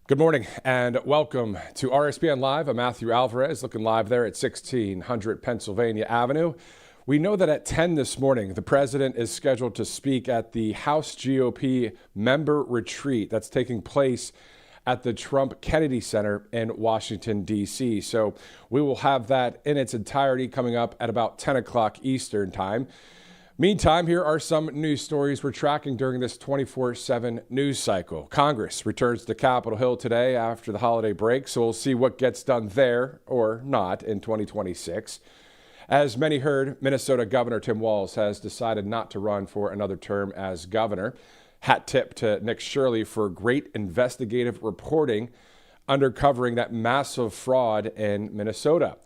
Good morning and welcome to RSBN Live. I'm Matthew Alvarez, looking live there at 1600 Pennsylvania Avenue. We know that at 10 this morning, the president is scheduled to speak at the House GOP member retreat that's taking place at the Trump Kennedy Center in Washington, D.C. So we will have that in its entirety coming up at about 10 o'clock Eastern time. Meantime, here are some news stories we're tracking during this 24/7 news cycle. Congress returns to Capitol Hill today after the holiday break, so we'll see what gets done there or not in 2026. As many heard, Minnesota Governor Tim Walz has decided not to run for another term as governor. Hat tip to Nick Shirley for great investigative reporting uncovering that massive fraud in Minnesota.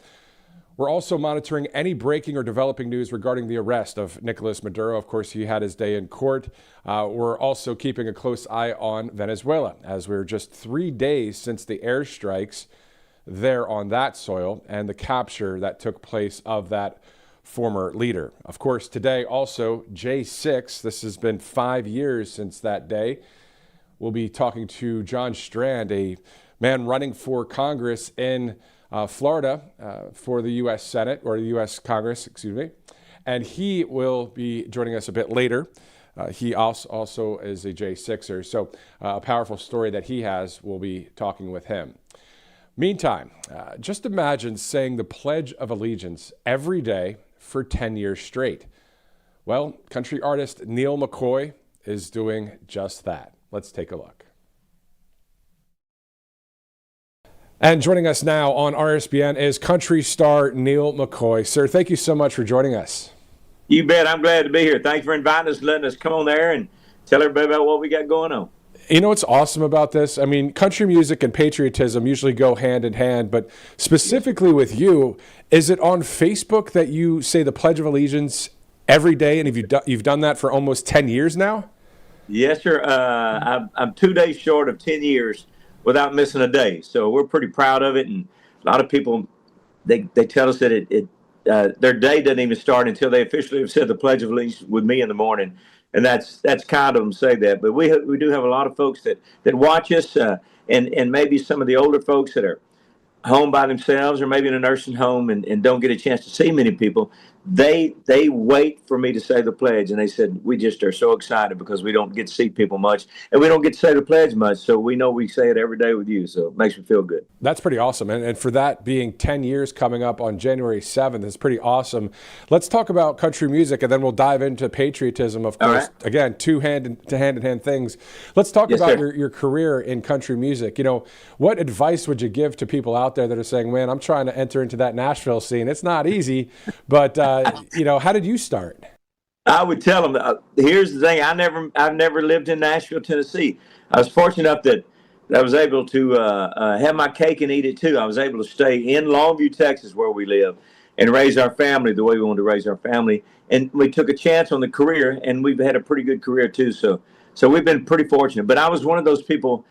We're also monitoring any breaking or developing news regarding the arrest of Nicolas Maduro. Of course, he had his day in court. We're also keeping a close eye on Venezuela, as we're just 3 days since the airstrikes there on that soil and the capture that took place of that former leader. Of course, today also, J6. This has been 5 years since that day. We'll be talking to John Strand, a man running for Congress in Florida for the U.S. Senate, or the U.S. Congress, excuse me. And he will be joining us a bit later. He also is a J6er, so a powerful story that he has. We'll be talking with him. Meantime, just imagine saying the Pledge of Allegiance every day for 10 years straight. Well, country artist Neil McCoy is doing just that. Let's take a look. And joining us now on RSBN is country star Neil McCoy. Sir, thank you so much for joining us. You bet. I'm glad to be here. Thanks for inviting us, letting us come on there and tell everybody about what we got going on. You know what's awesome about this? I mean, country music and patriotism usually go hand in hand, but specifically with you, is it on Facebook that you say the Pledge of Allegiance every day, and you've done that for almost 10 years now? Yes, sir. I'm 2 days short of 10 years without missing a day. So we're pretty proud of it. And a lot of people, they tell us that their day doesn't even start until they officially have said the Pledge of Allegiance with me in the morning. And that's kind of them say that. But we do have a lot of folks that watch us and maybe some of the older folks that are home by themselves or maybe in a nursing home and don't get a chance to see many people. They wait for me to say the pledge, and they said we just are so excited because we don't get to see people much and we don't get to say the pledge much, so we know we say it every day with you, so it makes me feel good. That's pretty awesome, and for that being 10 years coming up on January 7th is pretty awesome. Let's talk about country music, and then we'll dive into patriotism, of course. Right. Again, two hand-in-hand things. Let's talk about your career in country music. You know, what advice would you give to people out there that are saying, man, I'm trying to enter into that Nashville scene? It's not easy, but how did you start? I would tell them, here's the thing. I've never lived in Nashville, Tennessee. I was fortunate enough that I was able to have my cake and eat it too. I was able to stay in Longview, Texas, where we live, and raise our family the way we wanted to raise our family. And we took a chance on the career, and we've had a pretty good career too. So we've been pretty fortunate. But I was one of those people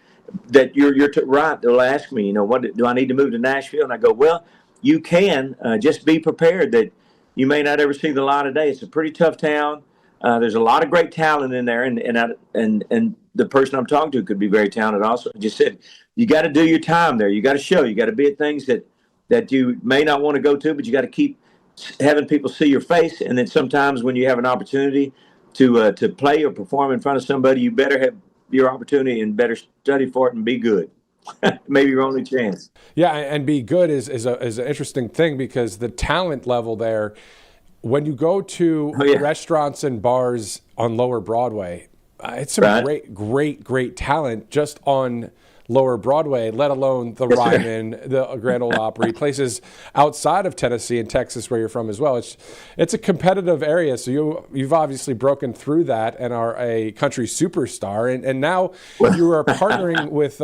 that you're right. They'll ask me, what do I need to move to Nashville? And I go, well, you can just be prepared that you may not ever see the light of day. It's a pretty tough town. There's a lot of great talent in there, and the person I'm talking to could be very talented also. I just said, you got to do your time there. You got to show. You got to be at things that you may not want to go to, but you got to keep having people see your face. And then sometimes when you have an opportunity to play or perform in front of somebody, you better have your opportunity and better study for it and be good. Maybe your only chance. Yeah, and be good is an interesting thing because the talent level there, when you go to restaurants and bars on Lower Broadway, it's some great talent just on Lower Broadway, let alone the Ryman, the Grand Ole Opry, places outside of Tennessee and Texas where you're from as well. It's a competitive area, so you've obviously broken through that and are a country superstar, and now you are partnering with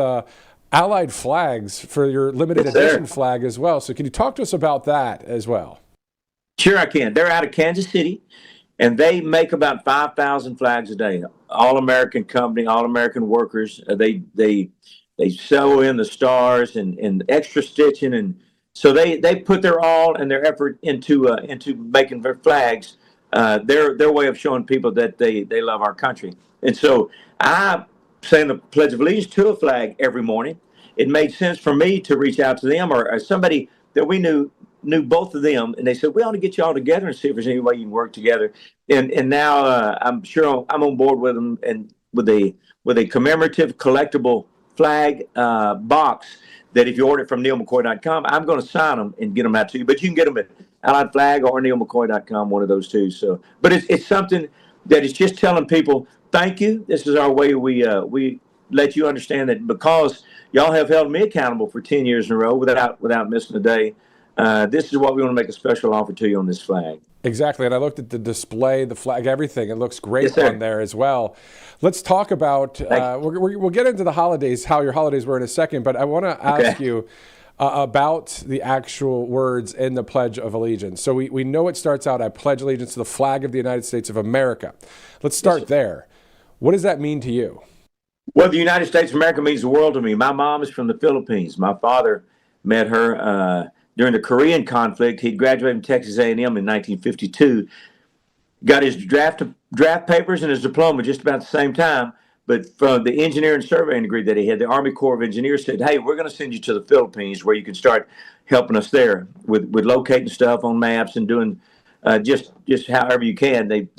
Allied Flags for your limited edition flag as well. So can you talk to us about that as well? Sure, I can. They're out of Kansas City, and they make about 5,000 flags a day. All-American company, all-American workers. They sew in the stars and extra stitching, and so they put their all and their effort into making their flags. Their way of showing people that they love our country. And so I saying the Pledge of Allegiance to a flag every morning. it made sense for me to reach out to them or somebody that we knew both of them, and they said we ought to get you all together and see if there's any way you can work together. And now I'm sure I'm on board with them, and with a commemorative collectible flag box that if you order it from neilmccoy.com, I'm going to sign them and get them out to you. But you can get them at Allied Flag or neilmccoy.com, one of those two. So, but it's something that is just telling people thank you. This is our way we let you understand that because y'all have held me accountable for 10 years in a row without missing a day. This is what we want to make a special offer to you on this flag. Exactly, and I looked at the display, the flag, everything. It looks great Yes, on there as well. Let's talk about, we'll get into the holidays, how your holidays were in a second, but I want to ask you about the actual words in the Pledge of Allegiance. So we know it starts out, I pledge allegiance to the flag of the United States of America. Let's start there. What does that mean to you? Well, the United States of America means the world to me. My mom is from the Philippines. My father met her during the Korean conflict. He'd graduated from Texas A&M in 1952, got his draft papers and his diploma just about the same time. But from the engineering surveying degree that he had, the Army Corps of Engineers said, hey, we're going to send you to the Philippines where you can start helping us there with locating stuff on maps and doing just however you can.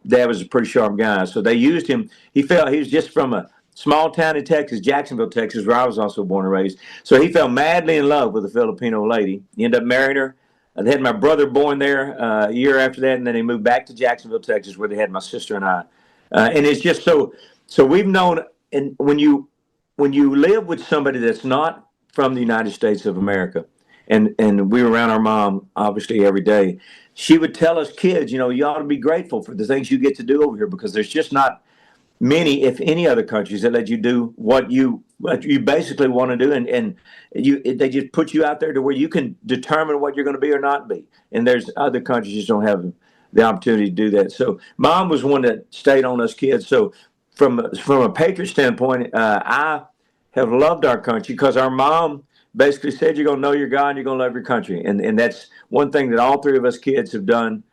Dad was a pretty sharp guy. So they used him. He was just from a small town in Texas, Jacksonville, Texas, where I was also born and raised. So he fell madly in love with a Filipino lady. He ended up marrying her. They had my brother born there a year after that, and then they moved back to Jacksonville, Texas, where they had my sister and I. And it's just so we've known, and when you live with somebody that's not from the United States of America, and we were around our mom, obviously, every day, she would tell us kids, you ought to be grateful for the things you get to do over here because there's just not many, if any, other countries that let you do what you basically want to do, and they just put you out there to where you can determine what you're going to be or not be. And there's other countries just don't have the opportunity to do that. So mom was one that stayed on us kids. So from a patriot standpoint, I have loved our country because our mom basically said you're going to know your God and you're going to love your country, and that's one thing that all three of us kids have done.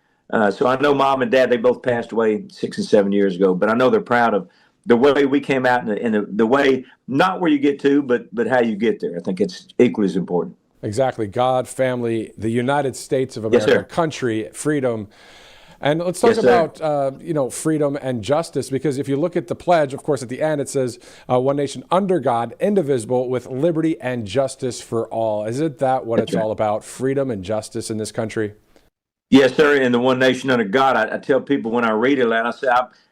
So I know mom and dad, they both passed away 6 and 7 years ago, but I know they're proud of the way we came out and the way, not where you get to, but how you get there. I think it's equally as important. Exactly. God, family, the United States of America, Yes, country, freedom. And let's talk about, freedom and justice, because if you look at the pledge, of course, at the end, it says one nation under God, indivisible, with liberty and justice for all. Isn't that what it's all about, freedom and justice in this country? Yes, sir. And the one nation under God, I tell people when I read it, I say,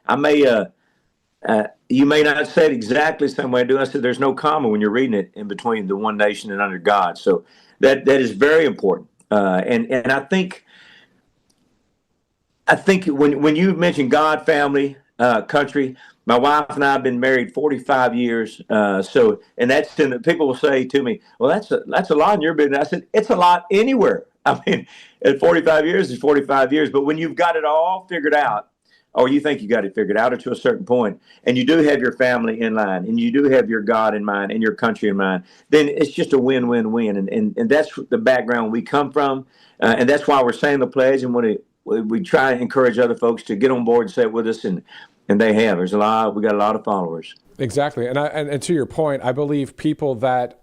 I may, you may not say it exactly the same way I do. I said, there's no comma when you're reading it in between the one nation and under God. So that is very important. And I think when you mention God, family, country, my wife and I have been married 45 years. And that's people will say to me, well, that's a lot in your business. I said, it's a lot anywhere. I mean, at 45 years is 45 years. But when you've got it all figured out, or you think you got it figured out, or to a certain point, and you do have your family in line, and you do have your God in mind, and your country in mind, then it's just a win-win-win. And that's the background we come from. And that's why we're saying the pledge. And we try to encourage other folks to get on board and say it with us. And they have. We got a lot of followers. Exactly. And to your point, I believe people that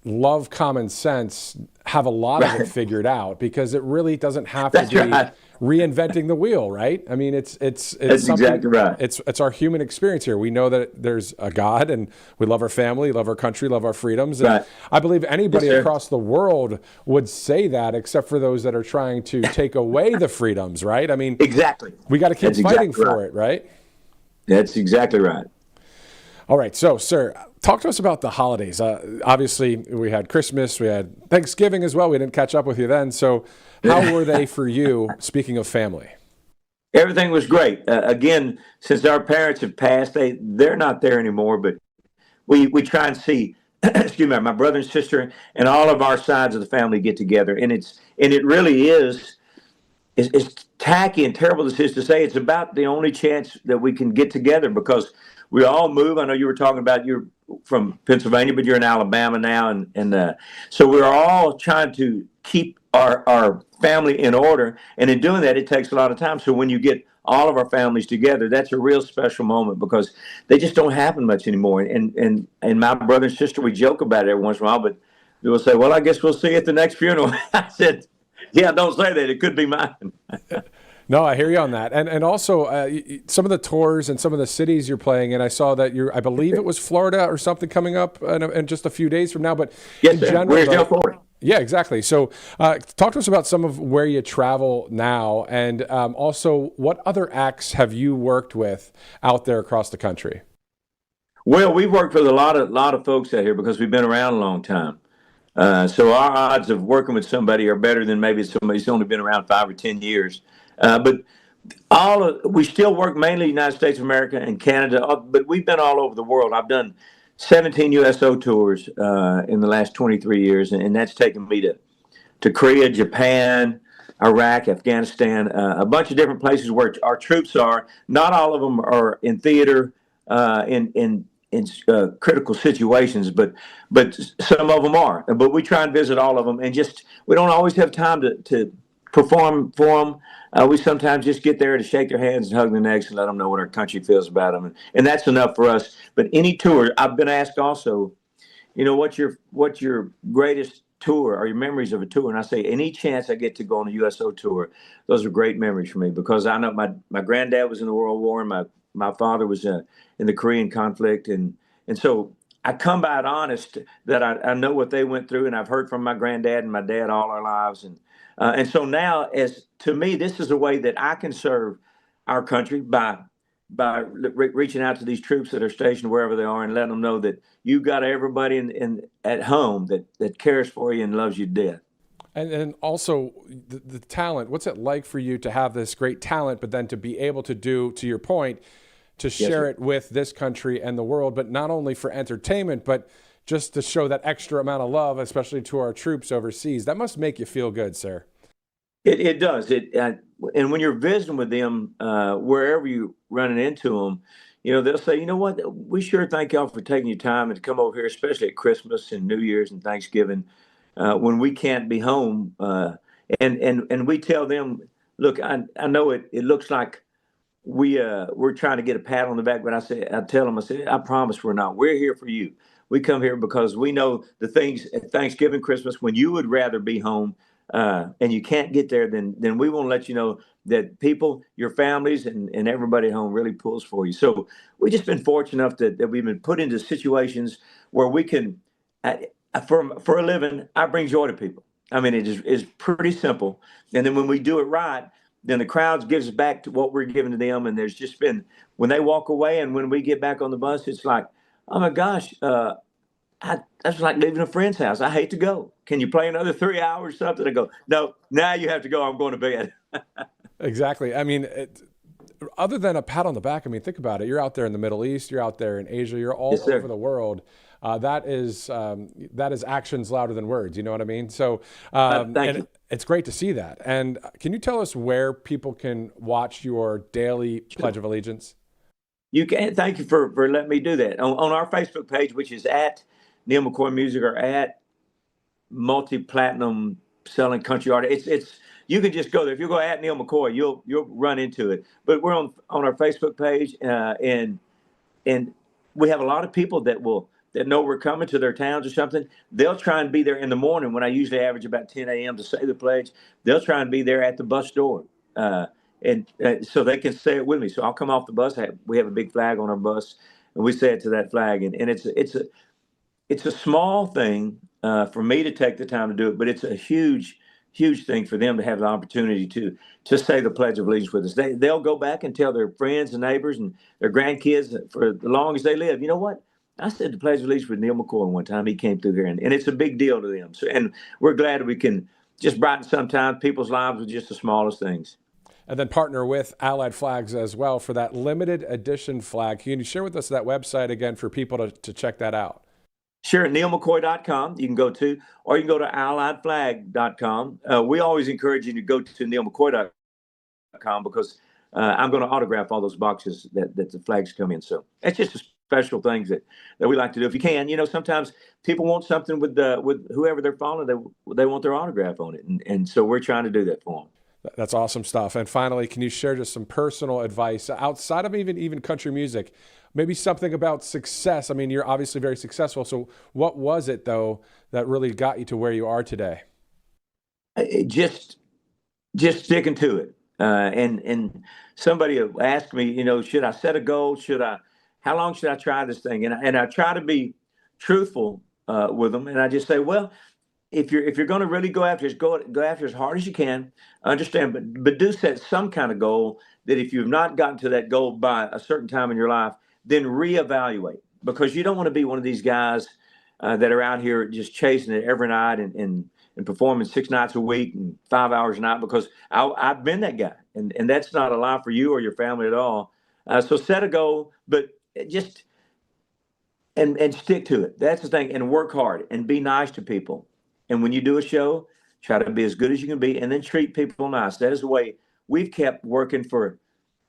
love common sense have a lot of it figured out, because it really doesn't have to be reinventing the wheel, right? I mean, it's that's exactly right. It's our human experience here. We know that there's a God, and we love our family, love our country, love our freedoms. And I believe anybody across the world would say that, except for those that are trying to take away the freedoms, right? I mean, exactly. We got to keep fighting for it, right? That's exactly right. All right. So, sir, talk to us about the holidays. Obviously, we had Christmas, we had Thanksgiving as well. We didn't catch up with you then. So how were they for you, speaking of family? Everything was great. Again, since our parents have passed, they're not there anymore, but we try and see, excuse me, my brother and sister and all of our sides of the family get together. And it really is, it's tacky and terrible this is to say, it's about the only chance that we can get together, because we all move. I know you were talking about you're from Pennsylvania, but you're in Alabama now. And so we're all trying to keep our family in order. And in doing that, it takes a lot of time. So when you get all of our families together, that's a real special moment because they just don't happen much anymore. And my brother and sister, we joke about it every once in a while, but they'll say, well, I guess we'll see you at the next funeral. I said, yeah, don't say that. It could be mine. No, I hear you on that. And also some of the tours and some of the cities you're playing in, I saw that I believe it was Florida or something coming up in just a few days from now. But yes, in sir. general, We're still Florida. Yeah, exactly. So talk to us about some of where you travel now, and also what other acts have you worked with out there across the country? Well, we've worked with a lot of folks out here because we've been around a long time. So our odds of working with somebody are better than maybe somebody who's only been around 5 or 10 years. But we still work mainly United States of America and Canada, but we've been all over the world. I've done 17 USO tours in the last 23 years, and that's taken me to Korea, Japan, Iraq, Afghanistan, a bunch of different places where our troops are. Not all of them are in theater, in critical situations, but some of them are. But we try and visit all of them, and we don't always have time to perform for them. We sometimes just get there to shake their hands and hug their necks and let them know what our country feels about them, and that's enough for us. But any tour, I've been asked also, what's your greatest tour or your memories of a tour? And I say, any chance I get to go on a USO tour, those are great memories for me because I know my granddad was in the World War and my father was in the Korean conflict, and so I come by it honest that I know what they went through, and I've heard from my granddad and my dad all our lives, and so now, as to me, this is a way that I can serve our country by reaching out to these troops that are stationed wherever they are and letting them know that you've got everybody at home that cares for you and loves you to death. And also the talent. What's it like for you to have this great talent, but then to be able to do, to your point, to share it with this country and the world, but not only for entertainment, but just to show that extra amount of love, especially to our troops overseas? That must make you feel good, sir. It does. And when you're visiting with them, wherever you're running into them, they'll say, you know what, we sure thank y'all for taking your time and to come over here, especially at Christmas and New Year's and Thanksgiving, when we can't be home. And we tell them, look, I know it looks like we're trying to get a pat on the back, but I tell them, I promise we're not. We're here for you. We come here because we know the things at Thanksgiving, Christmas, when you would rather be home and you can't get there, then we want to let you know that people, your families, and everybody at home really pulls for you. So we've just been fortunate enough that we've been put into situations where we can, for a living, I bring joy to people. I mean, it's pretty simple. And then when we do it right, then the crowds gives back to what we're giving to them. And there's just been, when they walk away and when we get back on the bus, it's like, oh my gosh, that's like leaving a friend's house. I hate to go. Can you play another 3 hours or something? I go, no, now you have to go. I'm going to bed. Exactly. I mean, other than a pat on the back, I mean, think about it. You're out there in the Middle East. You're out there in Asia. You're all over the world. That is actions louder than words. You know what I mean? So thank you. It's great to see that. And can you tell us where people can watch your daily Pledge of Allegiance? You can. Thank you for letting me do that. On our Facebook page, which is at Neil McCoy Music or at multi-platinum selling country artist. It's you can just go there. If you go at Neil McCoy, you'll run into it. But we're on our Facebook page, and we have a lot of people that know we're coming to their towns or something. They'll try and be there in the morning when I usually average about 10 a.m. to say the pledge. They'll try and be there at the bus door, and so they can say it with me. So I'll come off the bus. We have a big flag on our bus, and we say it to that flag. And it's a small thing for me to take the time to do it, but it's a huge thing for them to have the opportunity to say the Pledge of Allegiance with us. They'll go back and tell their friends and neighbors and their grandkids for as long as they live. You know what? I said the Pledge of Allegiance with Neil McCoy one time. He came through here, and it's a big deal to them. So, and we're glad that we can just brighten sometimes people's lives with just the smallest things. And then partner with Allied Flags as well for that limited edition flag. Can you share with us that website again for people to check that out? Sure, neilmccoy.com you can go to, or you can go to alliedflag.com. We always encourage you to go to neilmccoy.com because I'm going to autograph all those boxes that the flags come in. So it's just a special things that we like to do. If you can, sometimes people want something with whoever they're following, they want their autograph on it. And so we're trying to do that for them. That's awesome stuff. And finally, can you share just some personal advice outside of even country music? Maybe something about success. I mean, you're obviously very successful. So what was it, though, that really got you to where you are today? Just sticking to it. And somebody asked me, should I set a goal? How long should I try this thing? And I try to be truthful with them. And I just say, well, if you're going to really go after it, go after it as hard as you can. Understand, but do set some kind of goal that if you've not gotten to that goal by a certain time in your life, then reevaluate, because you don't want to be one of these guys that are out here just chasing it every night and performing 6 nights a week and 5 hours a night, because I've been that guy, and that's not a life for you or your family at all. So set a goal, but just and stick to it. That's the thing, and work hard and be nice to people. And when you do a show, try to be as good as you can be, and then treat people nice. That is the way we've kept working for.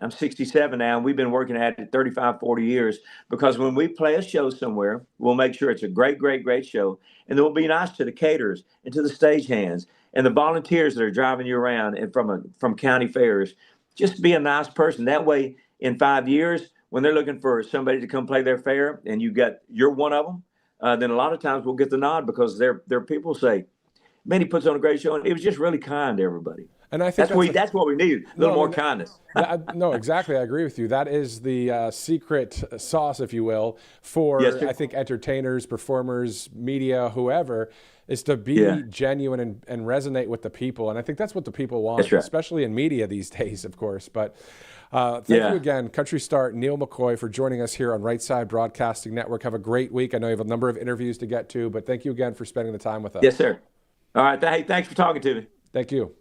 I'm 67 now, and we've been working at it 35, 40 years, because when we play a show somewhere, we'll make sure it's a great, great, great show. And then we'll be nice to the caterers and to the stagehands and the volunteers that are driving you around and from county fairs. Just be a nice person. That way, in 5 years, when they're looking for somebody to come play their fair and you're one of them, then a lot of times we'll get the nod, because their people say, man, he puts on a great show. And it was just really kind to everybody. And I think that's what we need, a little more kindness. No, exactly. I agree with you. That is the secret sauce, if you will, for, Yes, I think, entertainers, performers, media, whoever, is to be genuine and resonate with the people. And I think that's what the people want, That's right. especially in media these days, of course. But thank you again, country star Neal McCoy, for joining us here on Right Side Broadcasting Network. Have a great week. I know you have a number of interviews to get to, but thank you again for spending the time with us. Yes, sir. All right. Hey, thanks for talking to me. Thank you.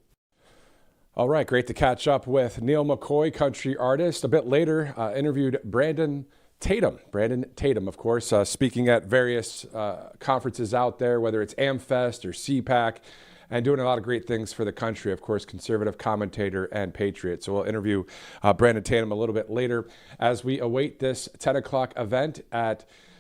All right, great to catch up with Neal McCoy, country artist. A bit later, interviewed Brandon Tatum. Brandon Tatum, of course, speaking at various conferences out there, whether it's AmFest or CPAC, and doing a lot of great things for the country, of course, conservative commentator and patriot. So we'll interview Brandon Tatum a little bit later as we await this 10 o'clock event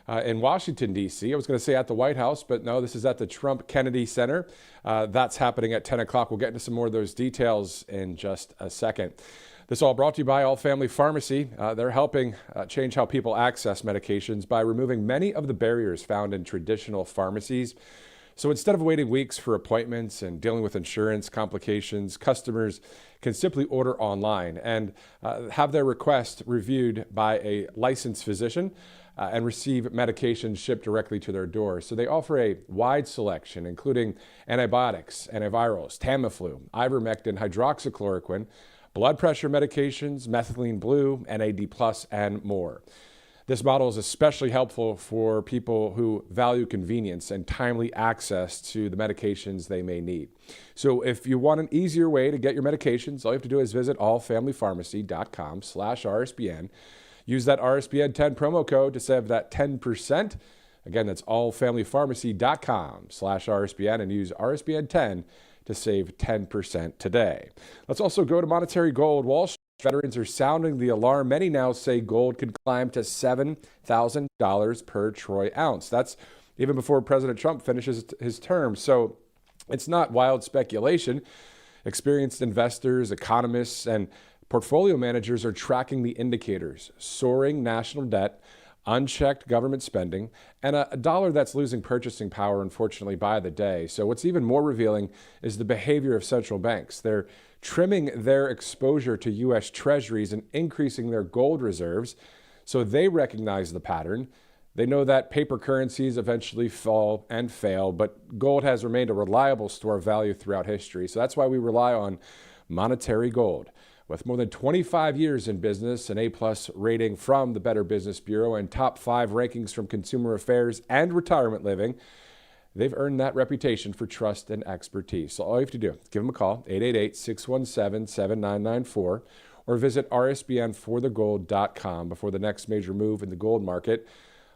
in Washington, D.C. I was going to say at the White House, but no, this is at the Trump Kennedy Center. That's happening at 10 o'clock. We'll get into some more of those details in just a second. This all brought to you by All Family Pharmacy. They're helping change how people access medications by removing many of the barriers found in traditional pharmacies. So instead of waiting weeks for appointments and dealing with insurance complications, customers can simply order online and have their request reviewed by a licensed physician and receive medications shipped directly to their door. So they offer a wide selection, including antibiotics, antivirals, Tamiflu, ivermectin, hydroxychloroquine, blood pressure medications, methylene blue, NAD+, and more. This model is especially helpful for people who value convenience and timely access to the medications they may need. So if you want an easier way to get your medications, all you have to do is visit allfamilypharmacy.com/RSBN. Use that RSBN 10 promo code to save that 10%. Again, that's allfamilypharmacy.com/RSBN and use RSBN 10 to save 10% today. Let's also go to Monetary Gold. Wall Street veterans are sounding the alarm. Many now say gold could climb to $7,000 per troy ounce. That's even before President Trump finishes his term. So it's not wild speculation. Experienced investors, economists, and portfolio managers are tracking the indicators: soaring national debt, unchecked government spending, and a dollar that's losing purchasing power, unfortunately, by the day. So what's even more revealing is the behavior of central banks. They're trimming their exposure to U.S. treasuries and increasing their gold reserves. So they recognize the pattern. They know that paper currencies eventually fall and fail, but gold has remained a reliable store of value throughout history. So that's why we rely on Monetary Gold. With more than 25 years in business, an A+ rating from the Better Business Bureau, and top 5 rankings from Consumer Affairs and Retirement Living, they've earned that reputation for trust and expertise. So all you have to do, give them a call, 888-617-7994, or visit rsbnforthegold.com before the next major move in the gold market.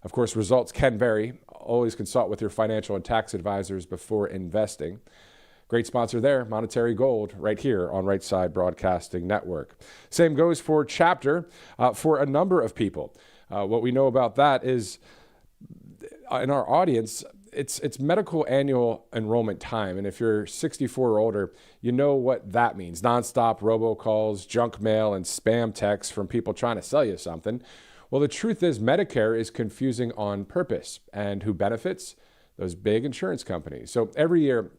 Of course, results can vary. Always consult with your financial and tax advisors before investing. Great sponsor there, Monetary Gold, right here on Right Side Broadcasting Network. Same goes for Chapter for a number of people. What we know about that is in our audience, it's medical annual enrollment time. And if you're 64 or older, you know what that means. Nonstop robocalls, junk mail, and spam texts from people trying to sell you something. Well, the truth is Medicare is confusing on purpose. And who benefits? Those big insurance companies. So every year,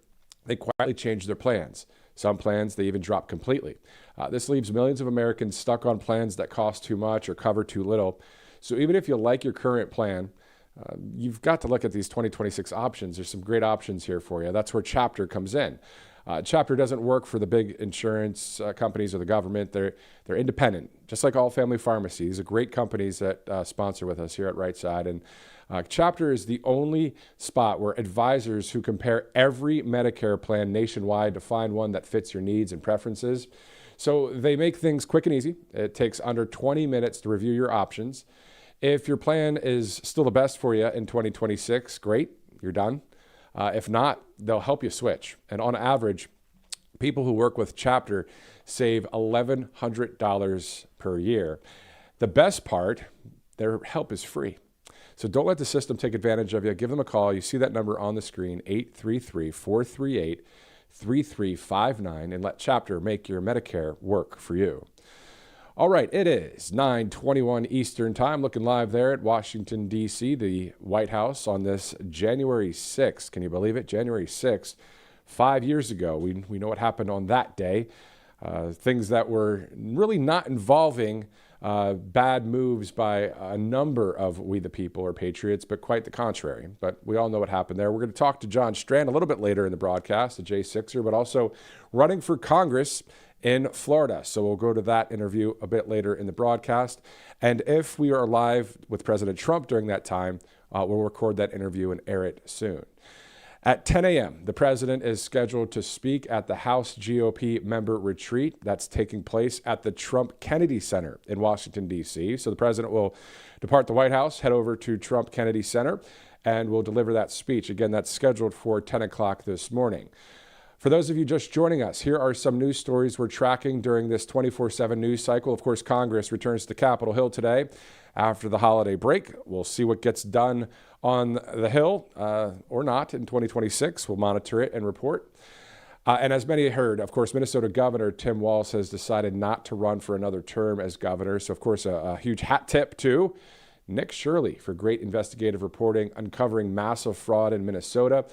they quietly change their plans. Some plans, they even drop completely. This leaves millions of Americans stuck on plans that cost too much or cover too little. So even if you like your current plan, you've got to look at these 2026 options. There's some great options here for you. That's where Chapter comes in. Chapter doesn't work for the big insurance companies or the government. They're independent, just like all family pharmacies. These are great companies that sponsor with us here at Right Side. And Chapter is the only spot where advisors who compare every Medicare plan nationwide to find one that fits your needs and preferences. So they make things quick and easy. It takes under 20 minutes to review your options. If your plan is still the best for you in 2026, great, you're done. If not, they'll help you switch. And on average, people who work with Chapter save $1,100 per year. The best part, their help is free. So don't let the system take advantage of you. Give them a call. You see that number on the screen, 833-438-3359, and let Chapter make your Medicare work for you. All right, it is 9:21 Eastern Time. Looking live there at Washington, D.C., the White House on this January 6th. Can you believe it? January 6th, 5 years ago. We know what happened on that day. Things that were really not involving bad moves by a number of we the people or patriots, but quite the contrary. But we all know what happened there. We're going to talk to John Strand a little bit later in the broadcast, the J6er, but also running for Congress in Florida. So we'll go to that interview a bit later in the broadcast. And if we are live with President Trump during that time, we'll record that interview and air it soon. At 10 a.m., the president is scheduled to speak at the House GOP member retreat that's taking place at the Trump Kennedy Center in Washington, D.C. So the president will depart the White House, head over to Trump Kennedy Center, and will deliver that speech. Again, that's scheduled for 10 o'clock this morning. For those of you just joining us, here are some news stories we're tracking during this 24/7 news cycle. Of course, Congress returns to Capitol Hill today after the holiday break. We'll see what gets done on the Hill or not in 2026. We'll monitor it and report. And as many heard, of course, Minnesota Governor Tim Walz has decided not to run for another term as governor. So, of course, a huge hat tip to Nick Shirley for great investigative reporting, uncovering massive fraud in Minnesota.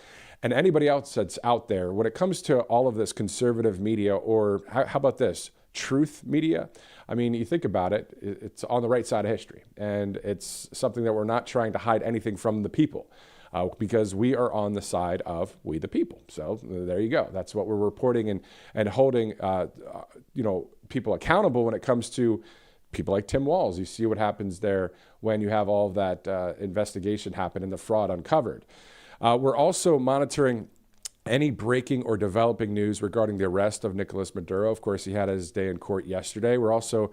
And anybody else that's out there, when it comes to all of this conservative media, or how about this, truth media? I mean, you think about it, it's on the right side of history. And it's something that we're not trying to hide anything from the people because we are on the side of we the people. So there you go. That's what we're reporting and holding people accountable when it comes to people like Tim Walz. You see what happens there when you have all of that investigation happen and the fraud uncovered. We're also monitoring any breaking or developing news regarding the arrest of Nicolas Maduro. Of course, he had his day in court yesterday. We're also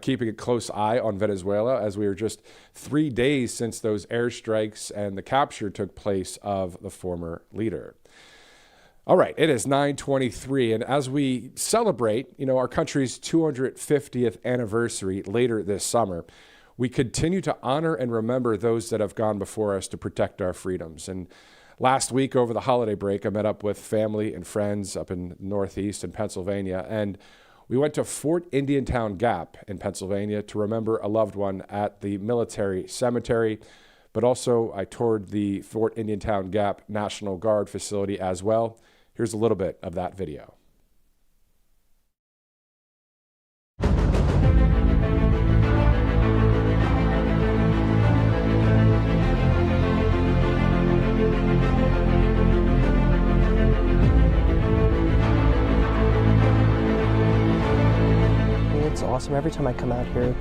keeping a close eye on Venezuela as we are just 3 days since those airstrikes and the capture took place of the former leader. All right, it is 9:23, and as we celebrate, our country's 250th anniversary later this summer, we continue to honor and remember those that have gone before us to protect our freedoms. And last week over the holiday break, I met up with family and friends up in Northeast in Pennsylvania, and we went to Fort Indiantown Gap in Pennsylvania to remember a loved one at the military cemetery. But also I toured the Fort Indiantown Gap National Guard facility as well. Here's a little bit of that video. It's awesome. Every time I come out here,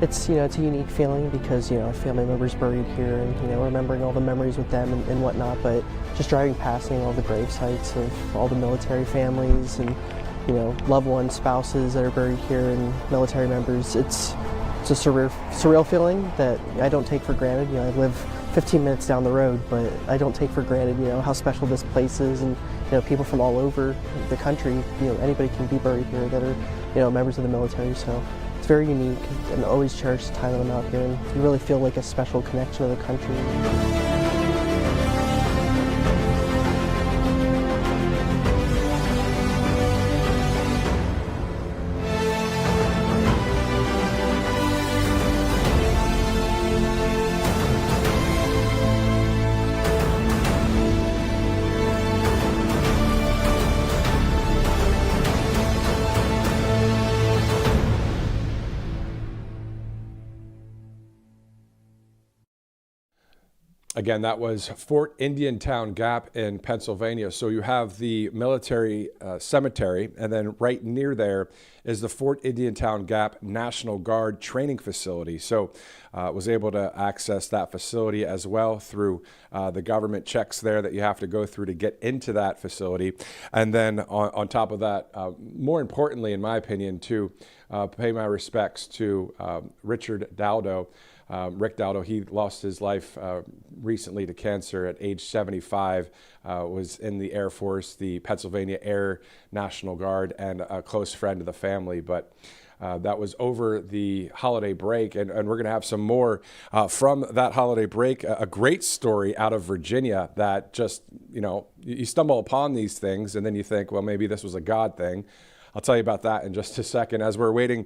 it's a unique feeling because family members buried here, and remembering all the memories with them and whatnot. But just driving past, all the grave sites of all the military families and loved ones, spouses that are buried here, and military members. It's a surreal feeling that I don't take for granted. I live 15 minutes down the road, but I don't take for granted how special this place is, and people from all over the country. Anybody can be buried here that are members of the military. So it's very unique, and always cherish the time that I'm out here, and you really feel like a special connection to the country. Again, that was Fort Indiantown Gap in Pennsylvania. So you have the military cemetery, and then right near there is the Fort Indiantown Gap National Guard training facility. So was able to access that facility as well through the government checks there that you have to go through to get into that facility. And then on top of that, more importantly, in my opinion, to pay my respects to Richard Daldo. Rick Daldo, he lost his life recently to cancer at age 75, was in the Air Force, the Pennsylvania Air National Guard, and a close friend of the family. But that was over the holiday break, and we're going to have some more from that holiday break. A great story out of Virginia that just, you stumble upon these things, and then you think, well, maybe this was a God thing. I'll tell you about that in just a second as we're waiting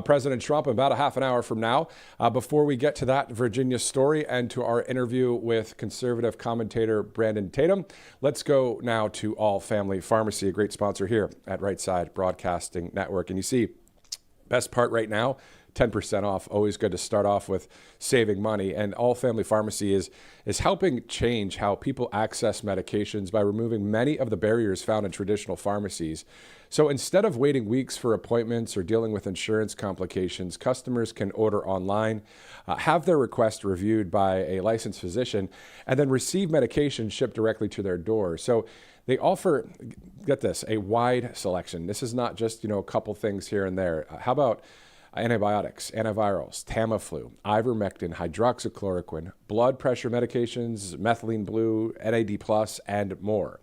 President Trump about a half an hour from now. Before we get to that Virginia story and to our interview with conservative commentator Brandon Tatum, let's go now to All Family Pharmacy, a great sponsor here at Right Side Broadcasting Network. And you see, best part right now, 10% off. Always good to start off with saving money. And All Family Pharmacy is helping change how people access medications by removing many of the barriers found in traditional pharmacies. So instead of waiting weeks for appointments or dealing with insurance complications, customers can order online, have their request reviewed by a licensed physician, and then receive medication shipped directly to their door. So they offer, get this, a wide selection. This is not just, a couple things here and there. How about antibiotics, antivirals, Tamiflu, ivermectin, hydroxychloroquine, blood pressure medications, methylene blue, NAD+, and more.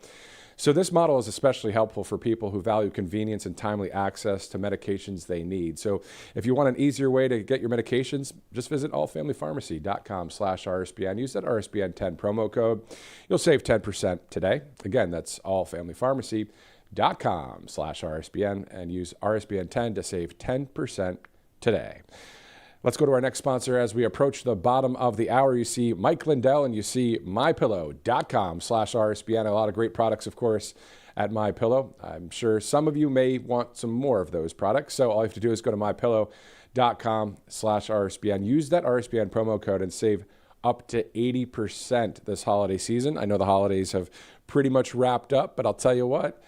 So this model is especially helpful for people who value convenience and timely access to medications they need. So if you want an easier way to get your medications, just visit allfamilypharmacy.com/RSBN. Use that RSBN10 promo code. You'll save 10% today. Again, that's allfamilypharmacy.com/RSBN and use RSBN10 to save 10% today. Let's go to our next sponsor as we approach the bottom of the hour. You see Mike Lindell and you see mypillow.com/RSBN. A lot of great products, of course, at MyPillow. I'm sure some of you may want some more of those products. So all you have to do is go to mypillow.com/RSBN. Use that RSBN promo code and save up to 80% this holiday season. I know the holidays have pretty much wrapped up, but I'll tell you what,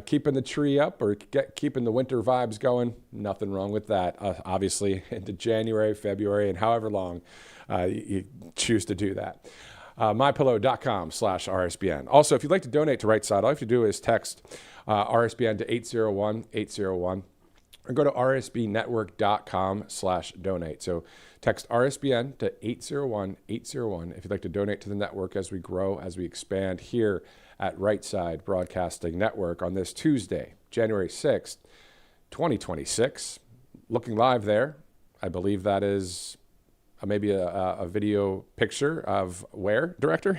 keeping the tree up or keeping the winter vibes going, nothing wrong with that. Obviously, into January, February, and however long you choose to do that. MyPillow.com/RSBN. Also, if you'd like to donate to Right Side, all you have to do is text RSBN to 801-801 or go to rsbnetwork.com/donate. So text RSBN to 801-801 if you'd like to donate to the network as we grow, as we expand here at Right Side Broadcasting Network on this Tuesday, January 6th, 2026. Looking live there. I believe that is maybe a video picture of where, Director?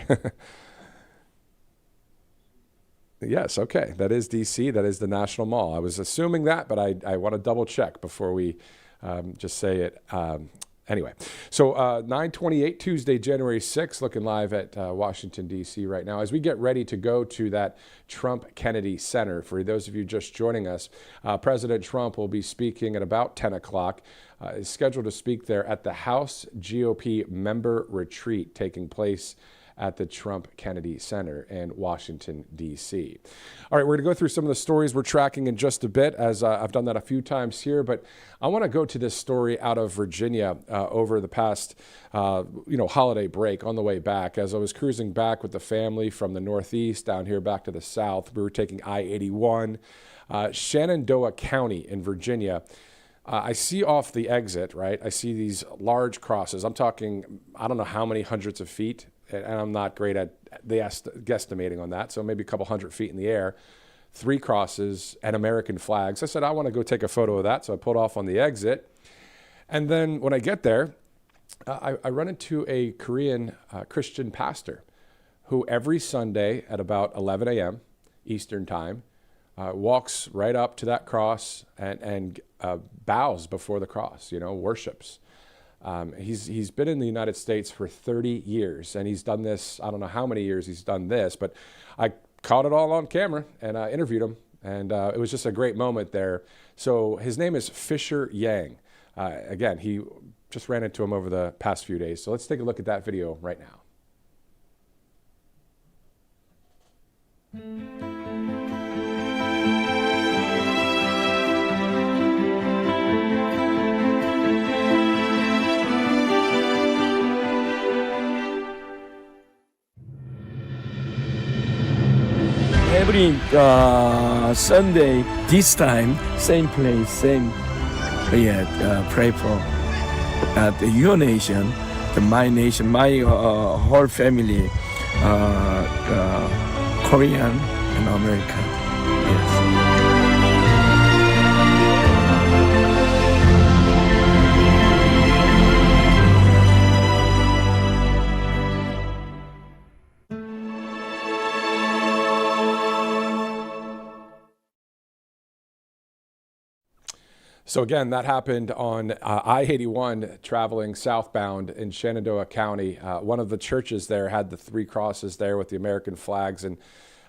Yes, okay. That is DC. That is the National Mall. I was assuming that, but I want to double check before we just say it. Anyway, so 9/28 Tuesday, January 6th, looking live at Washington, D.C. right now. As we get ready to go to that Trump Kennedy Center, for those of you just joining us, President Trump will be speaking at about 10 o'clock. Is scheduled to speak there at the House GOP member retreat taking place at the Trump Kennedy Center in Washington, D.C. All right, we're going to go through some of the stories we're tracking in just a bit, as I've done that a few times here, but I want to go to this story out of Virginia over the past, holiday break on the way back. As I was cruising back with the family from the Northeast down here back to the South, we were taking I-81, Shenandoah County in Virginia. I see off the exit, right, I see these large crosses. I'm talking, I don't know how many hundreds of feet, and I'm not great at the guesstimating on that, so maybe a couple hundred feet in the air, 3 crosses and American flags. I said, I want to go take a photo of that, so I pulled off on the exit. And then when I get there, I run into a Korean Christian pastor who every Sunday at about 11 a.m. Eastern time walks right up to that cross and bows before the cross, worships. He's been in the United States for 30 years, and he's done this, I don't know how many years he's done this, but I caught it all on camera, and I interviewed him, and it was just a great moment there. So his name is Fisher Yang. Again, he just ran into him over the past few days, so let's take a look at that video right now. every Sunday, this time, same place, same pray for your nation, my nation, my whole family, Korean and American. Yes. So again, that happened on I-81 traveling southbound in Shenandoah County. One of the churches there had the 3 crosses there with the American flags, and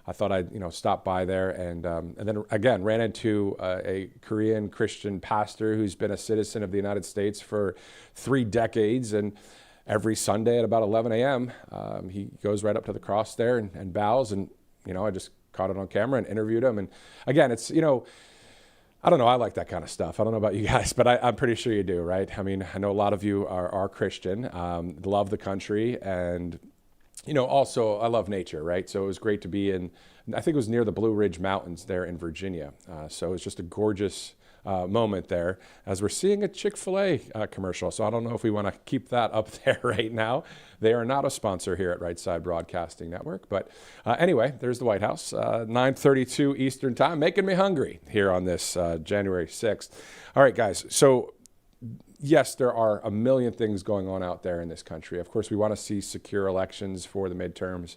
I thought I'd stop by there, and then again ran into a Korean Christian pastor who's been a citizen of the United States for 3 decades, and every Sunday at about 11 a.m. He goes right up to the cross there and bows, and I just caught it on camera and interviewed him. And again, it's I don't know. I like that kind of stuff. I don't know about you guys, but I'm pretty sure you do, right? I mean, I know a lot of you are Christian, love the country, and, also I love nature, right? So it was great to be I think it was near the Blue Ridge Mountains there in Virginia. So it was just a gorgeous moment there as we're seeing a Chick-fil-A commercial. So I don't know if we want to keep that up there right now. They are not a sponsor here at Right Side Broadcasting Network. But anyway, there's the White House, 9:32 Eastern Time, making me hungry here on this January 6th. All right, guys. So yes, there are a million things going on out there in this country. Of course, we want to see secure elections for the midterms.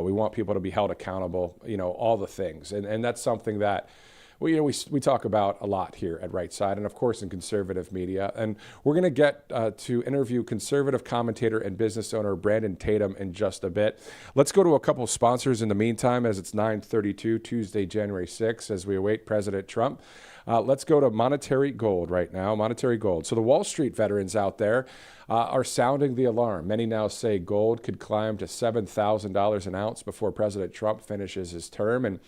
We want people to be held accountable, all the things. And that's something that we talk about a lot here at Right Side, and of course in conservative media. And we're going to get to interview conservative commentator and business owner Brandon Tatum in just a bit. Let's go to a couple of sponsors in the meantime, as it's 9:32 Tuesday, January 6th, as we await President Trump. Let's go to Monetary Gold right now. Monetary Gold. So the Wall Street veterans out there are sounding the alarm. Many now say gold could climb to $7,000 an ounce before President Trump finishes his term. And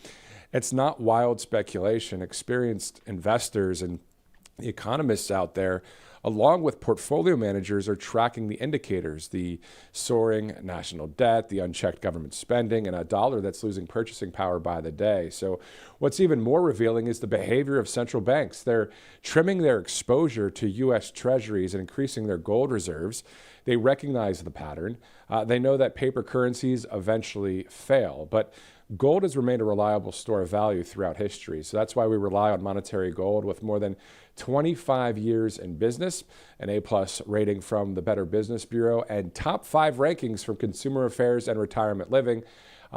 it's not wild speculation. Experienced investors and the economists out there, along with portfolio managers, are tracking the indicators, the soaring national debt, the unchecked government spending, and a dollar that's losing purchasing power by the day. So what's even more revealing is the behavior of central banks. They're trimming their exposure to U.S. treasuries and increasing their gold reserves. They recognize the pattern. They know that paper currencies eventually fail, but gold has remained a reliable store of value throughout history. So that's why we rely on Monetary Gold with more than 25 years in business, an A+ rating from the Better Business Bureau, and top 5 rankings from Consumer Affairs and Retirement Living.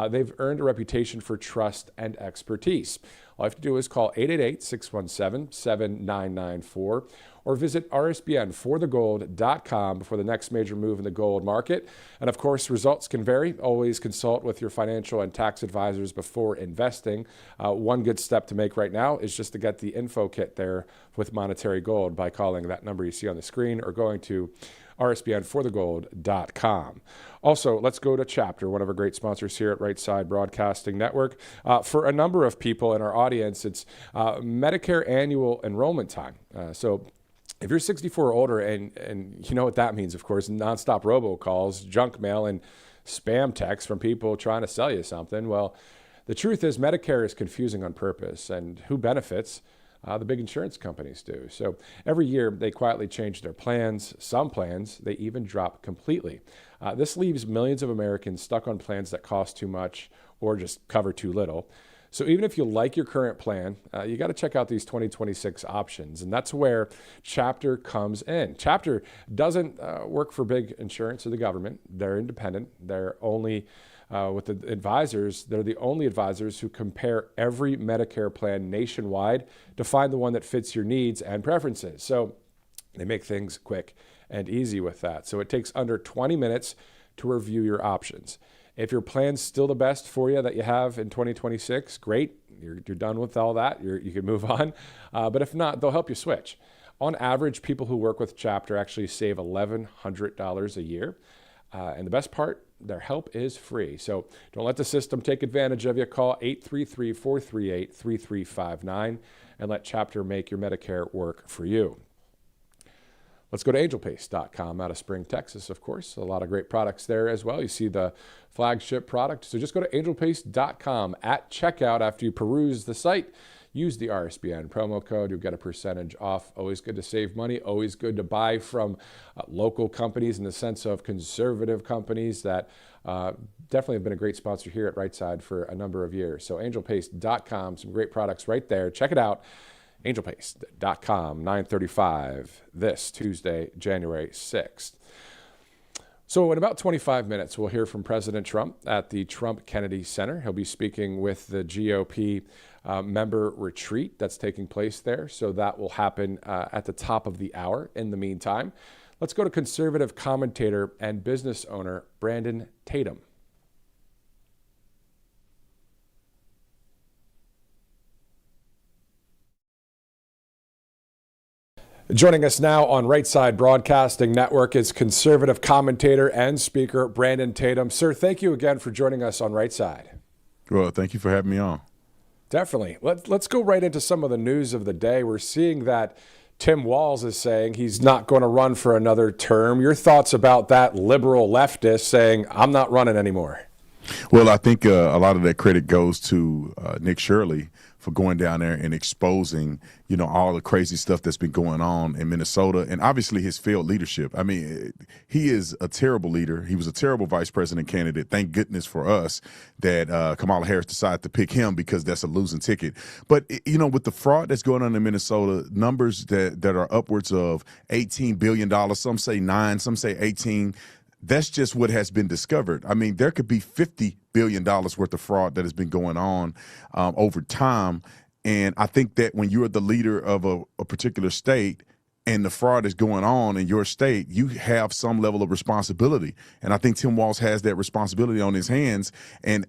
They've earned a reputation for trust and expertise. All you have to do is call 888-617-7994 or visit RSBN4thegold.com before the next major move in the gold market. And of course, results can vary. Always consult with your financial and tax advisors before investing. One good step to make right now is just to get the info kit there with Monetary Gold by calling that number you see on the screen or going to RSBN4thegold.com. Also, let's go to Chapter, one of our great sponsors here at Right Side Broadcasting Network. For a number of people in our audience, it's Medicare annual enrollment time. So if you're 64 or older, and you know what that means, of course, nonstop robocalls, junk mail, and spam texts from people trying to sell you something. Well, the truth is Medicare is confusing on purpose, and who benefits? The big insurance companies do. So every year they quietly change their plans. Some plans they even drop completely. This leaves millions of Americans stuck on plans that cost too much or just cover too little. So even if you like your current plan, you got to check out these 2026 options. And that's where Chapter comes in. Chapter doesn't work for big insurance or the government. They're independent. They're only with the advisors. They're the only advisors who compare every Medicare plan nationwide to find the one that fits your needs and preferences. So they make things quick and easy with that. So it takes under 20 minutes to review your options. If your plan's still the best for you that you have in 2026, great. You're done with all that. You can move on. But if not, they'll help you switch. On average, people who work with Chapter actually save $1,100 a year. And the best part, their help is free. So don't let the system take advantage of you. Call 833-438-3359 and let Chapter make your Medicare work for you. Let's go to angelpaste.com out of Spring, Texas, of course. A lot of great products there as well. You see the flagship product. So just go to angelpaste.com at checkout after you peruse the site. Use the RSBN promo code. You'll get a percentage off. Always good to save money. Always good to buy from local companies in the sense of conservative companies that definitely have been a great sponsor here at Right Side for a number of years. So angelpaste.com, some great products right there. Check it out. Angelpaste.com, 9:35 this Tuesday, January 6th. So in about 25 minutes, we'll hear from President Trump at the Trump Kennedy Center. He'll be speaking with the GOP member retreat that's taking place there. So that will happen at the top of the hour. In the meantime, let's go to conservative commentator and business owner Brandon Tatum. Joining us now on Right Side Broadcasting Network is conservative commentator and speaker Brandon Tatum. Sir, thank you again for joining us on Right Side. Well, thank you for having me on. Definitely. Let's go right into some of the news of the day. We're seeing that Tim Walz is saying he's not going to run for another term. Your thoughts about that liberal leftist saying, I'm not running anymore? Well, I think a lot of that credit goes to Nick Shirley for going down there and exposing, all the crazy stuff that's been going on in Minnesota and obviously his failed leadership. I mean, he is a terrible leader. He was a terrible vice president candidate. Thank goodness for us that Kamala Harris decided to pick him because that's a losing ticket. But, with the fraud that's going on in Minnesota, numbers that are upwards of $18 billion, some say 9, some say 18. That's just what has been discovered. I mean, there could be $50 billion worth of fraud that has been going on over time. And I think that when you're the leader of a particular state and the fraud is going on in your state, you have some level of responsibility. And I think Tim Walz has that responsibility on his hands. And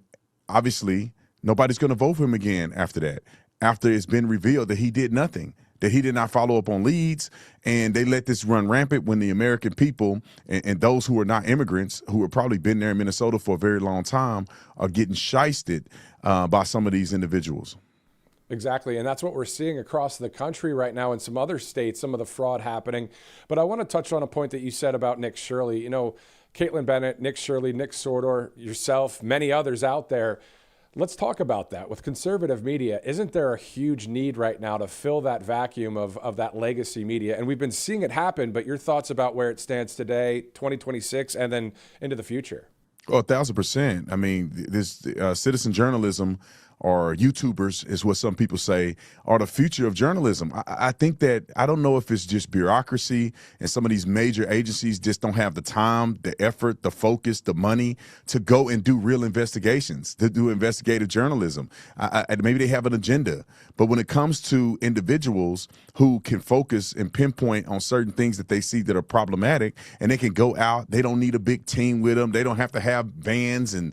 obviously, nobody's going to vote for him again after that, after it's been revealed that he did nothing, that he did not follow up on leads, and they let this run rampant when the American people and those who are not immigrants, who have probably been there in Minnesota for a very long time, are getting shysted by some of these individuals. Exactly, and that's what we're seeing across the country right now in some other states, some of the fraud happening. But I want to touch on a point that you said about Nick Shirley. Caitlin Bennett, Nick Shirley, Nick Sordor, yourself, many others out there. Let's talk about that. With conservative media, isn't there a huge need right now to fill that vacuum of that legacy media? And we've been seeing it happen, but your thoughts about where it stands today, 2026, and then into the future? Oh, 1,000%. I mean, this citizen journalism or YouTubers is what some people say are the future of journalism. I think that, I don't know if it's just bureaucracy and some of these major agencies just don't have the time, the effort, the focus, the money to go and do real investigations, to do investigative journalism. Maybe they have an agenda, but when it comes to individuals who can focus and pinpoint on certain things that they see that are problematic, and they can go out, they don't need a big team with them. They don't have to have vans and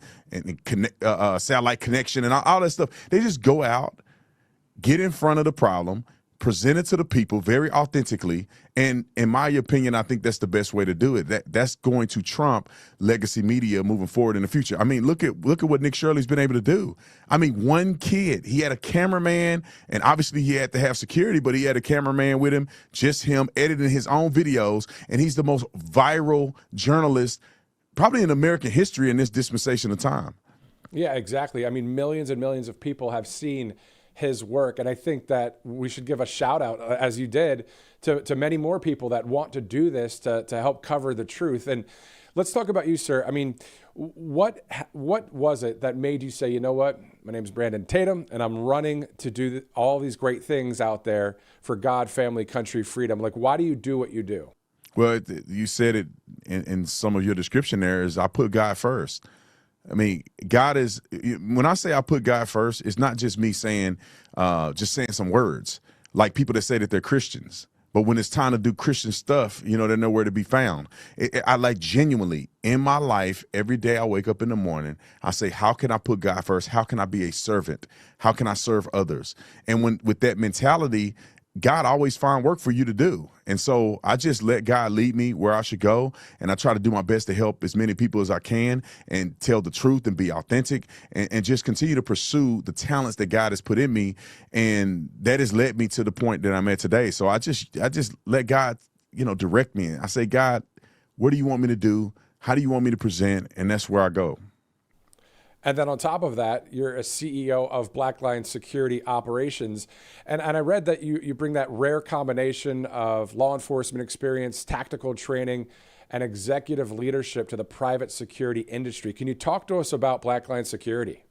satellite connection and all that stuff. They just go out, get in front of the problem, present it to the people very authentically, and in my opinion, I think that's the best way to do it. That's going to trump legacy media moving forward in the future. I mean, look at what Nick Shirley's been able to do. I mean, one kid, he had a cameraman, and obviously he had to have security, but he had a cameraman with him, just him editing his own videos, and he's the most viral journalist probably in American history in this dispensation of time. Yeah, exactly. I mean, millions and millions of people have seen his work, and I think that we should give a shout out, as you did, to many more people that want to do this to help cover the truth. And let's talk about you, sir. I mean, what was it that made you say, you know what, my name's Brandon Tatum, and I'm running to do all these great things out there for God, family, country, freedom? Like, why do you do what you do? Well, you said it in some of your description there, is I put God first. I mean, God is, when I say I put God first, it's not just me saying, just saying some words, like people that say that they're Christians. But when it's time to do Christian stuff, they're nowhere to be found. I like genuinely, in my life, every day I wake up in the morning, I say, how can I put God first? How can I be a servant? How can I serve others? And with that mentality, God always find work for you to do. And so I just let God lead me where I should go. And I try to do my best to help as many people as I can and tell the truth and be authentic and just continue to pursue the talents that God has put in me. And that has led me to the point that I'm at today. So I just let God direct me in. I say, God, what do you want me to do? How do you want me to present? And that's where I go. And then on top of that, you're a CEO of Blackline Security Operations. And I read that you bring that rare combination of law enforcement experience, tactical training, and executive leadership to the private security industry. Can you talk to us about Blackline Security?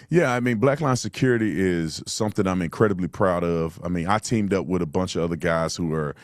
Yeah, I mean, Blackline Security is something I'm incredibly proud of. I mean, I teamed up with a bunch of other guys who are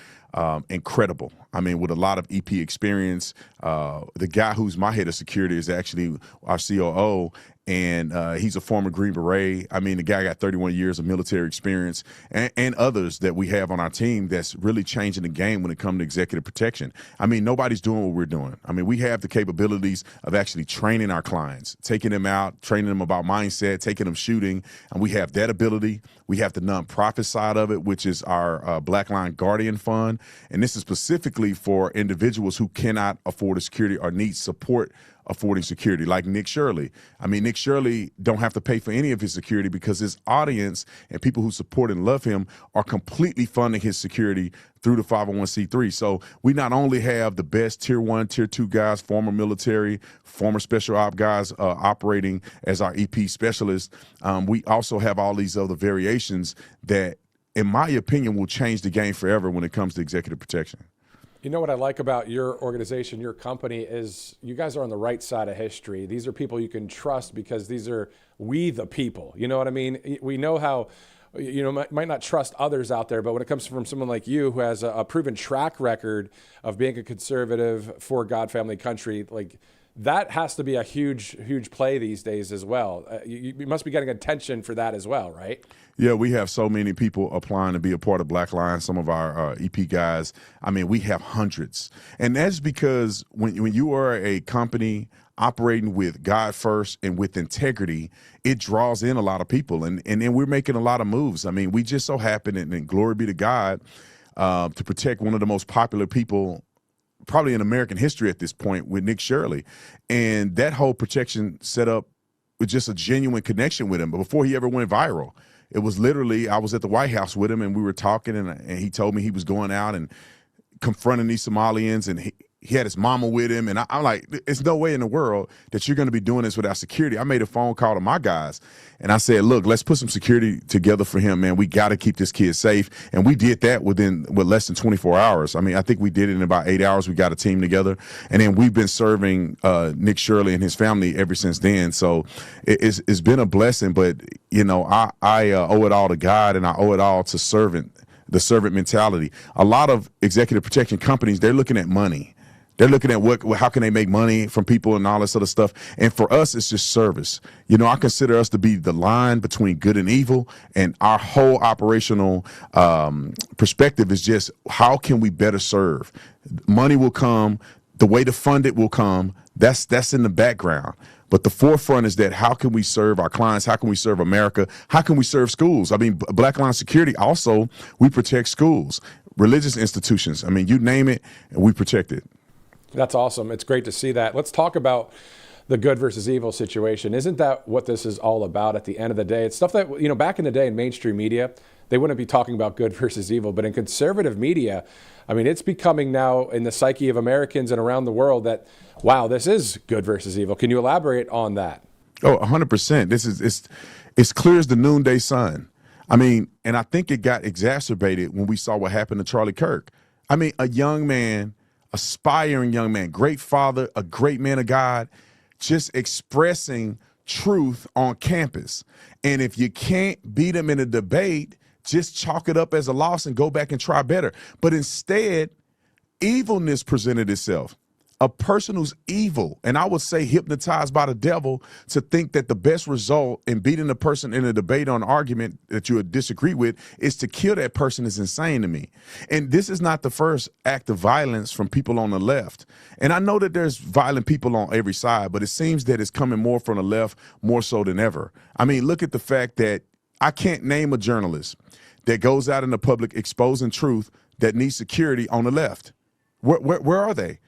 incredible. I mean, with a lot of EP experience. The guy who's my head of security is actually our COO, and he's a former Green Beret. I mean, the guy got 31 years of military experience, and others that we have on our team that's really changing the game when it comes to executive protection. I mean, nobody's doing what we're doing. I mean, we have the capabilities of actually training our clients, taking them out, training them about mindset, taking them shooting, and we have that ability. We have the nonprofit side of it, which is our Blackline Guardian Fund, and this is specifically for individuals who cannot afford a security or need support affording security, like Nick Shirley. I mean, Nick Shirley don't have to pay for any of his security because his audience and people who support and love him are completely funding his security through the 501c3. So we not only have the best tier 1, tier 2 guys, former military, former special op guys operating as our EP specialists, we also have all these other variations that, in my opinion, will change the game forever when it comes to executive protection. You know what I like about your organization, your company, is you guys are on the right side of history. These are people you can trust because these are we the people. You know what I mean? We know how, might not trust others out there, but when it comes from someone like you who has a proven track record of being a conservative for God, family, country, like that has to be a huge, huge play these days as well. You must be getting attention for that as well, right? Yeah, we have so many people applying to be a part of Blackline, some of our EP guys. I mean, we have hundreds. And that's because when you are a company operating with God first and with integrity, it draws in a lot of people. And then we're making a lot of moves. I mean, we just so happen, and glory be to God, to protect one of the most popular people probably in American history at this point with Nick Shirley. And that whole protection set up with just a genuine connection with him. But before he ever went viral, it was literally, I was at the White House with him and we were talking, and he told me he was going out and confronting these Somalians, and he had his mama with him. And I'm like, there's no way in the world that you're going to be doing this without security. I made a phone call to my guys and I said, look, let's put some security together for him, man. We got to keep this kid safe. And we did that with less than 24 hours. I mean, I think we did it in about 8 hours. We got a team together. And then we've been serving Nick Shirley and his family ever since then. So it's been a blessing. But, I owe it all to God, and I owe it all to the servant mentality. A lot of executive protection companies, they're looking at money. They're looking at how can they make money from people and all this other stuff. And for us, it's just service. I consider us to be the line between good and evil. And our whole operational perspective is just how can we better serve? Money will come. The way to fund it will come. That's in the background. But the forefront is that how can we serve our clients? How can we serve America? How can we serve schools? I mean, Blackline Security also, we protect schools, religious institutions. I mean, you name it, and we protect it. That's awesome. It's great to see that. Let's talk about the good versus evil situation. Isn't that what this is all about at the end of the day? It's stuff that, back in the day in mainstream media, they wouldn't be talking about good versus evil. But in conservative media, I mean, it's becoming now in the psyche of Americans and around the world that, wow, this is good versus evil. Can you elaborate on that? Oh, 100%. It's clear as the noonday sun. I mean, and I think it got exacerbated when we saw what happened to Charlie Kirk. I mean, a young man, aspiring young man, great father, a great man of God, just expressing truth on campus. And if you can't beat him in a debate, just chalk it up as a loss and go back and try better. But instead, evilness presented itself. A person who's evil, and I would say hypnotized by the devil, to think that the best result in beating a person in a debate or an argument that you would disagree with is to kill that person is insane to me. And this is not the first act of violence from people on the left. And I know that there's violent people on every side, but it seems that it's coming more from the left more so than ever. I mean, look at the fact that I can't name a journalist that goes out in the public exposing truth that needs security on the left. Where are they?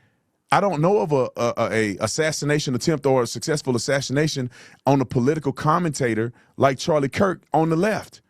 I don't know of a assassination attempt or a successful assassination on a political commentator like Charlie Kirk on the left.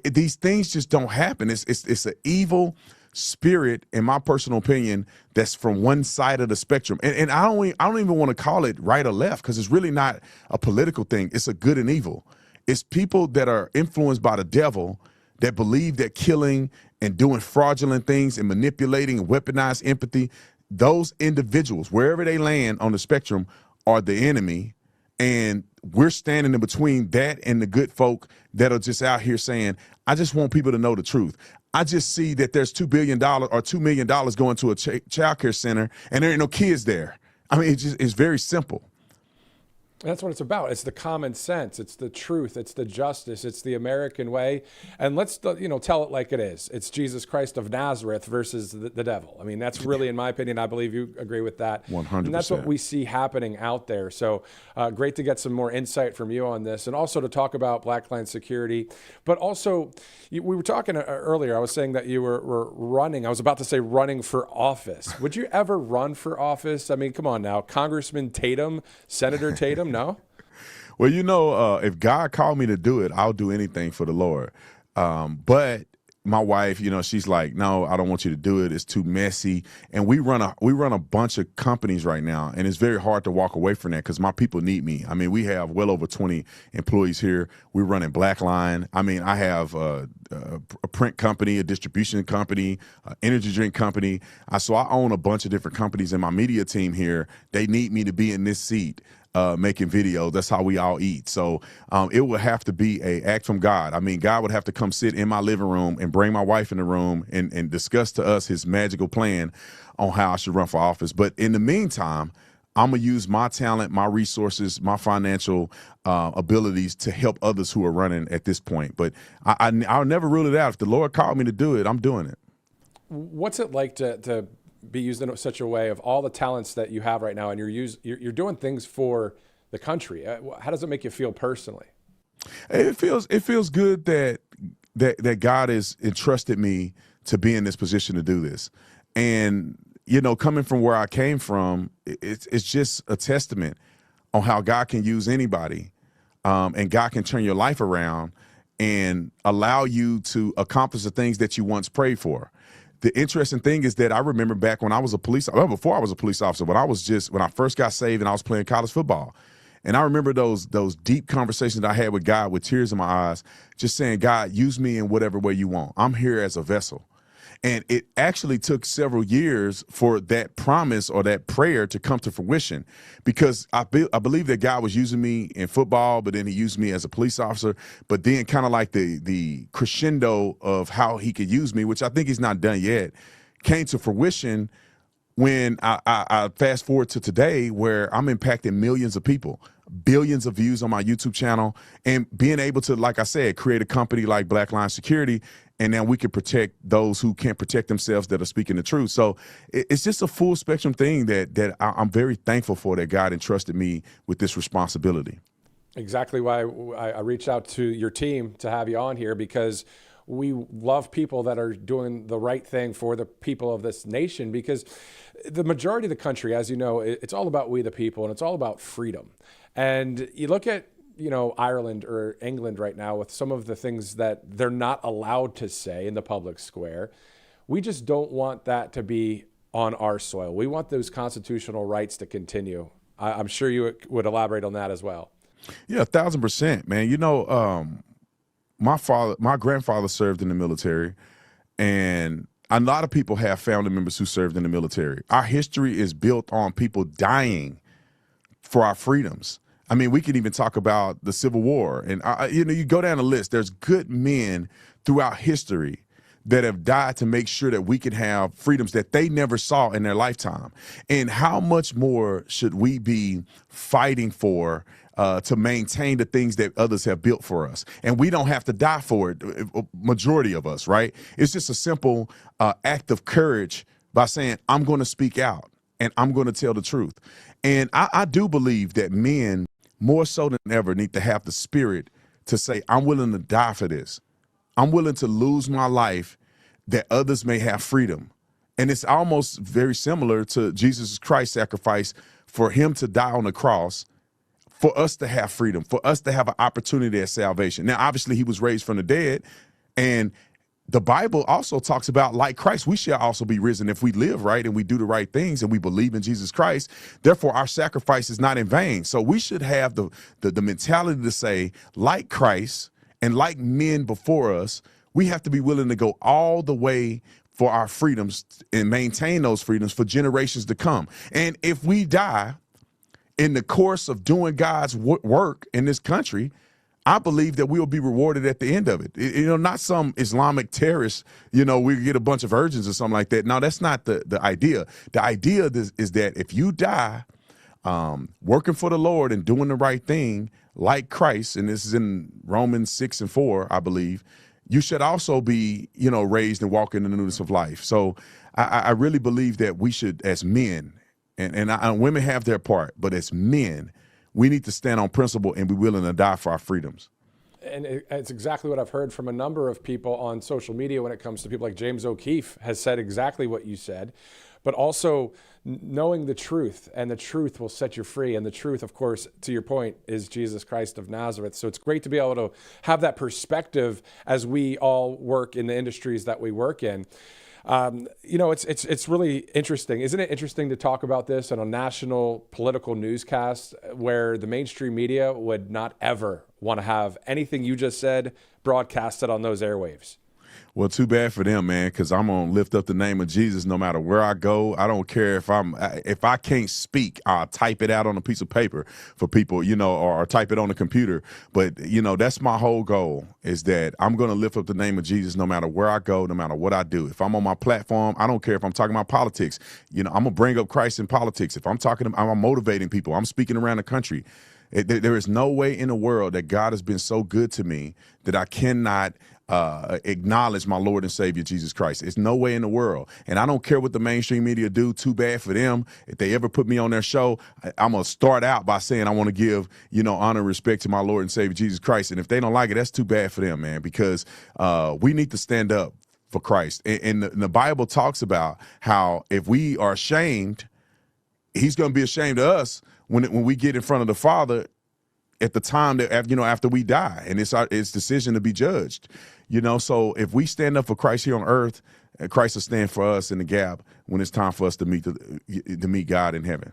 These things just don't happen. It's an evil, spirit, in my personal opinion, that's from one side of the spectrum. And I don't even want to call it right or left, because it's really not a political thing. It's a good and evil. It's people that are influenced by the devil that believe that killing and doing fraudulent things and manipulating and weaponized empathy, those individuals, wherever they land on the spectrum, are the enemy. And we're standing in between that and the good folk that are just out here saying, I just want people to know the truth. I just see that there's $2 billion or $2 million going to a child care center and there ain't no kids there. I mean, it's very simple. That's what it's about. It's the common sense. It's the truth. It's the justice. It's the American way. And let's, tell it like it is. It's Jesus Christ of Nazareth versus the devil. I mean, that's really, in my opinion, I believe you agree with that. 100%. And that's what we see happening out there. So great to get some more insight from you on this, and also to talk about Blackline security. But also, we were talking earlier, I was saying that you were running. I was about to say running for office. Would you ever run for office? I mean, come on now. Congressman Tatum, Senator Tatum, no? Well, if God called me to do it, I'll do anything for the Lord. But my wife, she's like, no, I don't want you to do it. It's too messy. And we run a bunch of companies right now, and it's very hard to walk away from that because my people need me. I mean, we have well over 20 employees here. We're running Blackline. I mean, I have a print company, a distribution company, an energy drink company. So I own a bunch of different companies, and my media team here, they need me to be in this seat. Making videos. That's how we all eat. So it would have to be an act from God. I mean, God would have to come sit in my living room and bring my wife in the room and discuss to us his magical plan on how I should run for office. But in the meantime, I'm going to use my talent, my resources, my financial abilities to help others who are running at this point. But I'll never rule it out. If the Lord called me to do it, I'm doing it. What's it like to be used in such a way of all the talents that you have right now, and you're doing things for the country? How does it make you feel personally? It feels good that God has entrusted me to be in this position to do this. And, coming from where I came from, it's just a testament on how God can use anybody, and God can turn your life around and allow you to accomplish the things that you once prayed for. The interesting thing is that I remember back when I was before I was a police officer, when I first got saved and I was playing college football. And I remember those deep conversations that I had with God with tears in my eyes, just saying, God, use me in whatever way you want. I'm here as a vessel. And it actually took several years for that promise or that prayer to come to fruition, because I believe that God was using me in football, but then he used me as a police officer. But then kind of like the crescendo of how he could use me, which I think he's not done yet, came to fruition when I fast forward to today, where I'm impacting millions of people, billions of views on my YouTube channel, and being able to, like I said, create a company like Blackline Security. And now we can protect those who can't protect themselves, that are speaking the truth. So it's just a full spectrum thing that I'm very thankful for, that God entrusted me with this responsibility. Exactly why I reached out to your team to have you on here, because we love people that are doing the right thing for the people of this nation, because the majority of the country, as you know, it's all about we the people, and it's all about freedom. And you look at Ireland or England right now with some of the things that they're not allowed to say in the public square. We just don't want that to be on our soil. We want those constitutional rights to continue. I'm sure you would elaborate on that as well. Yeah, 1,000%, man. My grandfather served in the military, and a lot of people have family members who served in the military. Our history is built on people dying for our freedoms. I mean, we could even talk about the Civil War, and you go down the list. There's good men throughout history that have died to make sure that we can have freedoms that they never saw in their lifetime. And how much more should we be fighting for to maintain the things that others have built for us? And we don't have to die for it, majority of us, right? It's just a simple act of courage by saying, I'm going to speak out and I'm going to tell the truth. And I do believe that men, more so than ever, need to have the spirit to say, I'm willing to die for this. I'm willing to lose my life that others may have freedom. And it's almost very similar to Jesus Christ's sacrifice, for him to die on the cross, for us to have freedom, for us to have an opportunity at salvation. Now, obviously, he was raised from the dead, and the Bible also talks about, like Christ, we shall also be risen if we live right and we do the right things and we believe in Jesus Christ. Therefore, our sacrifice is not in vain. So we should have the mentality to say, like Christ and like men before us, we have to be willing to go all the way for our freedoms and maintain those freedoms for generations to come. And if we die in the course of doing God's work in this country, I believe that we will be rewarded at the end of it. Not some Islamic terrorist, we get a bunch of virgins or something like that. No, that's not the idea. The idea is that if you die working for the Lord and doing the right thing like Christ, and this is in Romans 6:4, I believe, you should also be, raised and walk in the newness of life. So I really believe that we should, as men, and women have their part, but as men, we need to stand on principle and be willing to die for our freedoms. And it's exactly what I've heard from a number of people on social media when it comes to people like James O'Keefe has said exactly what you said, but also knowing the truth, and the truth will set you free. And the truth, of course, to your point, is Jesus Christ of Nazareth. So it's great to be able to have that perspective as we all work in the industries that we work in. It's really interesting. Isn't it interesting to talk about this on a national political newscast where the mainstream media would not ever want to have anything you just said broadcasted on those airwaves? Well, too bad for them, man, because I'm going to lift up the name of Jesus no matter where I go. I don't care if I can't speak, I'll type it out on a piece of paper for people, or type it on a computer. But, that's my whole goal, is that I'm going to lift up the name of Jesus no matter where I go, no matter what I do. If I'm on my platform, I don't care if I'm talking about politics. I'm going to bring up Christ in politics. If I'm motivating people, I'm speaking around the country. There is no way in the world that God has been so good to me that I cannot acknowledge my Lord and Savior, Jesus Christ. It's no way in the world. And I don't care what the mainstream media do. Too bad for them. If they ever put me on their show, I'm going to start out by saying I want to give, honor and respect to my Lord and Savior, Jesus Christ. And if they don't like it, that's too bad for them, man, because we need to stand up for Christ. And the Bible talks about how if we are ashamed, he's going to be ashamed of us when we get in front of the Father at the time that, after we die, and it's decision to be judged. So if we stand up for Christ here on earth, Christ will stand for us in the gap when it's time for us to meet God in heaven.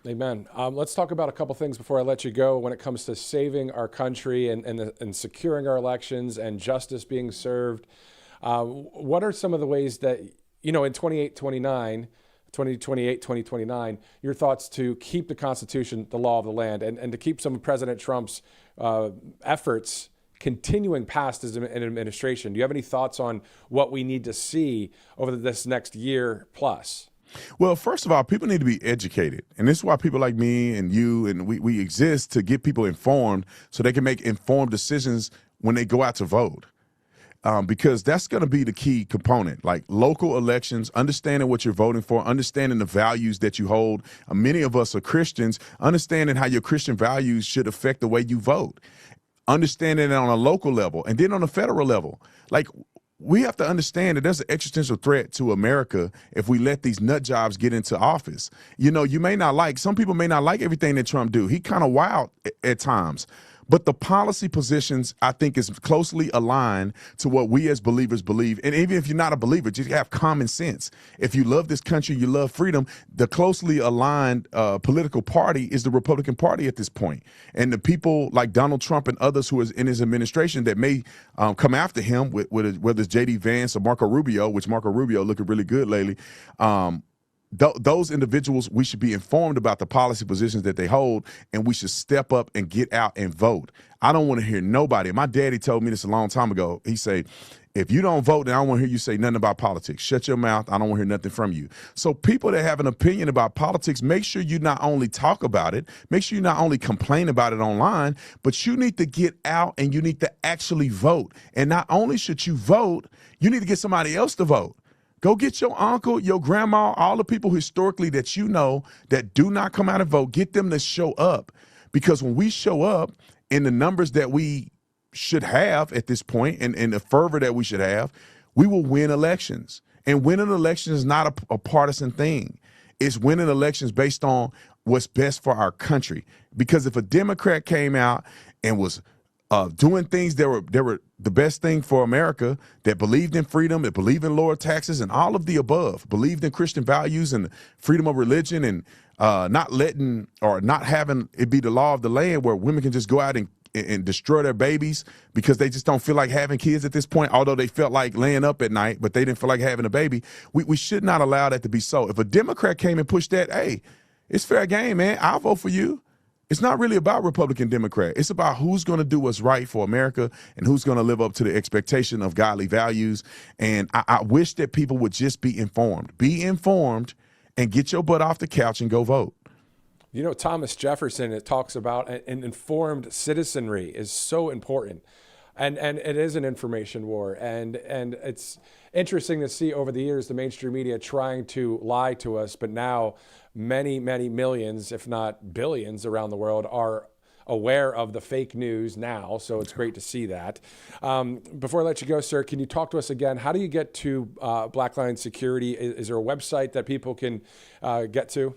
Amen. Let's talk about a couple things before I let you go when it comes to saving our country and securing our elections and justice being served. What are some of the ways that, in 2028, 2029, your thoughts to keep the Constitution, the law of the land, and to keep some of President Trump's efforts continuing past his administration? Do you have any thoughts on what we need to see over this next year plus? Well, first of all, people need to be educated. And this is why people like me and you and we exist, to get people informed so they can make informed decisions when they go out to vote. Because that's going to be the key component, like local elections, understanding what you're voting for, understanding the values that you hold. Many of us are Christians, understanding how your Christian values should affect the way you vote, understanding it on a local level and then on a federal level. Like, we have to understand that there's an existential threat to America if we let these nut jobs get into office. Some people may not like everything that Trump do. He kind of wild at times. But the policy positions, I think, is closely aligned to what we as believers believe. And even if you're not a believer, just have common sense. If you love this country, you love freedom, the closely aligned political party is the Republican Party at this point. And the people like Donald Trump and others who is in his administration that may come after him, whether it's J.D. Vance or Marco Rubio, which Marco Rubio looking really good lately, those individuals, we should be informed about the policy positions that they hold, and we should step up and get out and vote. I don't want to hear nobody. My daddy told me this a long time ago. He said, if you don't vote, then I don't want to hear you say nothing about politics. Shut your mouth. I don't want to hear nothing from you. So people that have an opinion about politics, make sure you not only talk about it, make sure you not only complain about it online, but you need to get out and you need to actually vote. And not only should you vote, you need to get somebody else to vote. Go get your uncle, your grandma, all the people historically that you know that do not come out and vote. Get them to show up. Because when we show up in the numbers that we should have at this point and the fervor that we should have, we will win elections. And winning elections is not a partisan thing. It's winning elections based on what's best for our country. Because if a Democrat came out and was doing things that were the best thing for America, that believed in freedom, that believed in lower taxes and all of the above, believed in Christian values and freedom of religion, and not letting or not having it be the law of the land where women can just go out and destroy their babies because they just don't feel like having kids at this point, although they felt like laying up at night, but they didn't feel like having a baby. We should not allow that to be so. If a Democrat came and pushed that, hey, it's fair game, man. I'll vote for you. It's not really about Republican, Democrat. It's about who's going to do what's right for America and who's going to live up to the expectation of godly values. And I wish that people would just be informed. Be informed and get your butt off the couch and go vote. You know, Thomas Jefferson, it talks about an informed citizenry is so important. And it is an information war. And it's interesting to see over the years the mainstream media trying to lie to us, but now many, many millions, if not billions around the world are aware of the fake news now. So it's great to see that. Before I let you go, sir, can you talk to us again? How do you get to Blackline Security? Is there a website that people can get to?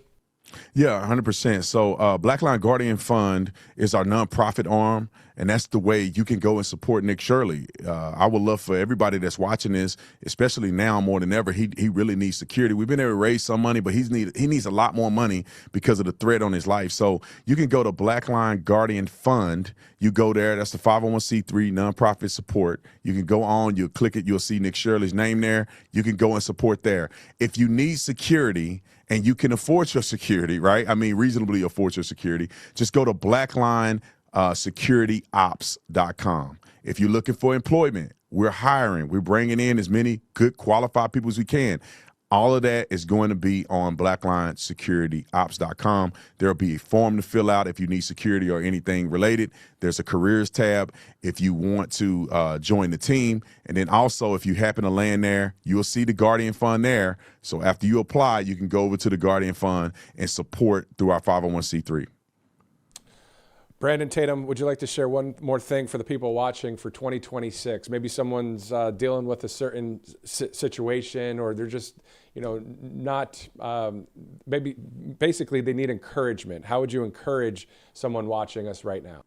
Yeah, 100%. So Blackline Guardian Fund is our nonprofit arm, and that's the way you can go and support Nick Shirley. I would love for everybody that's watching this, especially now more than ever, he really needs security. We've been able to raise some money, but he needs a lot more money because of the threat on his life. So you can go to Blackline Guardian Fund. You go there. That's the 501c3 nonprofit support. You can go on, you'll click it, you'll see Nick Shirley's name there. You can go and support there. If you need security, and you can afford your security, right? I mean, reasonably afford your security. Just go to blacklinesecurity.ops.com. If you're looking for employment, we're hiring. We're bringing in as many good qualified people as we can. All of that is going to be on blacklinesecurity.ops.com. There'll be a form to fill out if you need security or anything related. There's a careers tab if you want to join the team. And then also, if you happen to land there, you'll see the Guardian Fund there. So after you apply, you can go over to the Guardian Fund and support through our 501c3. Brandon Tatum, would you like to share one more thing for the people watching for 2026? Maybe someone's dealing with a certain situation, or they're just, not, maybe basically they need encouragement. How would you encourage someone watching us right now?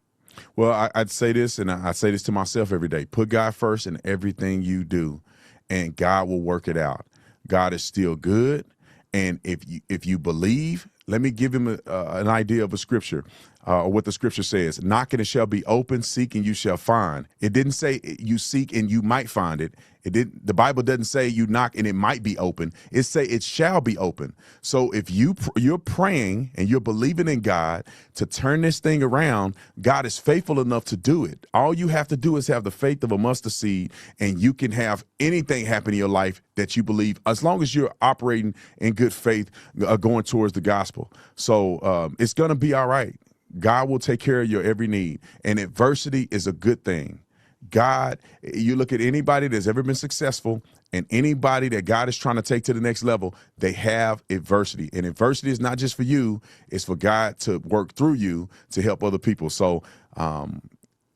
Well, I'd say this, and I say this to myself every day. Put God first in everything you do, and God will work it out. God is still good, and if you believe, let me give him an idea of a scripture. Or what the scripture says, knock and it shall be open, seek and you shall find. It didn't say you seek and you might find it. The Bible doesn't say you knock and it might be open. It say it shall be open. So if you're praying and you're believing in God to turn this thing around, God is faithful enough to do it. All you have to do is have the faith of a mustard seed, and you can have anything happen in your life that you believe, as long as you're operating in good faith, going towards the gospel. So it's going to be all right. God will take care of your every need, and adversity is a good thing. God, you look at anybody that's ever been successful and anybody that God is trying to take to the next level, they have adversity. And adversity is not just for you, it's for God to work through you to help other people. So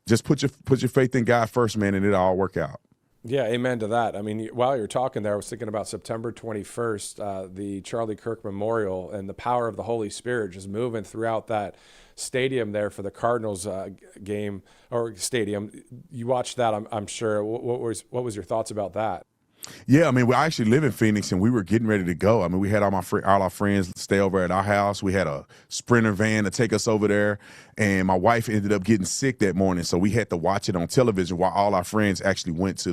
just put your faith in God first, man, and it'll all work out. Yeah, amen to that. I mean, while you're talking there, I was thinking about September 21st, the Charlie Kirk Memorial, and the power of the Holy Spirit just moving throughout that stadium there for the Cardinals game or stadium. You watched that, I'm sure. What was your thoughts about that? Yeah, I mean, we actually live in Phoenix, and we were getting ready to go. I mean, we had all our friends stay over at our house. We had a Sprinter van to take us over there, and my wife ended up getting sick that morning, so we had to watch it on television while all our friends actually went to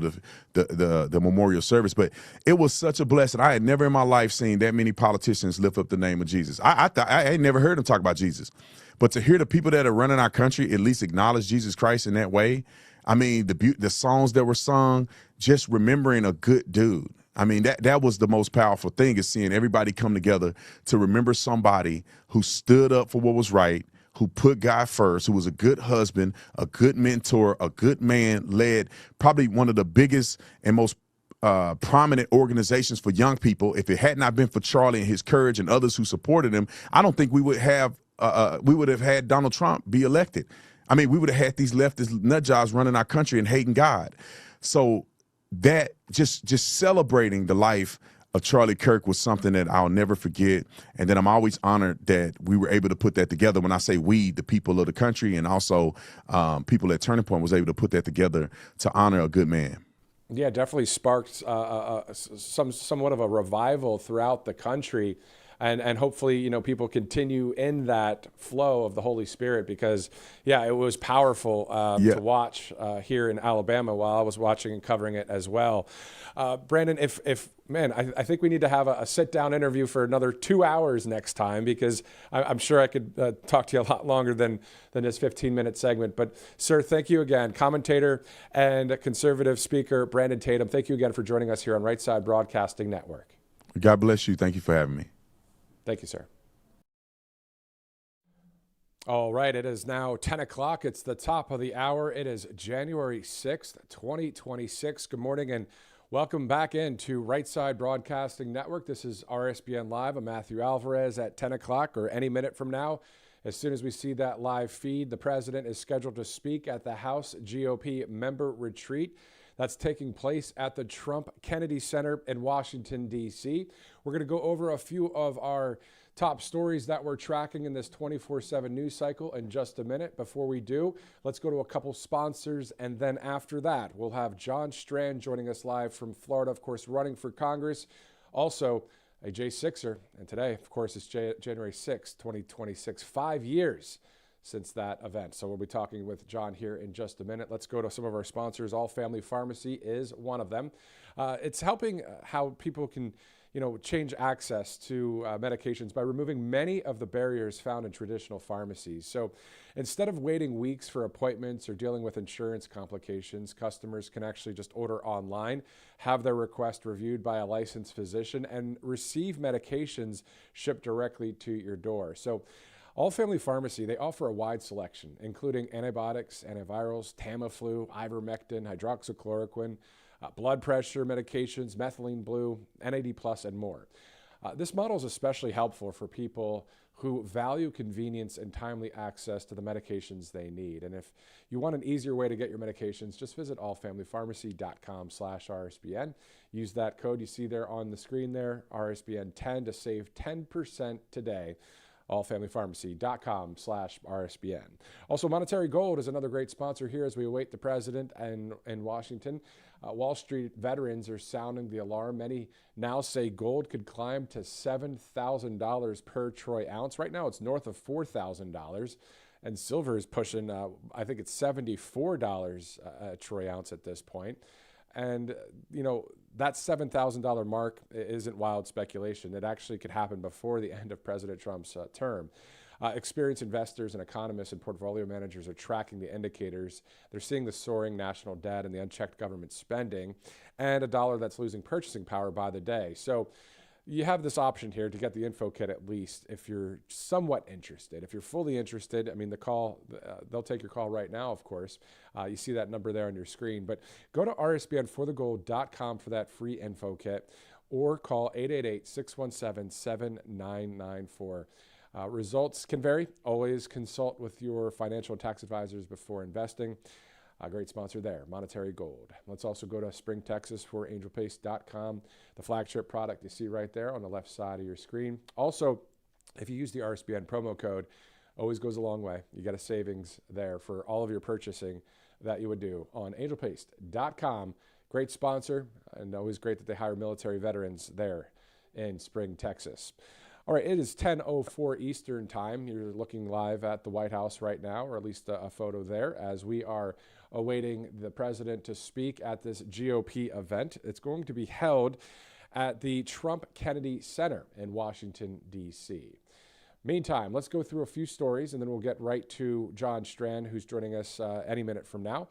the memorial service. But it was such a blessing. I had never in my life seen that many politicians lift up the name of Jesus. I had never heard them talk about Jesus, but to hear the people that are running our country at least acknowledge Jesus Christ in that way. I mean, the songs that were sung, just remembering a good dude. I mean, that was the most powerful thing, is seeing everybody come together to remember somebody who stood up for what was right, who put God first, who was a good husband, a good mentor, a good man, led probably one of the biggest and most prominent organizations for young people. If it had not been for Charlie and his courage and others who supported him, I don't think we would have had Donald Trump be elected. I mean, we would have had these leftist nut jobs running our country and hating God. So that just celebrating the life Charlie Kirk was something that I'll never forget. And then I'm always honored that we were able to put that together. When I say we, the people of the country, and also people at Turning Point was able to put that together to honor a good man. Yeah, definitely sparked somewhat of a revival throughout the country. And hopefully, people continue in that flow of the Holy Spirit, because, yeah, it was powerful to watch here in Alabama while I was watching and covering it as well. Brandon, I think we need to have a sit-down interview for another 2 hours next time, because I'm sure I could talk to you a lot longer than this 15-minute segment. But, sir, thank you again. Commentator and conservative speaker Brandon Tatum, thank you again for joining us here on Right Side Broadcasting Network. God bless you. Thank you for having me. Thank you, sir. All right, it is now 10 o'clock. It's the top of the hour. It is January 6th, 2026. Good morning and welcome back into Right Side Broadcasting Network. This is RSBN Live. I'm Matthew Alvarez at 10 o'clock or any minute from now. As soon as we see that live feed, the president is scheduled to speak at the House GOP member retreat. That's taking place at the Trump Kennedy Center in Washington, D.C. We're going to go over a few of our top stories that we're tracking in this 24/7 news cycle in just a minute. Before we do, let's go to a couple sponsors, and then after that, we'll have John Strand joining us live from Florida, of course, running for Congress. Also, a J6er, and today, of course, is January 6, 2026, 5 years since that event. So we'll be talking with John here in just a minute. Let's go to some of our sponsors. All Family Pharmacy is one of them. It's helping how people can, change access to medications by removing many of the barriers found in traditional pharmacies. So instead of waiting weeks for appointments or dealing with insurance complications, customers can actually just order online, have their request reviewed by a licensed physician, and receive medications shipped directly to your door. So All Family Pharmacy, they offer a wide selection, including antibiotics, antivirals, Tamiflu, ivermectin, hydroxychloroquine, blood pressure medications, methylene blue, NAD+, and more. This model is especially helpful for people who value convenience and timely access to the medications they need. And if you want an easier way to get your medications, just visit allfamilypharmacy.com/RSBN. Use that code you see there on the screen there, RSBN10, to save 10% today. allfamilypharmacy.com/RSBN. Also, Monetary Gold is another great sponsor here as we await the president in Washington. Wall Street veterans are sounding the alarm. Many now say gold could climb to $7,000 per troy ounce. Right now, it's north of $4,000. And silver is pushing, I think it's $74 a troy ounce at this point. And, that $7,000 mark isn't wild speculation. It actually could happen before the end of President Trump's term. Experienced investors and economists and portfolio managers are tracking the indicators. They're seeing the soaring national debt and the unchecked government spending and a dollar that's losing purchasing power by the day. So you have this option here to get the info kit, at least if you're somewhat interested. If you're fully interested, the call, they'll take your call right now, of course. You see that number there on your screen. But go to rsbnforthegold.com for that free info kit, or call 888-617-7994. Results can vary. Always consult with your financial and tax advisors before investing. A great sponsor there, Monetary Gold. Let's also go to Spring, Texas for angelpaste.com, the flagship product you see right there on the left side of your screen. Also, if you use the RSBN promo code, always goes a long way. You get a savings there for all of your purchasing that you would do on angelpaste.com. Great sponsor, and always great that they hire military veterans there in Spring, Texas. All right, it is 10:04 Eastern Time. You're looking live at the White House right now, or at least a photo there, as we are awaiting the president to speak at this GOP event. It's going to be held at the Trump Kennedy Center in Washington, D.C. Meantime, let's go through a few stories, and then we'll get right to John Strand, who's joining us any minute from now.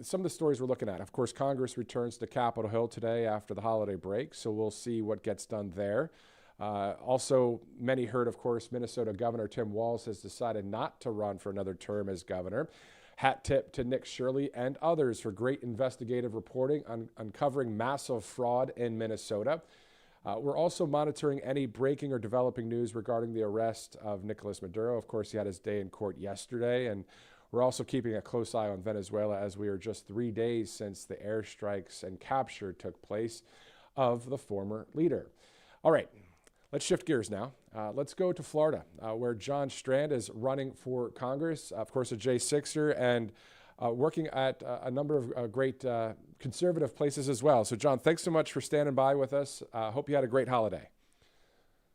Some of the stories we're looking at. Of course, Congress returns to Capitol Hill today after the holiday break, so we'll see what gets done there. Also, many heard, of course, Minnesota Governor Tim Walz has decided not to run for another term as governor. Hat tip to Nick Shirley and others for great investigative reporting on uncovering massive fraud in Minnesota. We're also monitoring any breaking or developing news regarding the arrest of Nicolas Maduro. Of course, he had his day in court yesterday, and we're also keeping a close eye on Venezuela as we are just 3 days since the airstrikes and capture took place. of the former leader. All right, let's shift gears now. Let's go to Florida, where John Strand is running for Congress, of course, a J6er, and working at a number of great conservative places as well. So, John, thanks so much for standing by with us. Hope you had a great holiday.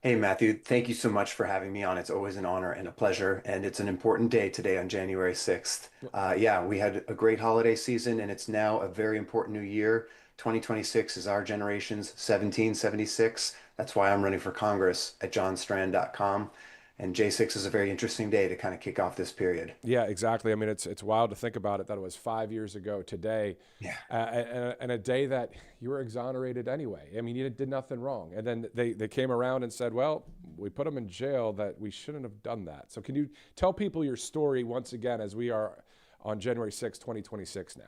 Hey, Matthew, thank you so much for having me on. It's always an honor and a pleasure. And it's an important day today on January 6th. Yeah, we had a great holiday season, and it's now a very important new year. 2026 is our generation's 1776. That's why I'm running for Congress at johnstrand.com. And J6 is a very interesting day to kind of kick off this period. Yeah, exactly. I mean, it's wild to think about it, that it was 5 years ago today. Yeah. And a day that you were exonerated anyway. I mean, you did nothing wrong. And then they came around and said, well, we put him in jail, that we shouldn't have done that. So can you tell people your story once again, as we are on January 6, 2026 now?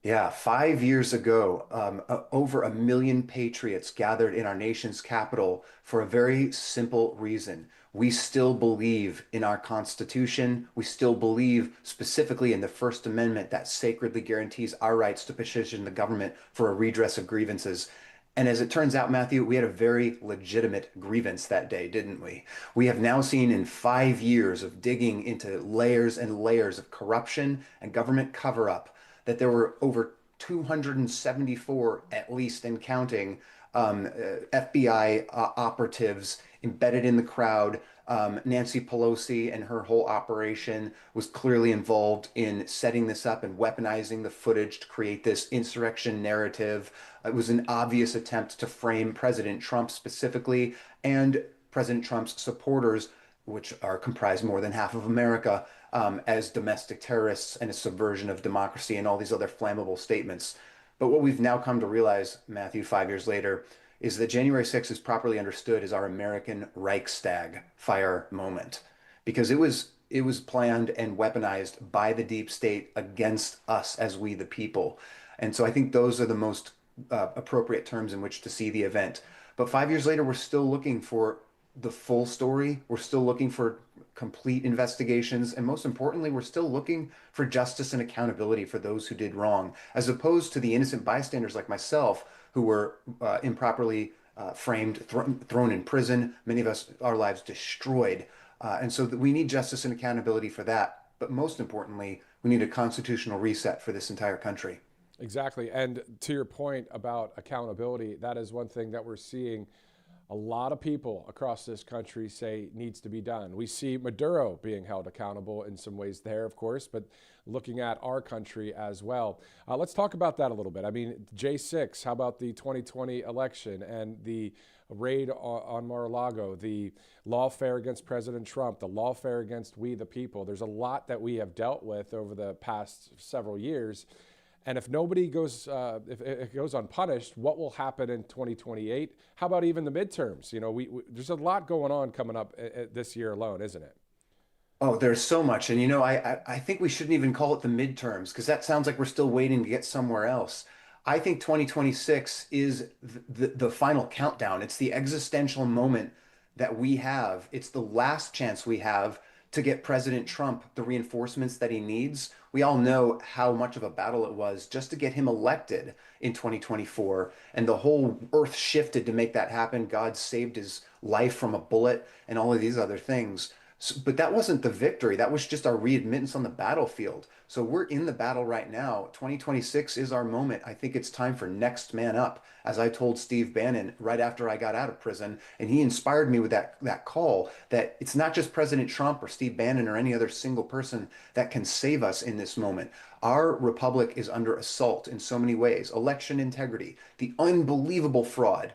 Yeah, 5 years ago, over 1 million patriots gathered in our nation's capital for a very simple reason. We still believe in our Constitution. We still believe specifically in the First Amendment that sacredly guarantees our rights to petition the government for a redress of grievances. And as it turns out, Matthew, we had a very legitimate grievance that day, didn't we? We have now seen in 5 years of digging into layers and layers of corruption and government cover-up that there were over 274, at least and counting, FBI operatives embedded in the crowd. Nancy Pelosi and her whole operation was clearly involved in setting this up and weaponizing the footage to create this insurrection narrative. It was an obvious attempt to frame President Trump specifically and President Trump's supporters, which are comprised more than half of America, as domestic terrorists and a subversion of democracy and all these other flammable statements. But what we've now come to realize, Matthew, 5 years later, is that January 6th is properly understood as our American Reichstag fire moment, because it was planned and weaponized by the deep state against us as we the people. And so I think those are the most appropriate terms in which to see the event. But 5 years later, we're still looking for the full story. We're still looking for complete investigations. And most importantly, we're still looking for justice and accountability for those who did wrong, as opposed to the innocent bystanders like myself who were improperly framed, thrown in prison, many of us, our lives destroyed. And so we need justice and accountability for that. But most importantly, we need a constitutional reset for this entire country. Exactly. And to your point about accountability, that is one thing that we're seeing a lot of people across this country say needs to be done. We see Maduro being held accountable in some ways there, of course, but looking at our country as well. Let's talk about that a little bit. I mean, J6, how about the 2020 election and the raid on Mar-a-Lago, the lawfare against President Trump, the lawfare against we the people? There's a lot that we have dealt with over the past several years. And if nobody goes, if it goes unpunished, what will happen in 2028? How about even the midterms? You know, there's a lot going on coming up this year alone, isn't it? Oh, there's so much. And, you know, I think we shouldn't even call it the midterms, because that sounds like we're still waiting to get somewhere else. I think 2026 is the final countdown. It's the existential moment that we have. It's the last chance we have to get President Trump the reinforcements that he needs. We all know how much of a battle it was just to get him elected in 2024. And the whole earth shifted to make that happen. God saved his life from a bullet and all of these other things. But that wasn't the victory. That was just our readmittance on the battlefield. So we're in the battle right now. 2026 is our moment. I think it's time for next man up, as I told Steve Bannon right after I got out of prison. And he inspired me with that call that it's not just President Trump or Steve Bannon or any other single person that can save us in this moment. Our republic is under assault in so many ways. Election integrity, the unbelievable fraud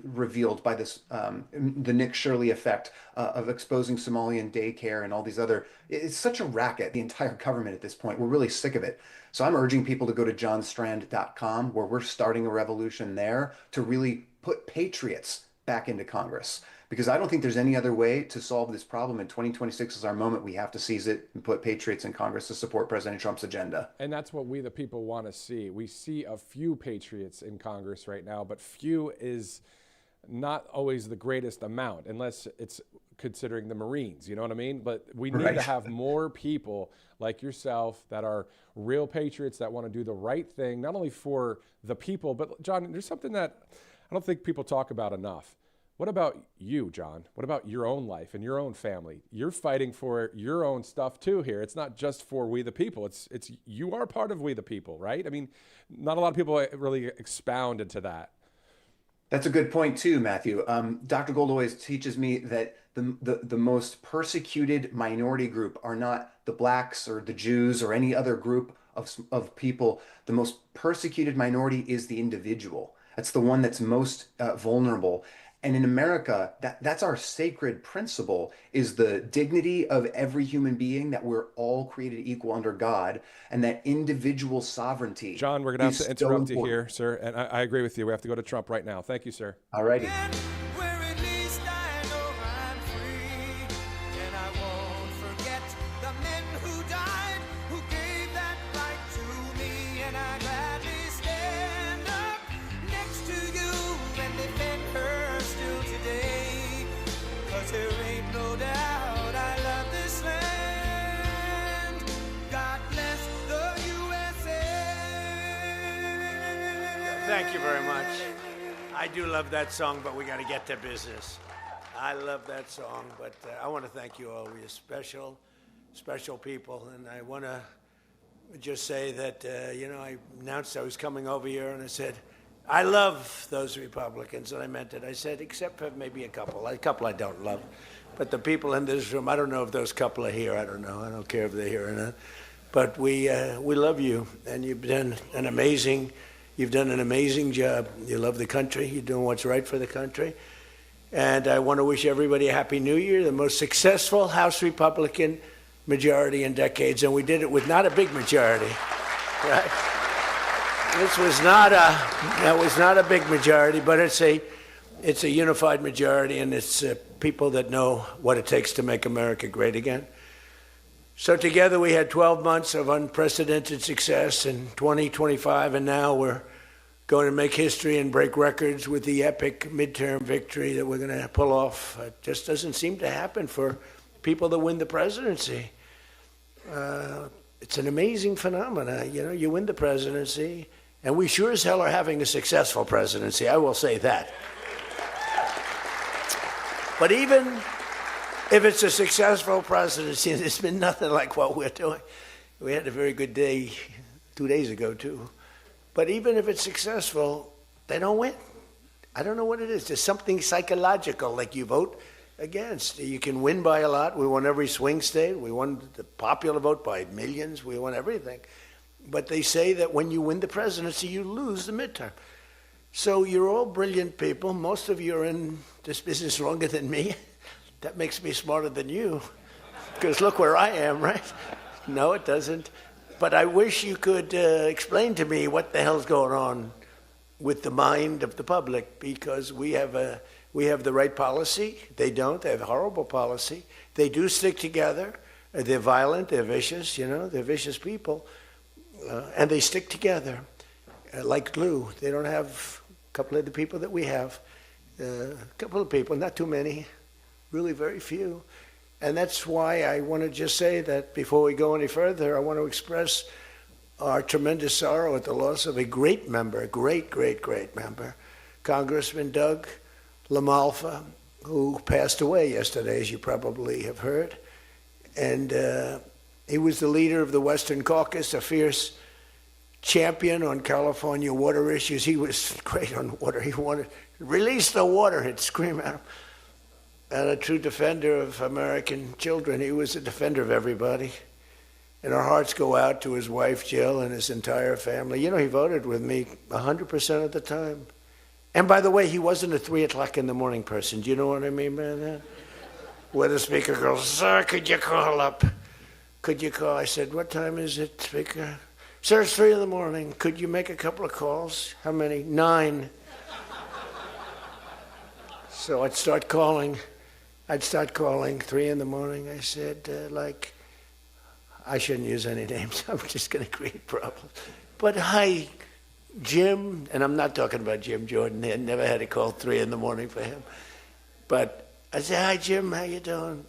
revealed by this, the Nick Shirley effect of exposing Somalian daycare and all these other, it's such a racket, the entire government at this point. We're really sick of it. So I'm urging people to go to johnstrand.com, where we're starting a revolution there to really put patriots back into Congress, because I don't think there's any other way to solve this problem. And 2026 is our moment. We have to seize it and put patriots in Congress to support President Trump's agenda. And that's what we the people want to see. We see a few patriots in Congress right now, but few is not always the greatest amount, unless it's considering the Marines, you know what I mean? But we need to have more people like yourself that are real patriots that want to do the right thing, not only for the people, but John, there's something that I don't think people talk about enough. What about you, John? What about your own life and your own family? You're fighting for your own stuff too here. It's not just for we the people. It's you are part of we the people, right? I mean, not a lot of people really expound into that. That's a good point too, Matthew. Dr. Gold always teaches me that the most persecuted minority group are not the blacks or the Jews or any other group of people. The most persecuted minority is the individual. That's the one that's most vulnerable. And in America, that's our sacred principle, is the dignity of every human being, that we're all created equal under God, and that individual sovereignty. John, we're going to have to interrupt you here, sir. And I agree with you. We have to go to Trump right now. Thank you, sir. All righty. Thank you very much. I do love that song, but we got to get to business. I love that song, but I want to thank you all. You're special, special people. And I want to just say that, I announced I was coming over here, and I said, I love those Republicans, and I meant it. I said, except for maybe a couple I don't love. But the people in this room, I don't know if those couple are here. I don't know. I don't care if they're here or not. But we love you, and you've done an amazing job. You love the country. You're doing what's right for the country. And I want to wish everybody a Happy New Year, the most successful House Republican majority in decades. And we did it with not a big majority, right? That was not a big majority, but it's a unified majority, and it's people that know what it takes to make America great again. So together we had 12 months of unprecedented success in 2025, and now we're going to make history and break records with the epic midterm victory that we're going to pull off. It just doesn't seem to happen for people that win the presidency. It's an amazing phenomenon. You win the presidency, and we sure as hell are having a successful presidency, I will say that. But even if it's a successful presidency, there's been nothing like what we're doing. We had a very good day 2 days ago, too. But even if it's successful, they don't win. I don't know what it is. There's something psychological, like you vote against. You can win by a lot. We won every swing state. We won the popular vote by millions. We won everything. But they say that when you win the presidency, you lose the midterm. So you're all brilliant people. Most of you are in this business longer than me. That makes me smarter than you, because look where I am, right? No, it doesn't. But I wish you could explain to me what the hell's going on with the mind of the public, because we have the right policy. They don't. They have horrible policy. They do stick together. They're violent. They're vicious. They're vicious people, and they stick together like glue. They don't have a couple of the people that we have. A couple of people, not too many. Really very few. And that's why I want to just say that before we go any further, I want to express our tremendous sorrow at the loss of a great member, a great member, Congressman Doug LaMalfa, who passed away yesterday, as you probably have heard. And he was the leader of the Western Caucus, a fierce champion on California water issues. He was great on water. He wanted to release the water, he'd scream at him. And a true defender of American children. He was a defender of everybody. And our hearts go out to his wife, Jill, and his entire family. He voted with me 100% of the time. And by the way, he wasn't a 3 o'clock in the morning person. Do you know what I mean by that? Where the speaker goes, sir, could you call up? Could you call? I said, what time is it, speaker? Sir, it's 3 in the morning. Could you make a couple of calls? How many? 9. So I'd start calling 3 in the morning. I said, I shouldn't use any names. I'm just going to create problems. But hi, Jim, and I'm not talking about Jim Jordan. They never had a call 3 in the morning for him. But I say, hi, Jim, how you doing?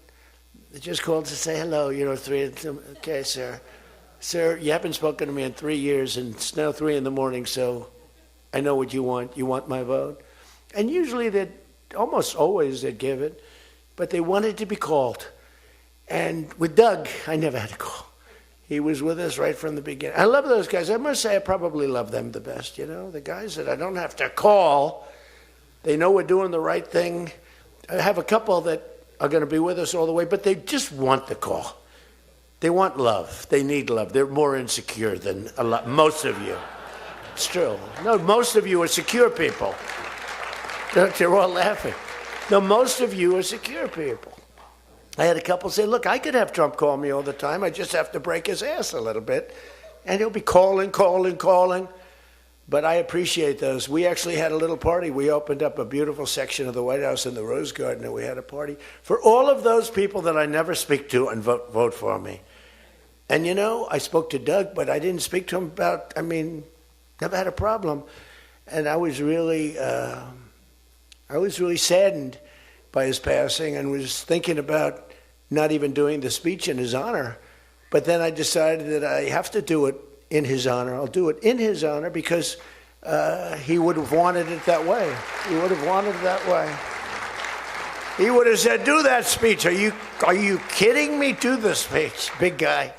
I just called to say hello, 3. Okay, sir. Sir, you haven't spoken to me in 3 years, and it's now 3 in the morning, so I know what you want. You want my vote? And usually almost always they'd give it, but they wanted to be called. And with Doug, I never had to call. He was with us right from the beginning. I love those guys. I must say I probably love them the best, the guys that I don't have to call. They know we're doing the right thing. I have a couple that are going to be with us all the way, but they just want the call. They want love. They need love. They're more insecure than most of you. It's true. No, most of you are secure people. They're all laughing. No, most of you are secure people. I had a couple say, look, I could have Trump call me all the time. I just have to break his ass a little bit. And he'll be calling. But I appreciate those. We actually had a little party. We opened up a beautiful section of the White House in the Rose Garden, and we had a party for all of those people that I never speak to and vote for me. And I spoke to Doug, but I didn't speak to him never had a problem. And I was really saddened by his passing and was thinking about not even doing the speech in his honor. But then I decided that I have to do it in his honor. I'll do it in his honor because he would have wanted it that way. He would have wanted it that way. He would have said, do that speech. Are you kidding me? Do the speech, big guy.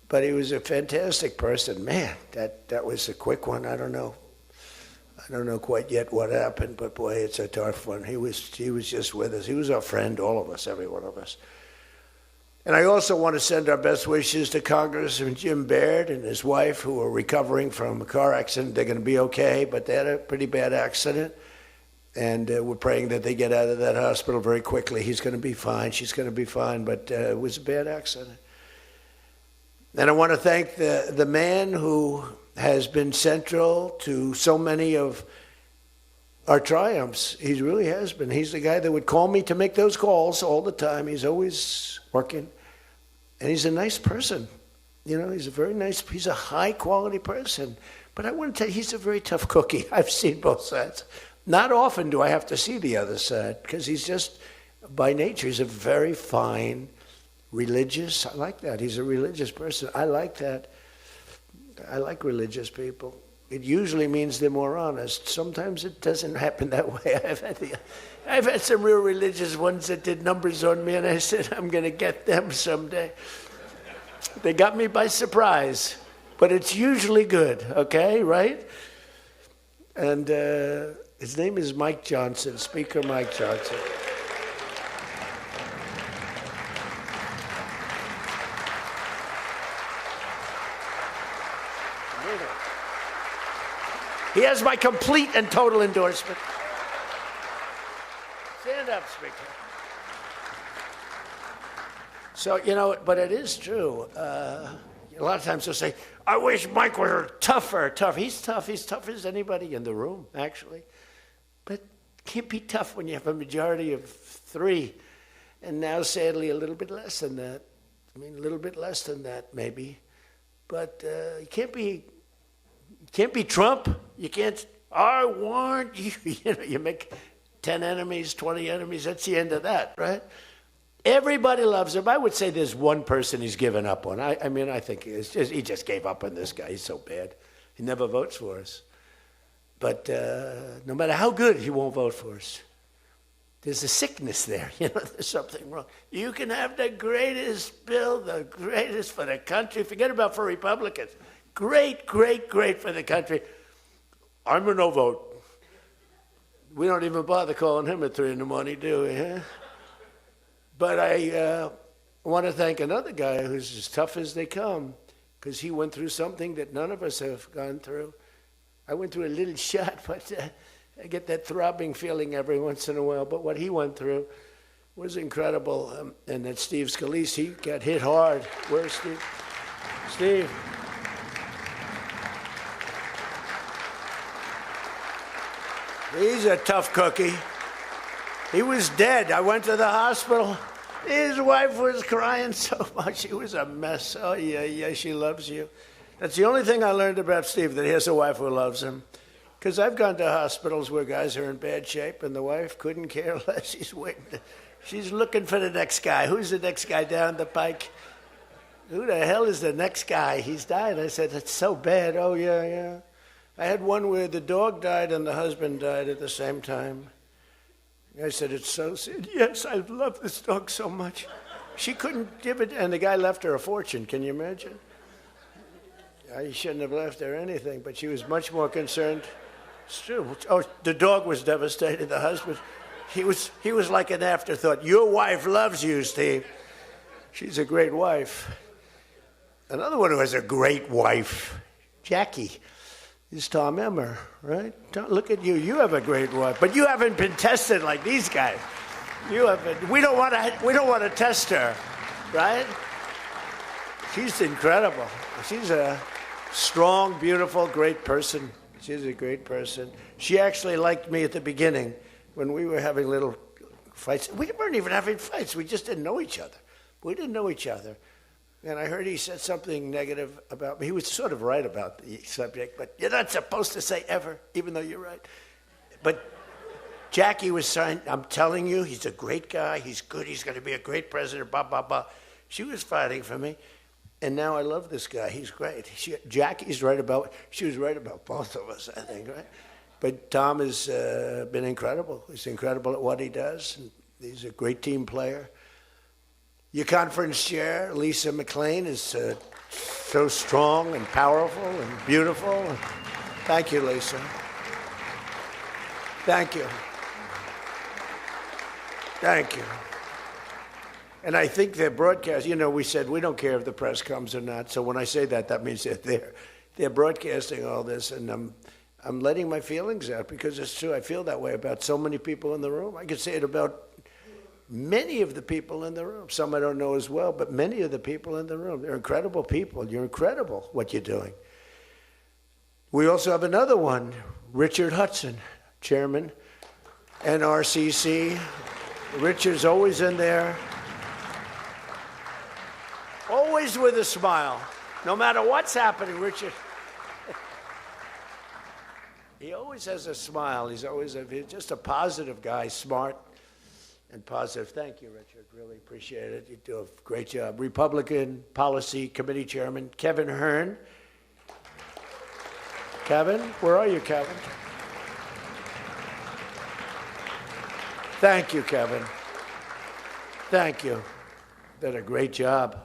But he was a fantastic person. Man, that was a quick one. I don't know quite yet what happened, but boy, it's a tough one. He was just with us. He was our friend, all of us, every one of us. And I also want to send our best wishes to Congressman Jim Baird and his wife, who are recovering from a car accident. They're going to be okay, but they had a pretty bad accident. And we're praying that they get out of that hospital very quickly. He's going to be fine. She's going to be fine, but it was a bad accident. And I want to thank the man who has been central to so many of our triumphs. He really has been. He's the guy that would call me to make those calls all the time. He's always working. And he's a nice person. He's a high quality person. But I want to tell you, he's a very tough cookie. I've seen both sides. Not often do I have to see the other side, because he's just, by nature, he's a very fine, religious. I like that. He's a religious person. I like that. I like religious people. It usually means they're more honest. Sometimes it doesn't happen that way. I've had some real religious ones that did numbers on me, and I said, I'm going to get them someday. They got me by surprise, but it's usually good, okay, right? And his name is Mike Johnson, Speaker Mike Johnson. He has my complete and total endorsement. Stand up, Speaker. So, but it is true. A lot of times they'll say, I wish Mike were tougher. He's tough. He's tough as anybody in the room, actually. But can't be tough when you have a majority of 3. And now, sadly, a little bit less than that. A little bit less than that, maybe. But you can't be Trump. You can't, I want you. You make 10 enemies, 20 enemies. That's the end of that, right? Everybody loves him. I would say there's one person he's given up on. I think he just gave up on this guy. He's so bad. He never votes for us. But no matter how good, he won't vote for us. There's a sickness there. There's something wrong. You can have the greatest bill, the greatest for the country. Forget about for Republicans. Great, great, great for the country. I'm a no vote. We don't even bother calling him at 3 in the morning, do we? Huh? But I want to thank another guy who's as tough as they come, because he went through something that none of us have gone through. I went through a little shot, but I get that throbbing feeling every once in a while. But what he went through was incredible. And that Steve Scalise, he got hit hard. Where's Steve? Steve. He's a tough cookie. He was dead. I went to the hospital. His wife was crying so much. She was a mess. Oh, yeah, she loves you. That's the only thing I learned about Steve, that he has a wife who loves him. Because I've gone to hospitals where guys are in bad shape and the wife couldn't care less. She's looking for the next guy. Who's the next guy down the pike? Who the hell is the next guy? He's died. I said, it's so bad. Oh, yeah. I had one where the dog died and the husband died at the same time. I said, it's so sad. Yes, I love this dog so much. She couldn't give it, and the guy left her a fortune. Can you imagine? I shouldn't have left her anything, but she was much more concerned. It's true. Oh, the dog was devastated. The husband, he was like an afterthought. Your wife loves you, Steve. She's a great wife. Another one who has a great wife, Jackie, is Tom Emmer, right? Look at you. You have a great wife, but you haven't been tested like these guys. You haven't. We don't want to test her, right? She's incredible. She's a strong, beautiful, great person. She's a great person. She actually liked me at the beginning when we were having little fights. We weren't even having fights. We just didn't know each other. And I heard he said something negative about me. He was sort of right about the subject, but you're not supposed to say ever, even though you're right. But Jackie was saying, I'm telling you, he's a great guy. He's good. He's going to be a great president, blah, blah, blah. She was fighting for me. And now I love this guy. He's great. She was right about both of us, I think, right? But Tom has been incredible. He's incredible at what he does. And he's a great team player. Your conference chair, Lisa McLean, is so strong and powerful and beautiful. Thank you, Lisa. Thank you. Thank you. And I think their broadcast, we said we don't care if the press comes or not. So when I say that, that means they're there. They're broadcasting all this, and I'm letting my feelings out because it's true. I feel that way about so many people in the room. I could say it about many of the people in the room. Some I don't know as well, but many of the people in the room. They're incredible people. You're incredible what you're doing. We also have another one, Richard Hudson, chairman, NRCC. Richard's always in there. Always with a smile. No matter what's happening, Richard. He always has a smile. He's just a positive guy, smart and positive. Thank you, Richard. Really appreciate it. You do a great job. Republican Policy Committee Chairman, Kevin Hearn. Kevin, where are you, Kevin? Thank you, Kevin. Thank you. Did a great job.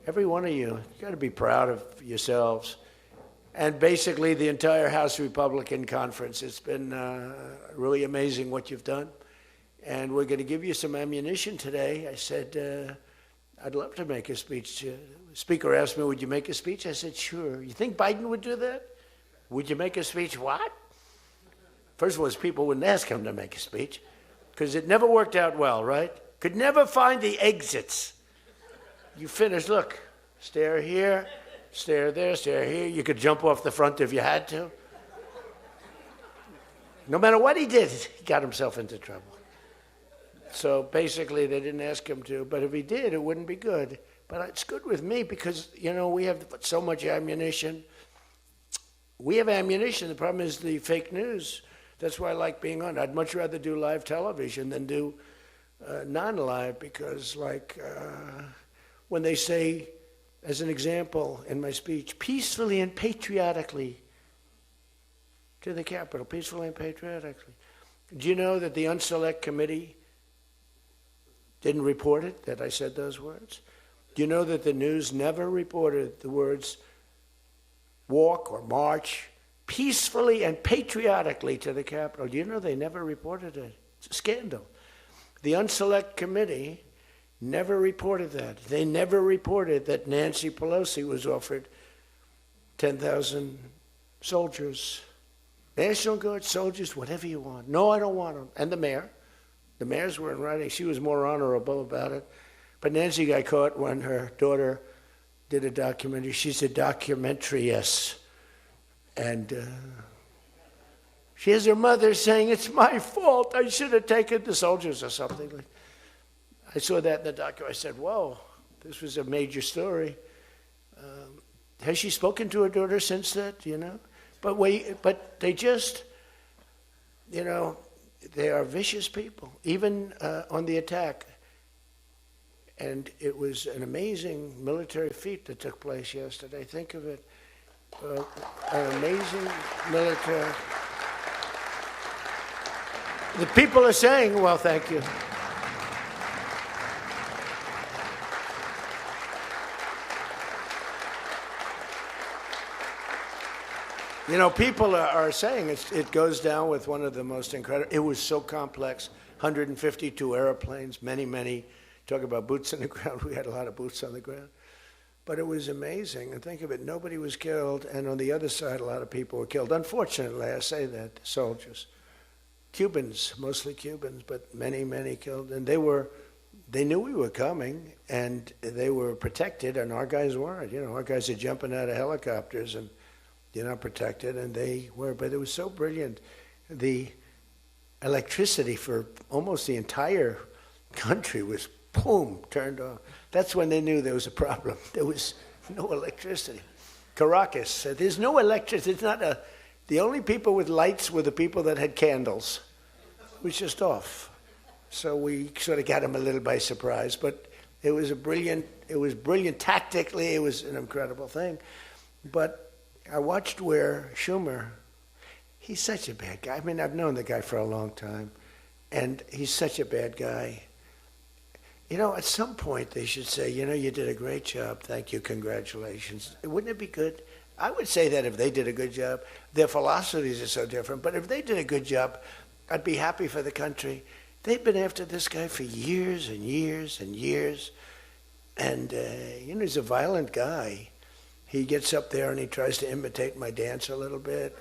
Every one of you got to be proud of yourselves. And basically the entire House Republican Conference. It's been really amazing what you've done. And we're going to give you some ammunition today. I said, I'd love to make a speech. The Speaker asked me, would you make a speech? I said, sure. You think Biden would do that? Would you make a speech? What? First of all, people wouldn't ask him to make a speech because it never worked out well, right? Could never find the exits. You finish, look, stare here, stare there, stare here. You could jump off the front if you had to. No matter what he did, he got himself into trouble. So basically, they didn't ask him to, but if he did, it wouldn't be good. But it's good with me because, we have so much ammunition. We have ammunition. The problem is the fake news. That's why I like being on. I'd much rather do live television than do non-live because, when they say, as an example in my speech, peacefully and patriotically to the Capitol, peacefully and patriotically. Do you know that the Unselect Committee didn't report it, that I said those words? Do you know that the news never reported the words walk or march peacefully and patriotically to the Capitol? Do you know they never reported it? It's a scandal. The Unselect Committee never reported that. They never reported that Nancy Pelosi was offered 10,000 soldiers, National Guard soldiers, whatever you want. No, I don't want them. And the mayor. The mayors were in writing. She was more honorable about it. But Nancy got caught when her daughter did a documentary. She's a documentariist. And she has her mother saying, it's my fault. I should have taken the soldiers or something. I saw that in the documentary. I said, whoa, this was a major story. Has she spoken to her daughter since that, But they just, they are vicious people, even on the attack. And it was an amazing military feat that took place yesterday. Think of it, an amazing military. The people are saying, well, thank you. You know, people are saying it goes down with one of the most incredible. It was so complex, 152 airplanes, many. Talk about boots on the ground. We had a lot of boots on the ground. But it was amazing. And think of it, nobody was killed. And on the other side, a lot of people were killed. Unfortunately, I say that, soldiers. Cubans, mostly Cubans, but many killed. And they knew we were coming, and they were protected, and our guys weren't. You know, our guys are jumping out of helicopters, and you're not protected, and they were. But it was so brilliant. The electricity for almost the entire country was, boom, turned on. That's when they knew there was a problem. There was no electricity. Caracas, there's no electricity. It's not the only people with lights were the people that had candles. It was just off. So we sort of got them a little by surprise. But it was brilliant tactically. It was an incredible thing. But I watched where Schumer, he's such a bad guy. I mean, I've known the guy for a long time, and he's such a bad guy. You know, at some point they should say, you know, you did a great job. Thank you. Congratulations. Wouldn't it be good? I would say that if they did a good job. Their philosophies are so different, but if they did a good job, I'd be happy for the country. They've been after this guy for years and years and years. And, you know, he's a violent guy. He gets up there and he tries to imitate my dance a little bit.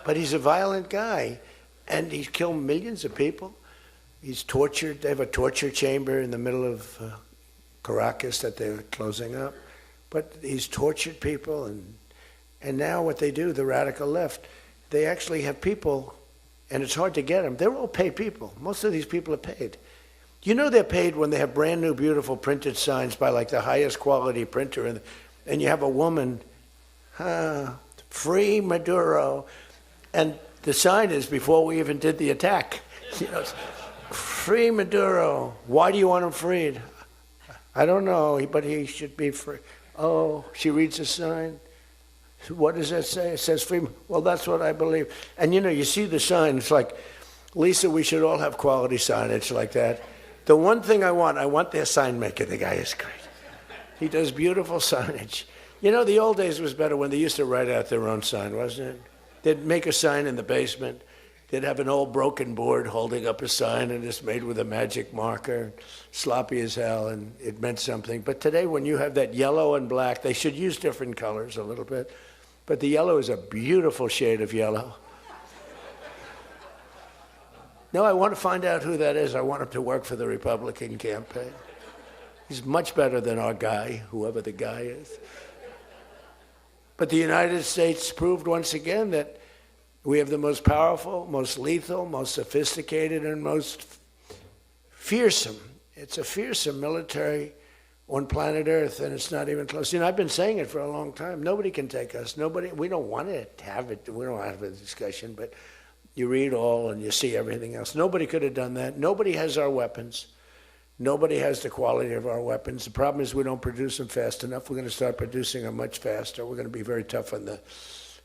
But he's a violent guy, and he's killed millions of people. He's tortured. They have a torture chamber in the middle of Caracas that they're closing up. But he's tortured people, and now what they do, the radical left, they actually have people, and it's hard to get them. They're all paid people. Most of these people are paid. You know they're paid when they have brand new, beautiful printed signs by like the highest quality printer, and you have a woman, free Maduro, and the sign is before we even did the attack. You know, free Maduro. Why do you want him freed? I don't know, but he should be free. Oh, she reads the sign. What does that say? It says free. Well, that's what I believe. And you know, you see the sign. It's like, Lisa, we should all have quality signage like that. The one thing I want their sign maker. The guy is great. He does beautiful signage. You know, the old days was better when they used to write out their own sign, wasn't it? They'd make a sign in the basement. They'd have an old broken board holding up a sign, and it's made with a magic marker, sloppy as hell, and it meant something. But today, when you have that yellow and black, they should use different colors a little bit. But the yellow is a beautiful shade of yellow. No, I want to find out who that is. I want him to work for the Republican campaign. He's much better than our guy, whoever the guy is. But the United States proved once again that we have the most powerful, most lethal, most sophisticated, and most fearsome. It's a fearsome military on planet Earth, and it's not even close. You know, I've been saying it for a long time. Nobody can take us. Nobody. We don't want to have it. We don't have a discussion, but you read all and you see everything else. Nobody could have done that. Nobody has our weapons. Nobody has the quality of our weapons. The problem is we don't produce them fast enough. We're going to start producing them much faster. We're going to be very tough on the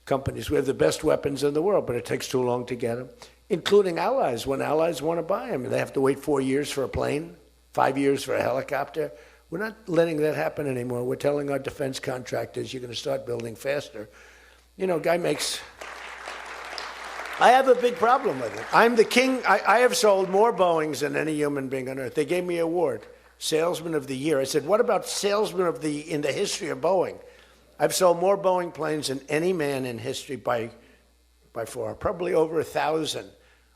companies. We have the best weapons in the world, but it takes too long to get them, including allies. When allies want to buy them, they have to wait 4 years for a plane, 5 years for a helicopter. We're not letting that happen anymore. We're telling our defense contractors, you're going to start building faster. You know, guy makes... I have a big problem with it. I'm the king. I have sold more Boeings than any human being on earth. They gave me an award, Salesman of the Year. I said, what about Salesman of the in the history of Boeing? I've sold more Boeing planes than any man in history by far, probably over 1,000.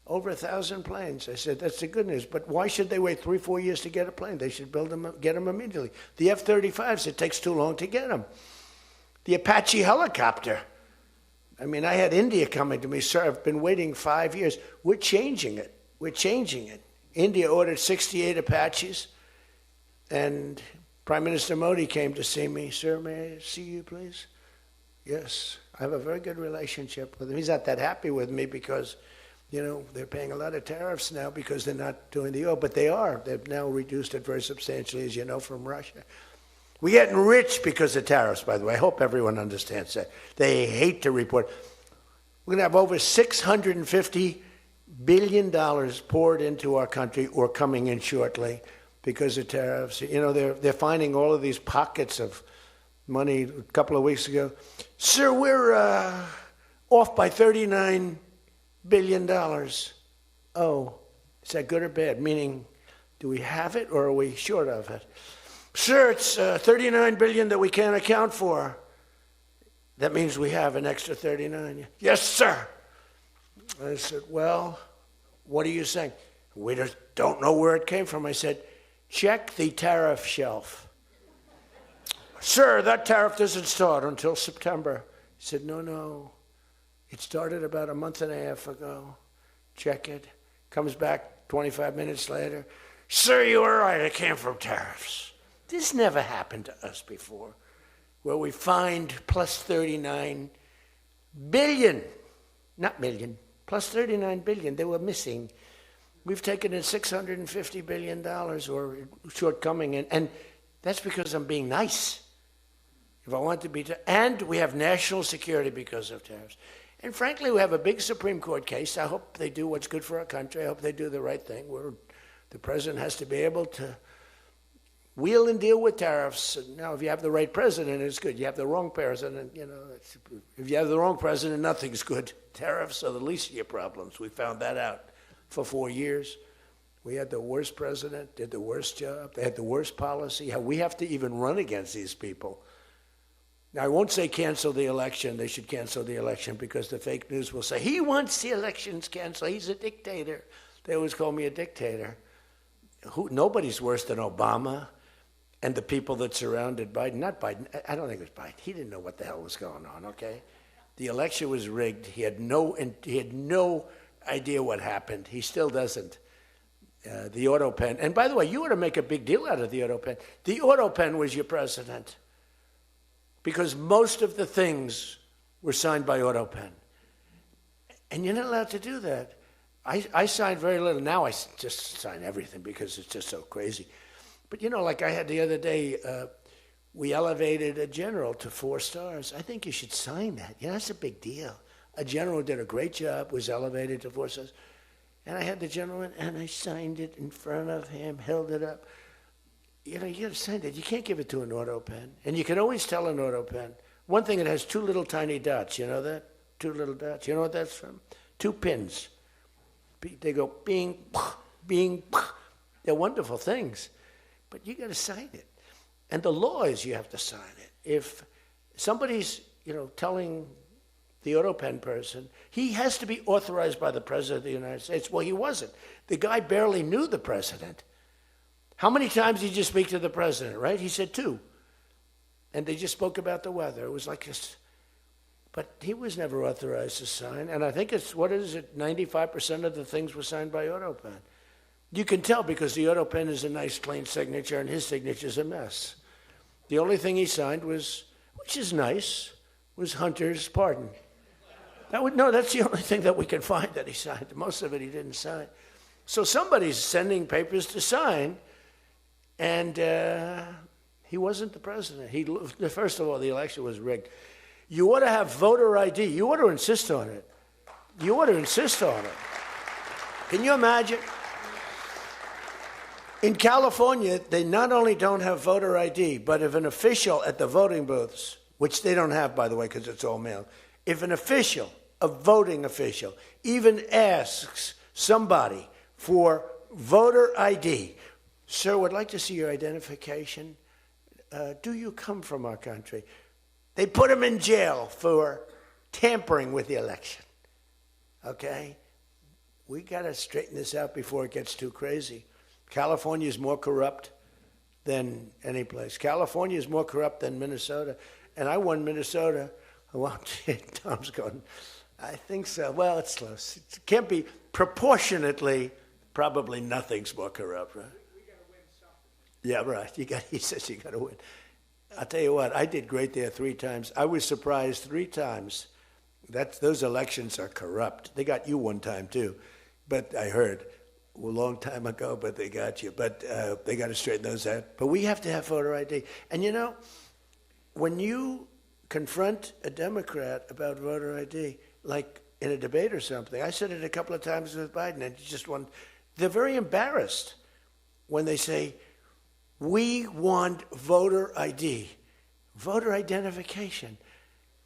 Over 1,000 planes. I said, that's the good news. But why should they wait 3-4 years to get a plane? They should build them, get them immediately. The F-35s, it takes too long to get them. The Apache helicopter. I mean, I had India coming to me, sir, I've been waiting 5 years. We're changing it. We're changing it. India ordered 68 Apaches, and Prime Minister Modi came to see me. Sir, may I see you, please? Yes. I have a very good relationship with him. He's not that happy with me because, they're paying a lot of tariffs now because they're not doing the oil, but they are. They've now reduced it very substantially, as you know, from Russia. We're getting rich because of tariffs, by the way. I hope everyone understands that. They hate to report. We're going to have over $650 billion poured into our country or coming in shortly because of tariffs. They're finding all of these pockets of money. A couple of weeks ago, sir, we're off by $39 billion. Oh, is that good or bad? Meaning, do we have it or are we short of it? Sir, it's $39 billion that we can't account for. That means we have an extra 39. Yes, sir. I said, well, what are you saying? We just don't know where it came from. I said, check the tariff shelf. Sir, that tariff doesn't start until September. He said, no. It started about a month and a half ago. Check it. Comes back 25 minutes later. Sir, you were right. It came from tariffs. This never happened to us before, where we find plus 39 billion, not million, plus 39 billion. They were missing. We've taken in $650 billion or shortcoming, and that's because I'm being nice. If I want to be, and we have national security because of tariffs. And frankly, we have a big Supreme Court case. I hope they do what's good for our country. I hope they do the right thing. The president has to be able to wheel and deal with tariffs. Now, if you have the right president, it's good. You have the wrong president, if you have the wrong president, nothing's good. Tariffs are the least of your problems. We found that out for 4 years. We had the worst president, did the worst job. They had the worst policy. We have to even run against these people. Now, I won't say cancel the election. They should cancel the election because the fake news will say, he wants the elections canceled. He's a dictator. They always call me a dictator. Nobody's worse than Obama and the people that surrounded Biden. Not Biden. I don't think it was Biden. He didn't know what the hell was going on, okay? The election was rigged. He had no idea what happened. He still doesn't. The auto pen. And by the way, you ought to make a big deal out of the auto pen. The auto pen was your president because most of the things were signed by auto pen. And you're not allowed to do that. I signed very little. Now I just sign everything because it's just so crazy. But, like I had the other day, we elevated a general to 4 stars. I think you should sign that. That's a big deal. A general did a great job, was elevated to 4 stars. And I had the general in, and I signed it in front of him, held it up. You got to sign that. You can't give it to an auto pen. And you can always tell an auto pen. One thing, it has 2 little tiny dots. You know that? 2 little dots. You know what that's from? 2 pins. They go bing, bing. They're wonderful things. But you got to sign it. And the law is you have to sign it. If somebody's, telling the auto pen person, he has to be authorized by the President of the United States. Well, he wasn't. The guy barely knew the President. How many times did you speak to the President, right? He said 2. And they just spoke about the weather. It was like this. But he was never authorized to sign. And I think 95% of the things were signed by auto pen. You can tell because the auto pen is a nice, clean signature, and his signature's a mess. The only thing he signed was, which is nice, was Hunter's pardon. That's the only thing that we can find that he signed. Most of it he didn't sign. So somebody's sending papers to sign, and he wasn't the president. First of all, the election was rigged. You ought to have voter ID. You ought to insist on it. Can you imagine? In California, they not only don't have voter ID, but if an official at the voting booths, which they don't have, by the way, because it's all mail, if an official, a voting official, even asks somebody for voter ID, sir, would like to see your identification. Do you come from our country? They put him in jail for tampering with the election. Okay? We got to straighten this out before it gets too crazy. California is more corrupt than any place. California is more corrupt than Minnesota. And I won Minnesota. Well, Tom's going, I think so. Well, it's close. It can't be proportionately, probably nothing's more corrupt, right? We got to win something. Yeah, right. He says you got to win. I'll tell you what, I did great there 3 times. I was surprised 3 times. Those elections are corrupt. They got you one time too, but I heard a long time ago, but they got you. But they got to straighten those out. But we have to have voter ID. And you know, when you confront a Democrat about voter ID, like in a debate or something, I said it a couple of times with Biden, and they're very embarrassed when they say, we want voter ID, voter identification.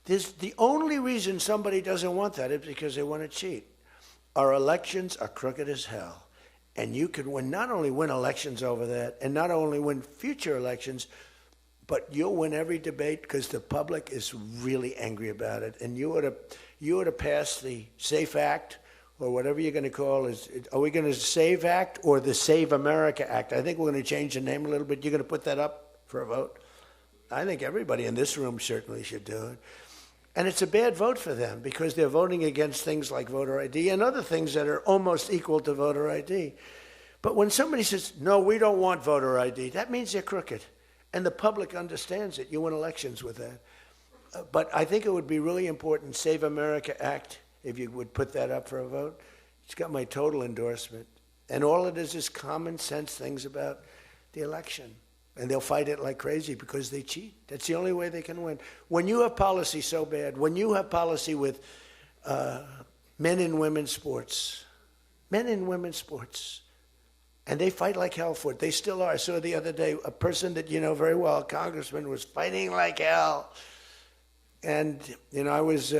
The only reason somebody doesn't want that is because they want to cheat. Our elections are crooked as hell. And you can not only win elections over that, and not only win future elections, but you'll win every debate because the public is really angry about it. And you ought to pass the SAFE Act, or whatever you're going to call it. Are we going to SAVE Act or the Save America Act? I think we're going to change the name a little bit. You're going to put that up for a vote? I think everybody in this room certainly should do it. And it's a bad vote for them because they're voting against things like voter ID and other things that are almost equal to voter ID. But when somebody says, no, we don't want voter ID, that means they're crooked. And the public understands it. You win elections with that. But I think it would be really important, Save America Act, if you would put that up for a vote. It's got my total endorsement. And all it is common sense things about the election. And they'll fight it like crazy because they cheat. That's the only way they can win. When you have policy so bad, when you have policy with men and women's sports, and they fight like hell for it. They still are. I saw the other day a person that you know very well, a congressman, was fighting like hell. And, you know, I was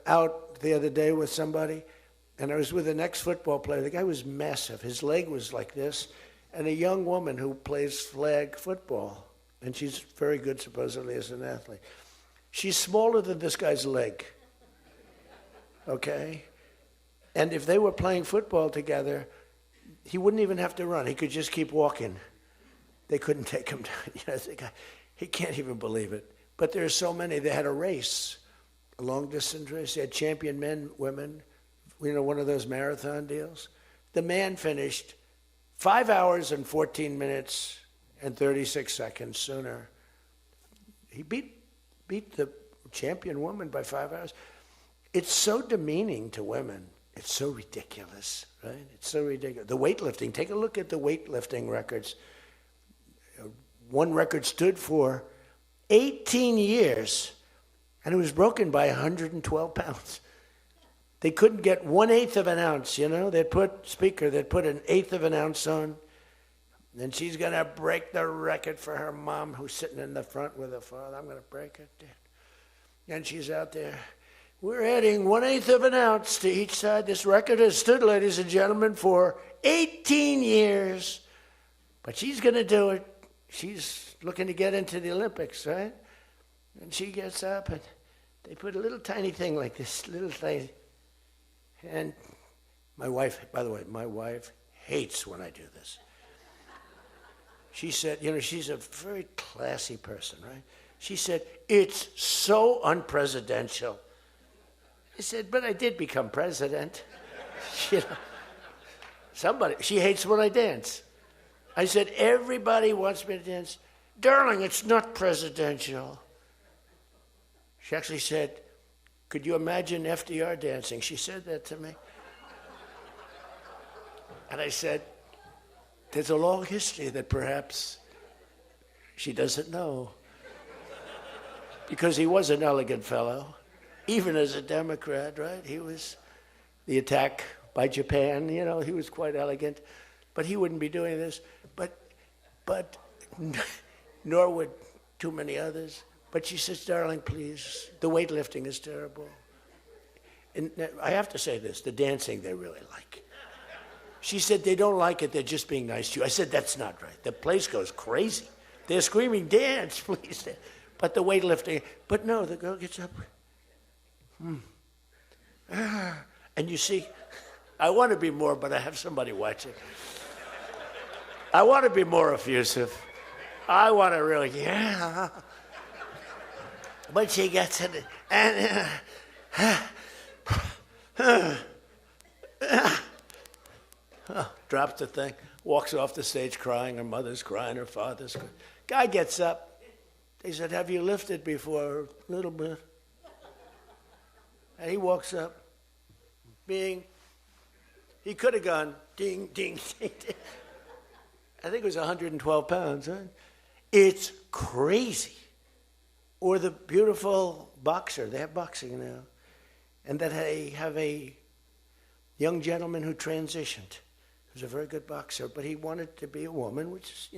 out the other day with somebody, and I was with an ex-football player. The guy was massive. His leg was like this. And a young woman who plays flag football, and she's very good, supposedly, as an athlete. She's smaller than this guy's leg, okay? And if they were playing football together, he wouldn't even have to run. He could just keep walking. They couldn't take him down. You know, the guy, he can't even believe it. But there are so many. They had a race, a long-distance race. They had champion men, women, you know, one of those marathon deals. The man finished 5 hours and 14 minutes and 36 seconds sooner. He beat the champion woman by 5 hours. It's so demeaning to women. It's so ridiculous, right? It's so ridiculous. The weightlifting, take a look at the weightlifting records. One record stood for 18 years, and it was broken by 112 pounds. They couldn't get 1/8 of an ounce, you know? They'd put an 1/8 of an ounce on, and she's going to break the record for her mom who's sitting in the front with her father. I'm going to break it. And she's out there. We're adding 1/8 of an ounce to each side. This record has stood, ladies and gentlemen, for 18 years. But she's going to do it. She's looking to get into the Olympics, right? And she gets up, and they put a little tiny thing like this, little thing. And my wife, by the way, my wife hates when I do this. She said, you know, she's a very classy person, right? She said, it's so unpresidential. I said, but I did become president. You know, she hates when I dance. I said, everybody wants me to dance. Darling, it's not presidential. She actually said, could you imagine FDR dancing? She said that to me. And I said, there's a long history that perhaps she doesn't know. Because he was an elegant fellow, even as a Democrat, right? He was the attack by Japan, you know, he was quite elegant. But he wouldn't be doing this. But nor would too many others. But she says, darling, please, the weightlifting is terrible. And I have to say this, the dancing they really like. She said, they don't like it, they're just being nice to you. I said, that's not right. The place goes crazy. They're screaming, dance, please. But the weightlifting, but no, the girl gets up. And you see, I want to be more, but I have somebody watching. I want to be more effusive. I want to really, yeah. But she gets it, and drops the thing, walks off the stage crying. Her mother's crying, her father's crying. Guy gets up. He said, have you lifted before? A little bit. And he walks up, bing. He could have gone ding, ding, ding, ding. I think it was 112 pounds, huh? It's crazy. Or the beautiful boxer, they have boxing now, and that they have a young gentleman who transitioned. He was a very good boxer, but he wanted to be a woman, which is,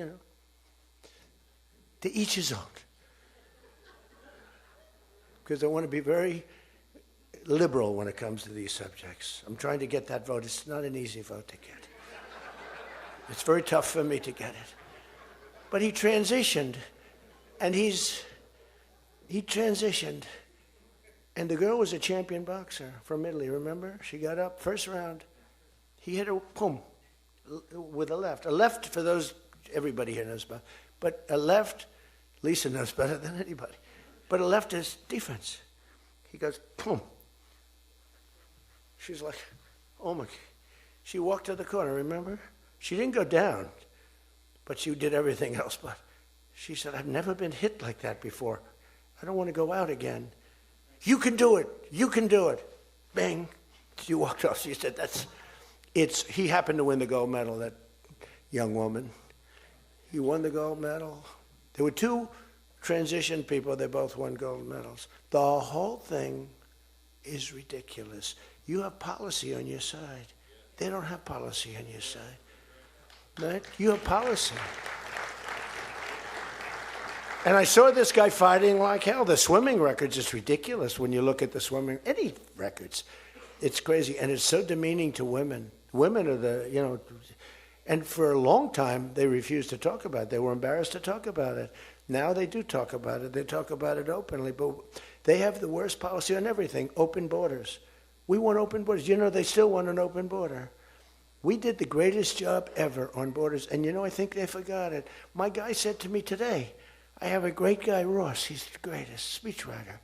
to each his own. Because I want to be very liberal when it comes to these subjects. I'm trying to get that vote. It's not an easy vote to get. It's very tough for me to get it. But he transitioned, and he transitioned, and the girl was a champion boxer from Italy, remember? She got up, first round. He hit her, boom, with a left. A left, for those, everybody here knows about, but a left, Lisa knows better than anybody, but a left is defense. He goes, boom. She's like, oh my, she walked to the corner, remember? She didn't go down, but she did everything else. But she said, I've never been hit like that before. I don't want to go out again. You can do it. You can do it. Bang. She walked off. She said, he happened to win the gold medal, that young woman. He won the gold medal. There were two transition people. They both won gold medals. The whole thing is ridiculous. You have policy on your side. They don't have policy on your side. Right? You have policy. And I saw this guy fighting like hell. The swimming records is ridiculous when you look at the swimming, any records. It's crazy. And it's so demeaning to women. Women are and for a long time, they refused to talk about it. They were embarrassed to talk about it. Now they do talk about it. They talk about it openly. But they have the worst policy on everything, open borders. We want open borders. They still want an open border. We did the greatest job ever on borders. And I think they forgot it. My guy said to me today, I have a great guy, Ross. He's the greatest speechwriter.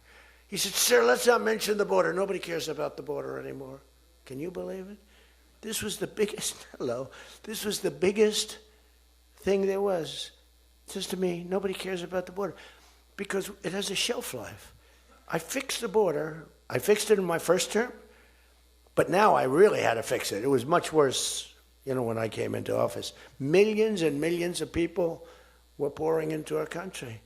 He said, sir, let's not mention the border. Nobody cares about the border anymore. Can you believe it? This was the biggest, this was the biggest thing there was. It says to me, nobody cares about the border because it has a shelf life. I fixed the border. I fixed it in my first term, but now I really had to fix it. It was much worse, when I came into office. Millions and millions of people were pouring into our country.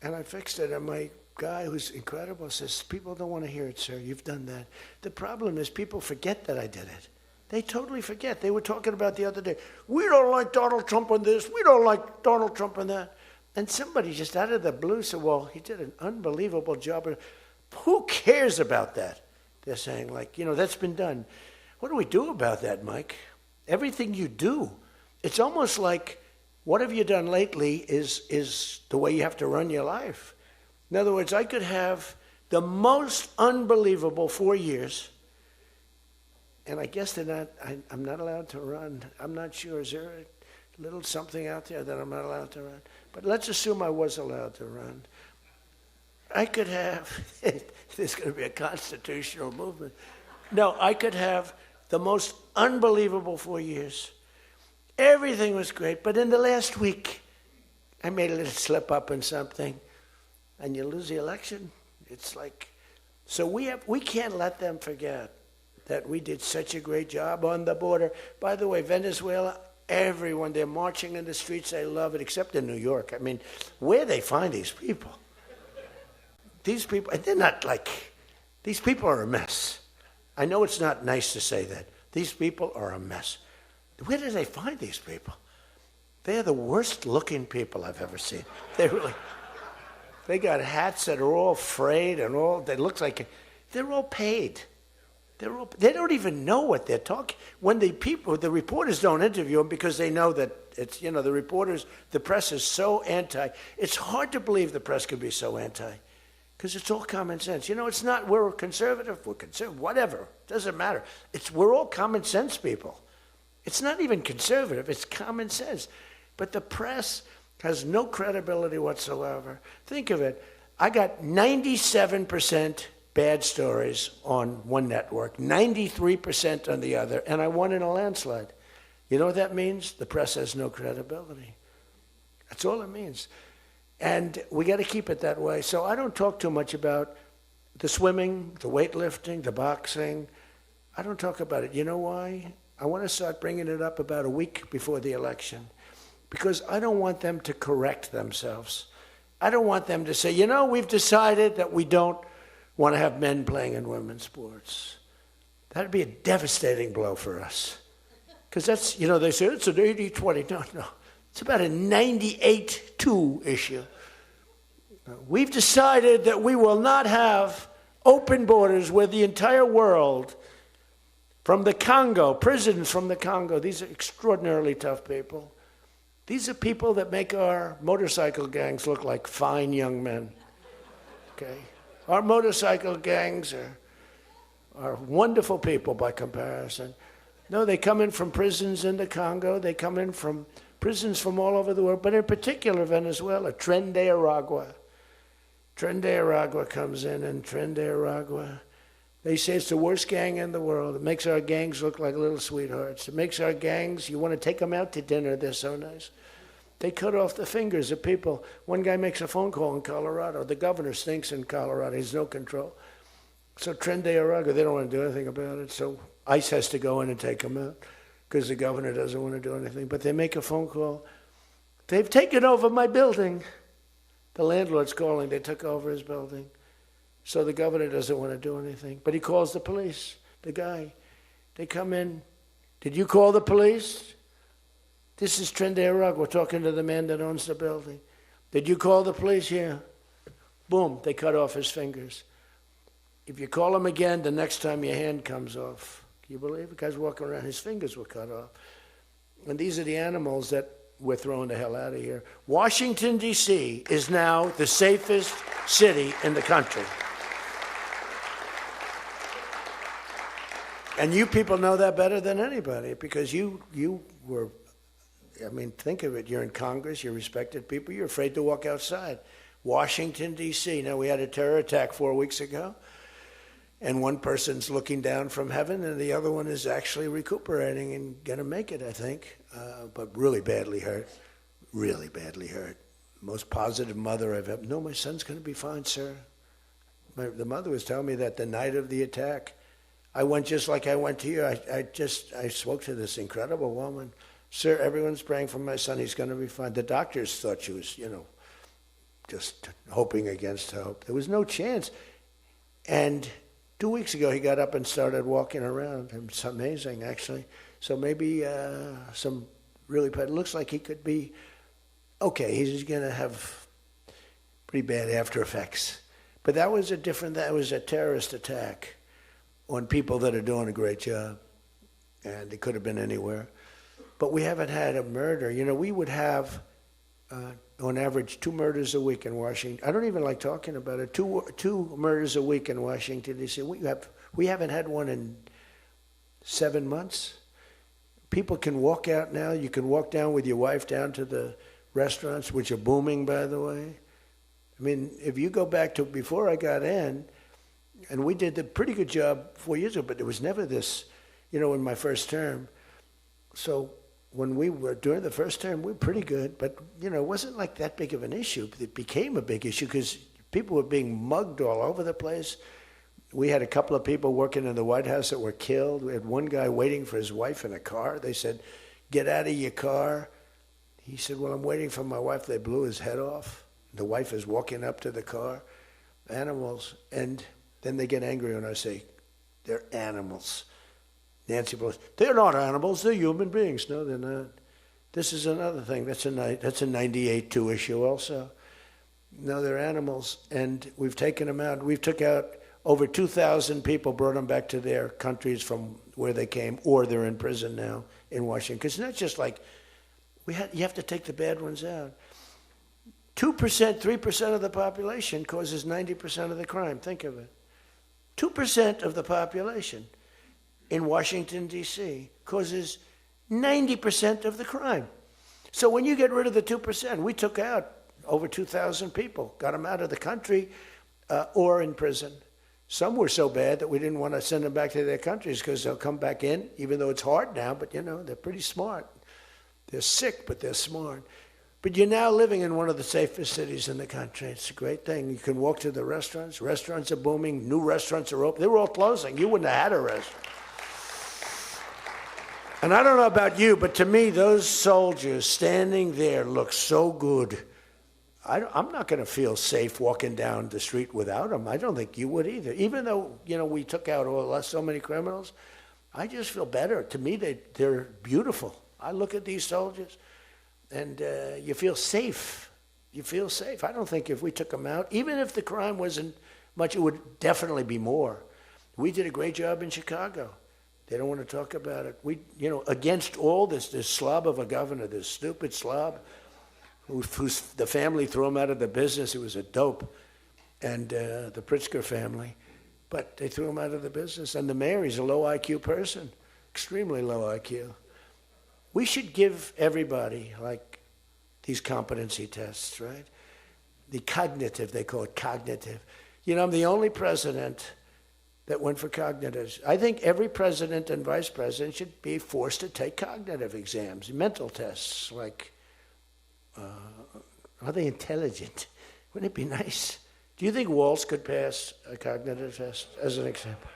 And I fixed it. And my guy, who's incredible, says, people don't want to hear it, sir. You've done that. The problem is people forget that I did it. They totally forget. They were talking about the other day, we don't like Donald Trump on this. We don't like Donald Trump on that. And somebody just out of the blue said, well, he did an unbelievable job. Who cares about that? They're saying, that's been done. What do we do about that, Mike? Everything you do. It's almost like, what have you done lately is the way you have to run your life. In other words, I could have the most unbelievable 4 years, and I guess I'm not allowed to run. I'm not sure. Is there a little something out there that I'm not allowed to run? But let's assume I was allowed to run. I could have, there's going to be a constitutional movement. No, I could have the most unbelievable 4 years. Everything was great, but in the last week, I made a little slip up in something, and you lose the election. It's like, so we can't let them forget that we did such a great job on the border. By the way, Venezuela, everyone, they're marching in the streets. They love it, except in New York. I mean, where they find these people? These people, they're not these people are a mess. I know it's not nice to say that. These people are a mess. Where do they find these people? They're the worst looking people I've ever seen. They got hats that are all frayed and they look like, they're all paid. They don't even know what they're talking. When the reporters don't interview them because they know that it's, the press is so anti. It's hard to believe the press can be so anti. Because it's all common sense. It's not, we're conservative, whatever. Doesn't matter. We're all common sense people. It's not even conservative, it's common sense. But the press has no credibility whatsoever. Think of it. I got 97% bad stories on one network, 93% on the other, and I won in a landslide. You know what that means? The press has no credibility. That's all it means. And we got to keep it that way. So I don't talk too much about the swimming, the weightlifting, the boxing. I don't talk about it. You know why? I want to start bringing it up about a week before the election, because I don't want them to correct themselves. I don't want them to say, we've decided that we don't want to have men playing in women's sports. That'd be a devastating blow for us. Because that's, they say it's an 80-20. No. It's about a 98-2 issue. We've decided that we will not have open borders where the entire world, from the Congo, prisoners from the Congo, these are extraordinarily tough people. These are people that make our motorcycle gangs look like fine young men. Okay? Our motorcycle gangs are wonderful people by comparison. No, they come in from prisons in the Congo. They come in from prisons from all over the world, but in particular Venezuela. Tren de Aragua. Tren de Aragua comes in, and Tren de Aragua, they say it's the worst gang in the world. It makes our gangs look like little sweethearts. It makes our gangs, you want to take them out to dinner, they're so nice. They cut off the fingers of people. One guy makes a phone call in Colorado. The governor stinks in Colorado. He's no control. So Tren de Aragua, they don't want to do anything about it. So ICE has to go in and take them out because the governor doesn't want to do anything. But they make a phone call. They've taken over my building. The landlord's calling. They took over his building. So the governor doesn't want to do anything. But he calls the police, the guy. They come in. Did you call the police? This is Tren de Aragua. We're talking to the man that owns the building. Did you call the police? Yeah. Boom, they cut off his fingers. If you call him again, the next time your hand comes off. Can you believe it? The guy's walking around, his fingers were cut off. And these are the animals that we're throwing the hell out of here. Washington, D.C. is now the safest city in the country. And you people know that better than anybody because you were, think of it. You're in Congress, you're respected people, you're afraid to walk outside. Washington, D.C. Now, we had a terror attack 4 weeks ago, and one person's looking down from heaven, and the other one is actually recuperating and going to make it, I think, but really badly hurt. Really badly hurt. Most positive mother I've ever. No, my son's going to be fine, sir. The mother was telling me that the night of the attack, I went just like I went to you. I spoke to this incredible woman. Sir, everyone's praying for my son. He's going to be fine. The doctors thought she was, just hoping against hope. There was no chance. And 2 weeks ago, he got up and started walking around. It's amazing, actually. So maybe some really bad. It looks like he could be okay. He's going to have pretty bad after effects. But that was a terrorist attack on people that are doing a great job. And it could have been anywhere. But we haven't had a murder. We would have, on average, 2 murders a week in Washington. I don't even like talking about it. Two murders a week in Washington, D.C. We haven't had one in 7 months. People can walk out now. You can walk down with your wife down to the restaurants, which are booming, by the way. If you go back to before I got in, and we did a pretty good job 4 years ago, but it was never this, in my first term. So when we were during the first term, we were pretty good, but it wasn't like that big of an issue. It became a big issue because people were being mugged all over the place. We had a couple of people working in the White House that were killed. We had one guy waiting for his wife in a car. They said, "Get out of your car." He said, "Well, I'm waiting for my wife." They blew his head off. The wife is walking up to the car. Animals. And then they get angry when I say, "They're animals." Nancy Pelosi, "They're not animals, they're human beings." No, they're not. This is another thing. That's a 98-2 issue also. No, they're animals, and we've taken them out. We've took out over 2,000 people, brought them back to their countries from where they came, or they're in prison now in Washington. Because it's not just like, you have to take the bad ones out. 2%, 3% of the population causes 90% of the crime. Think of it. 2% of the population in Washington, D.C. causes 90% of the crime. So when you get rid of the 2%, we took out over 2,000 people, got them out of the country or in prison. Some were so bad that we didn't want to send them back to their countries because they'll come back in, even though it's hard now, but they're pretty smart. They're sick, but they're smart. But you're now living in one of the safest cities in the country. It's a great thing. You can walk to the restaurants. Restaurants are booming. New restaurants are open. They were all closing. You wouldn't have had a restaurant. And I don't know about you, but to me, those soldiers standing there look so good. I'm not going to feel safe walking down the street without them. I don't think you would either. Even though, we took out so many criminals, I just feel better. To me, they're beautiful. I look at these soldiers, and you feel safe. You feel safe. I don't think if we took them out, even if the crime wasn't much, it would definitely be more. We did a great job in Chicago. They don't want to talk about it. We, against all this slob of a governor, this stupid slob, who's the family threw him out of the business. It was a dope, and the Pritzker family. But they threw him out of the business. And the mayor, he's a low IQ person, extremely low IQ. We should give everybody, like, these competency tests, right? The cognitive, they call it cognitive. I'm the only president that went for cognitive. I think every president and vice president should be forced to take cognitive exams, mental tests, like, are they intelligent? Wouldn't it be nice? Do you think Walz could pass a cognitive test, as an example?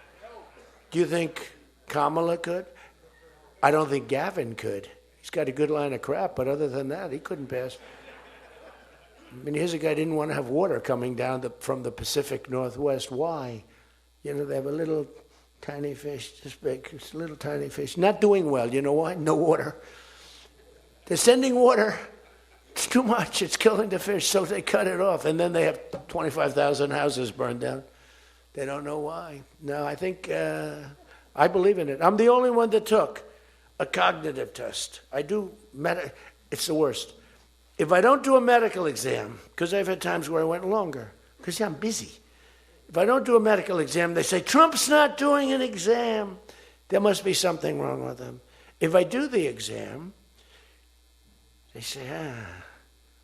Do you think Kamala could? I don't think Gavin could. He's got a good line of crap, but other than that, he couldn't pass. I mean, here's a guy who didn't want to have water coming down from the Pacific Northwest. Why? They have a little tiny fish, this big, it's a little tiny fish. Not doing well. You know why? No water. They're sending water. It's too much. It's killing the fish, so they cut it off. And then they have 25,000 houses burned down. They don't know why. No, I think, I believe in it. I'm the only one that took a cognitive test. It's the worst. If I don't do a medical exam, because I've had times where I went longer, because I'm busy. If I don't do a medical exam, they say, Trump's not doing an exam. There must be something wrong with him. If I do the exam, they say,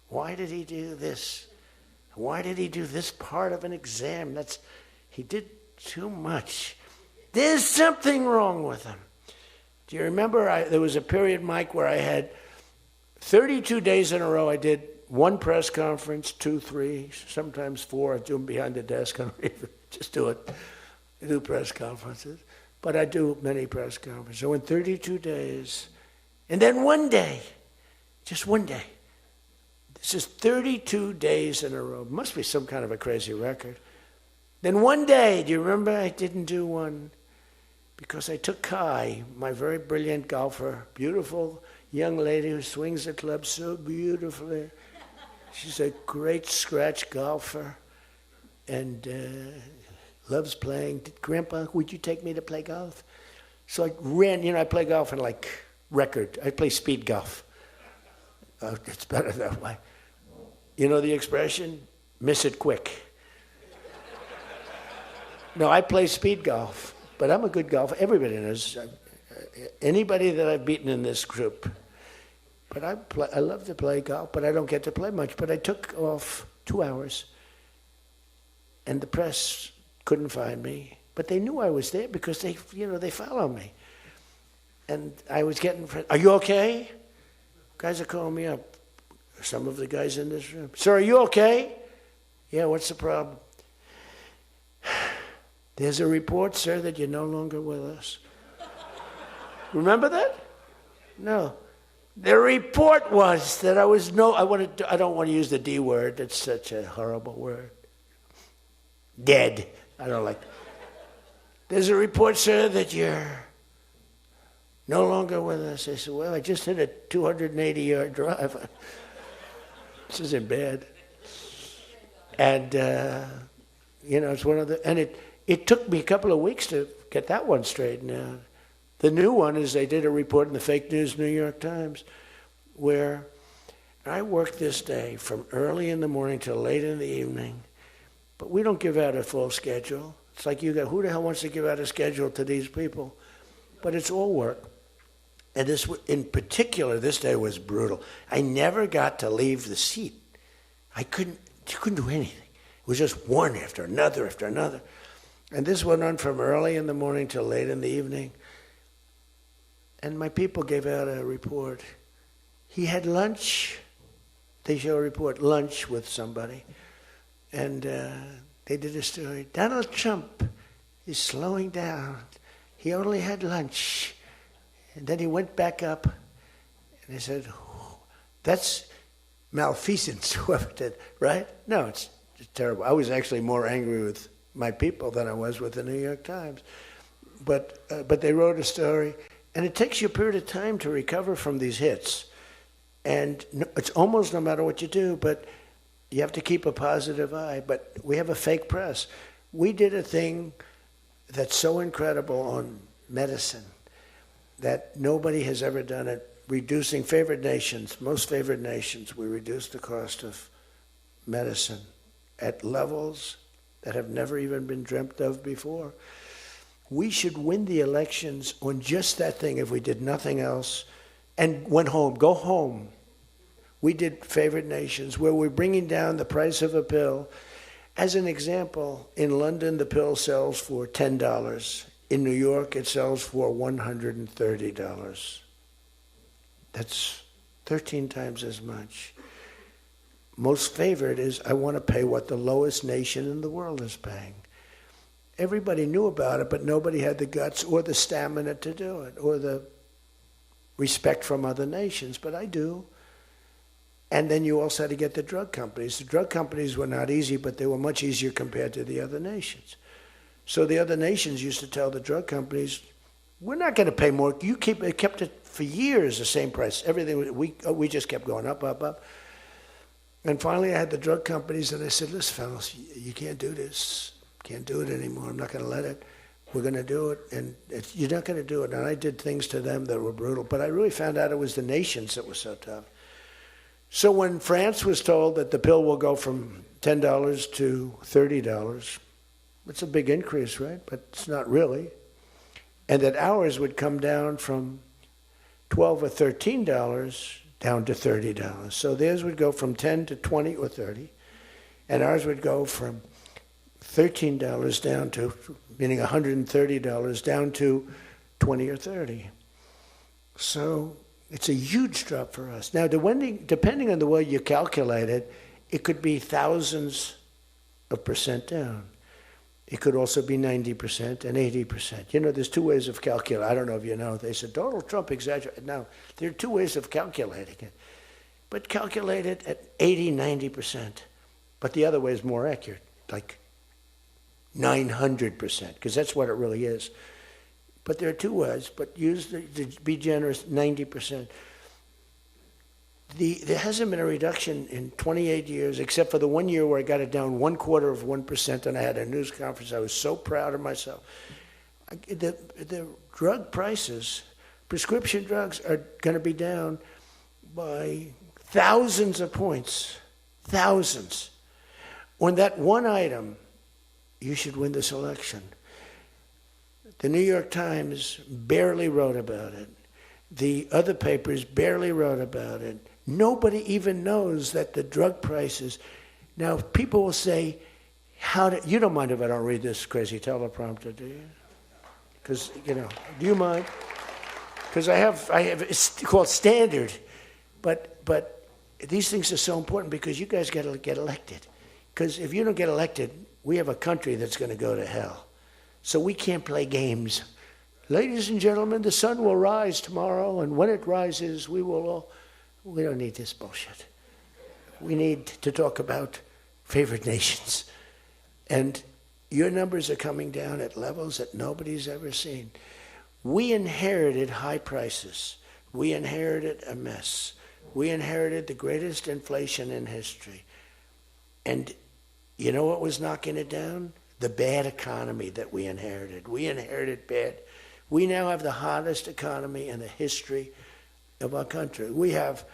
why did he do this? Why did he do this part of an exam? He did too much. There's something wrong with him. Do you remember there was a period, Mike, where I had 32 days in a row I did one press conference, 2, 3, sometimes 4. I do them behind the desk. I don't even just do it. I do press conferences. But I do many press conferences. So in 32 days, and then one day, just one day. This is 32 days in a row. Must be some kind of a crazy record. Then one day, do you remember I didn't do one? Because I took Kai, my very brilliant golfer, beautiful young lady who swings the club so beautifully. She's a great scratch golfer and loves playing. Grandpa, would you take me to play golf? So I ran, I play golf in record. I play speed golf. Oh, it's better that way. You know the expression? Miss it quick. No, I play speed golf, but I'm a good golfer. Everybody knows. Anybody that I've beaten in this group. But I love to play golf, but I don't get to play much. But I took off 2 hours, and the press couldn't find me. But they knew I was there because they follow me. And I was getting, are you okay? Guys are calling me up. Some of the guys in this room. Sir, are you okay? Yeah, what's the problem? There's a report, sir, that you're no longer with us. Remember that? No. The report was that I don't want to use the D word. It's such a horrible word. Dead. I don't like that. There's a report, sir, that you're no longer with us. I said, well, I just hit a 280-yard drive. This isn't bad. And, it's one of the, and it took me a couple of weeks to get that one straightened out. The new one is they did a report in the fake news New York Times where I worked this day from early in the morning till late in the evening, but we don't give out a full schedule. It's like who the hell wants to give out a schedule to these people? But it's all work. And this, in particular, this day was brutal. I never got to leave the seat. You couldn't do anything. It was just one after another after another. And this went on from early in the morning till late in the evening. And my people gave out a report. He had lunch they show a report, lunch with somebody, and they did a story. Donald Trump is slowing down. He only had lunch. And then he went back up, and they said, that's malfeasance, whoever did, right? No, it's terrible. I was actually more angry with my people than I was with the New York Times. But they wrote a story, and it takes you a period of time to recover from these hits. And it's almost no matter what you do, but you have to keep a positive eye. But we have a fake press. We did a thing that's so incredible on medicine that nobody has ever done it. Reducing favored nations, most favored nations, we reduced the cost of medicine at levels that have never even been dreamt of before. We should win the elections on just that thing if we did nothing else and went home, go home. We did favored nations where we're bringing down the price of a pill. As an example, in London, the pill sells for $10. In New York, it sells for $130. That's 13 times as much. Most favored is, I want to pay what the lowest nation in the world is paying. Everybody knew about it, but nobody had the guts or the stamina to do it, or the respect from other nations, but I do. And then you also had to get the drug companies. The drug companies were not easy, but they were much easier compared to the other nations. So the other nations used to tell the drug companies, we're not going to pay more. You kept it for years the same price. Everything, we just kept going up, up, up. And finally I had the drug companies, and I said, listen, fellas, you can't do this. Can't do it anymore. I'm not going to let it. We're going to do it, and you're not going to do it. And I did things to them that were brutal, but I really found out it was the nations that were so tough. So when France was told that the pill will go from $10 to $30, it's a big increase, right? But it's not really. And that ours would come down from $12 or $13 down to $30. So theirs would go from 10 to 20 or 30, and ours would go from $13 down to, meaning $130 down to 20 or 30. So it's a huge drop for us. Now, depending on the way you calculate it, it could be thousands of percent down. It could also be 90% and 80%. You know, there's two ways of calculating. I don't know if you know. They said, Donald Trump exaggerated. No, there are two ways of calculating it. But calculate it at 80, 90%. But the other way is more accurate, like 900%, because that's what it really is. But there are two ways, but use to be generous, 90%. There hasn't been a reduction in 28 years, except for the 1 year where I got it down 1/4%, and I had a news conference. I was so proud of myself. The drug prices, prescription drugs, are going to be down by thousands of points, thousands. On that one item, you should win this election. The New York Times barely wrote about it. The other papers barely wrote about it. Nobody even knows that the drug prices. Now, people will say, you don't mind if I don't read this crazy teleprompter, do you? Because, do you mind? Because I have, it's called standard. But these things are so important because you guys got to get elected. Because if you don't get elected, we have a country that's going to go to hell. So we can't play games. Ladies and gentlemen, the sun will rise tomorrow, and when it rises, we don't need this bullshit. We need to talk about favored nations. And your numbers are coming down at levels that nobody's ever seen. We inherited high prices. We inherited a mess. We inherited the greatest inflation in history. And you know what was knocking it down? The bad economy that we inherited. We inherited bad. We now have the hottest economy in the history of our country. We have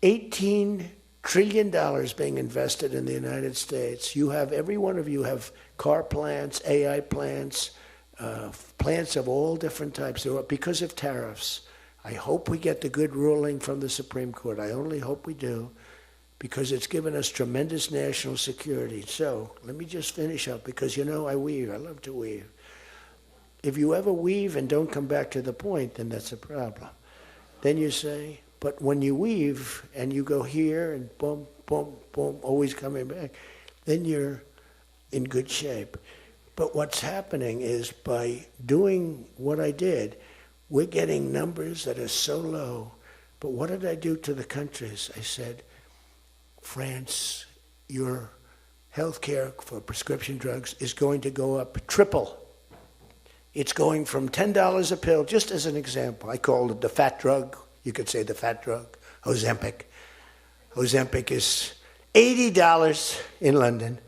$18 trillion being invested in the United States. You have, every one of you have car plants, AI plants, plants of all different types. Because of tariffs. I hope we get the good ruling from the Supreme Court. I only hope we do, because it's given us tremendous national security. So let me just finish up, because I weave. I love to weave. If you ever weave and don't come back to the point, then that's a problem. Then you say, But when you weave and you go here and boom, boom, boom, always coming back, then you're in good shape. But what's happening is by doing what I did, we're getting numbers that are so low. But what did I do to the countries? I said, France, your health care for prescription drugs is going to go up triple. It's going from $10 a pill, just as an example. I called it the fat drug. You could say the fat drug, Ozempic. Ozempic is $80 in London,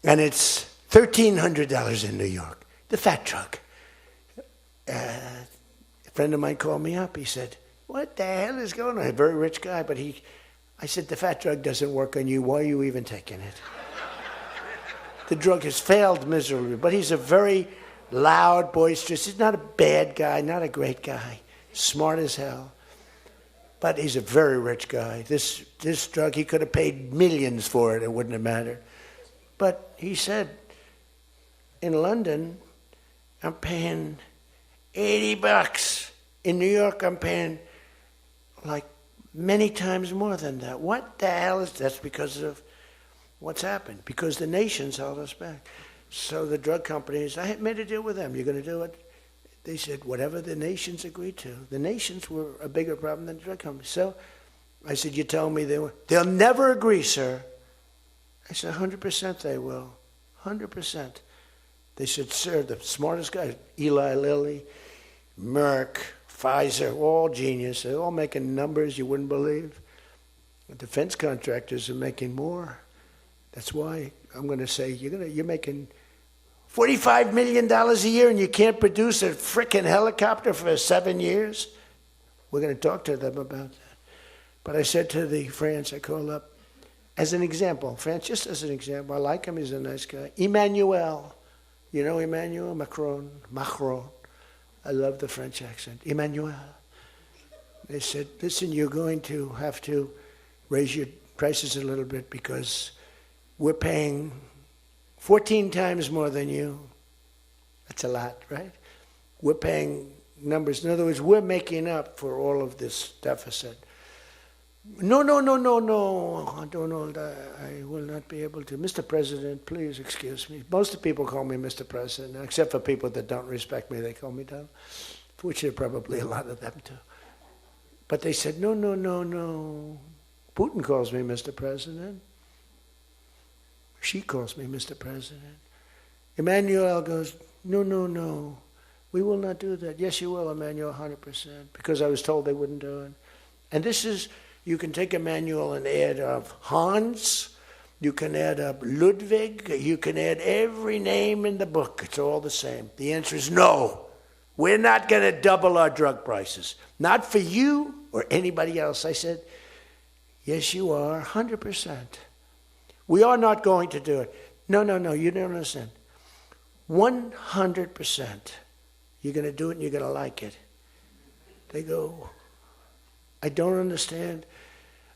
and it's $1,300 in New York. The fat drug. A friend of mine called me up. He said, what the hell is going on? A very rich guy, but I said, the fat drug doesn't work on you. Why are you even taking it? The drug has failed miserably, but he's a very loud, boisterous. He's not a bad guy, not a great guy. Smart as hell. But he's a very rich guy. This drug, he could have paid millions for it. It wouldn't have mattered. But he said, in London, I'm paying $80. In New York, I'm paying like many times more than that. What the hell is that? That's because of what's happened. Because the nations held us back. So the drug companies, I made a deal with them. You're going to do it? They said, whatever the nations agreed to. The nations were a bigger problem than the drug companies. So I said, you tell me they'll never agree, sir. I said, 100% they will. 100%. They said, sir, the smartest guys, Eli Lilly, Merck, Pfizer, all genius. They're all making numbers you wouldn't believe. The defense contractors are making more. That's why I'm going to say, you're making $45 million a year and you can't produce a frickin' helicopter for 7 years? We're going to talk to them about that. But I said to the France, I called up, as an example, France, just as an example, I like him, he's a nice guy. Emmanuel, you know Emmanuel Macron? I love the French accent. Emmanuel. They said, listen, you're going to have to raise your prices a little bit because we're paying 14 times more than you. That's a lot, right? We're paying numbers. In other words, we're making up for all of this deficit. No, Donald, I will not be able to. Mr. President, please excuse me. Most of the people call me Mr. President, except for people that don't respect me, they call me Donald, which are probably a lot of them too. But they said, no. Putin calls me Mr. President. She calls me Mr. President. Emmanuel goes, no. We will not do that. Yes, you will, Emmanuel, 100%. Because I was told they wouldn't do it. And this is, you can take Emmanuel and add up Hans, you can add up Ludwig, you can add every name in the book. It's all the same. The answer is no. We're not going to double our drug prices. Not for you or anybody else. I said, yes, you are, 100%. We are not going to do it. No, you don't understand. 100%. You're going to do it and you're going to like it. They go, I don't understand.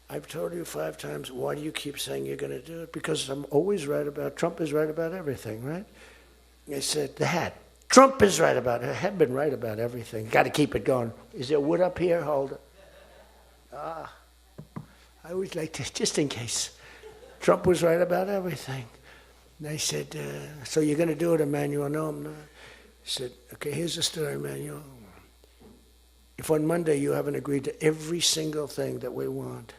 I've told you 5 times, why do you keep saying you're going to do it? Because I'm always right about, Trump is right about everything, right? I said, the hat. Trump is right about it. I have been right about everything. Got to keep it going. Is there wood up here? Hold it. I always like to, just in case. Trump was right about everything. And I said, so you're going to do it, Emmanuel? No, I'm not. I said, okay, here's the story, Emmanuel. If on Monday you haven't agreed to every single thing that we want,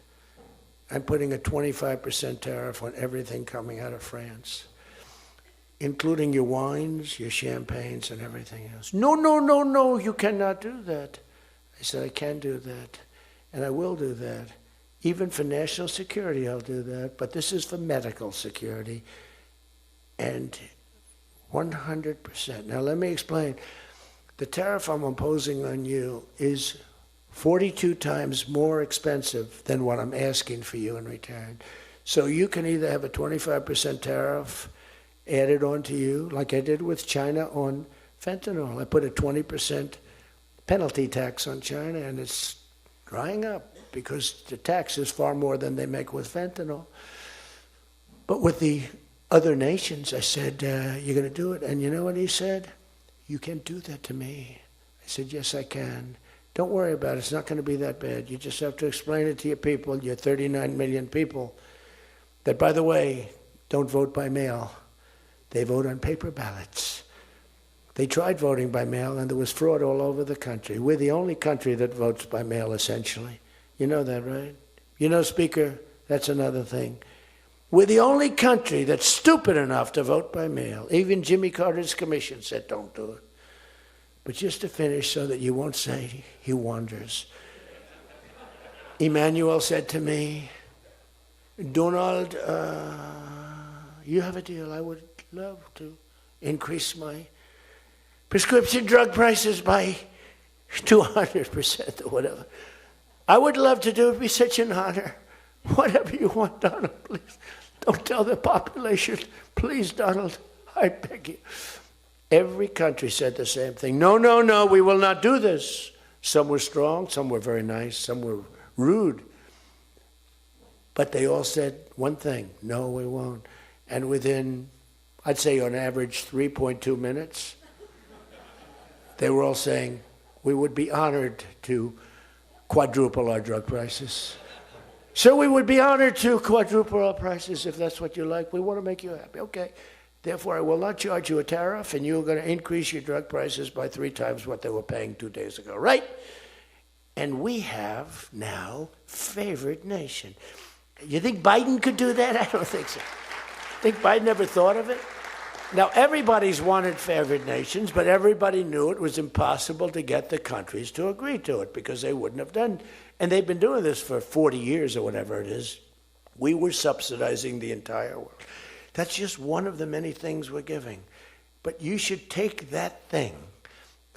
I'm putting a 25% tariff on everything coming out of France, including your wines, your champagnes, and everything else. No, you cannot do that. I said, I can do that, and I will do that. Even for national security, I'll do that, but this is for medical security, and 100%. Now, let me explain. The tariff I'm imposing on you is 42 times more expensive than what I'm asking for you in return. So you can either have a 25% tariff added onto you, like I did with China on fentanyl. I put a 20% penalty tax on China, and it's drying up because the tax is far more than they make with fentanyl. But with the other nations, I said, you're going to do it. And you know what he said? You can't do that to me. I said, yes, I can. Don't worry about it. It's not going to be that bad. You just have to explain it to your people, your 39 million people, that, by the way, don't vote by mail. They vote on paper ballots. They tried voting by mail, and there was fraud all over the country. We're the only country that votes by mail, essentially. You know that, right? You know, Speaker, that's another thing. We're the only country that's stupid enough to vote by mail. Even Jimmy Carter's commission said, don't do it. But just to finish so that you won't say he wanders. Emmanuel said to me, Donald, you have a deal. I would love to increase my prescription drug prices by 200% or whatever. I would love to do it. It'd be such an honor. Whatever you want, Donald, please. Don't tell the population. Please, Donald, I beg you. Every country said the same thing. No, no, no, we will not do this. Some were strong, some were very nice, some were rude. But they all said one thing, no, we won't. And within, I'd say on average, 3.2 minutes, they were all saying, we would be honored to quadruple our drug prices. So we would be honored to quadruple our prices if that's what you like. We want to make you happy. Okay. Therefore, I will not charge you a tariff, and you're going to increase your drug prices by 3 times what they were paying 2 days ago, right? And we have now favored nation. You think Biden could do that? I don't think so. Think Biden ever thought of it? Now, everybody's wanted favored nations, but everybody knew it was impossible to get the countries to agree to it because they wouldn't have done. And they've been doing this for 40 years or whatever it is. We were subsidizing the entire world. That's just one of the many things we're giving. But you should take that thing.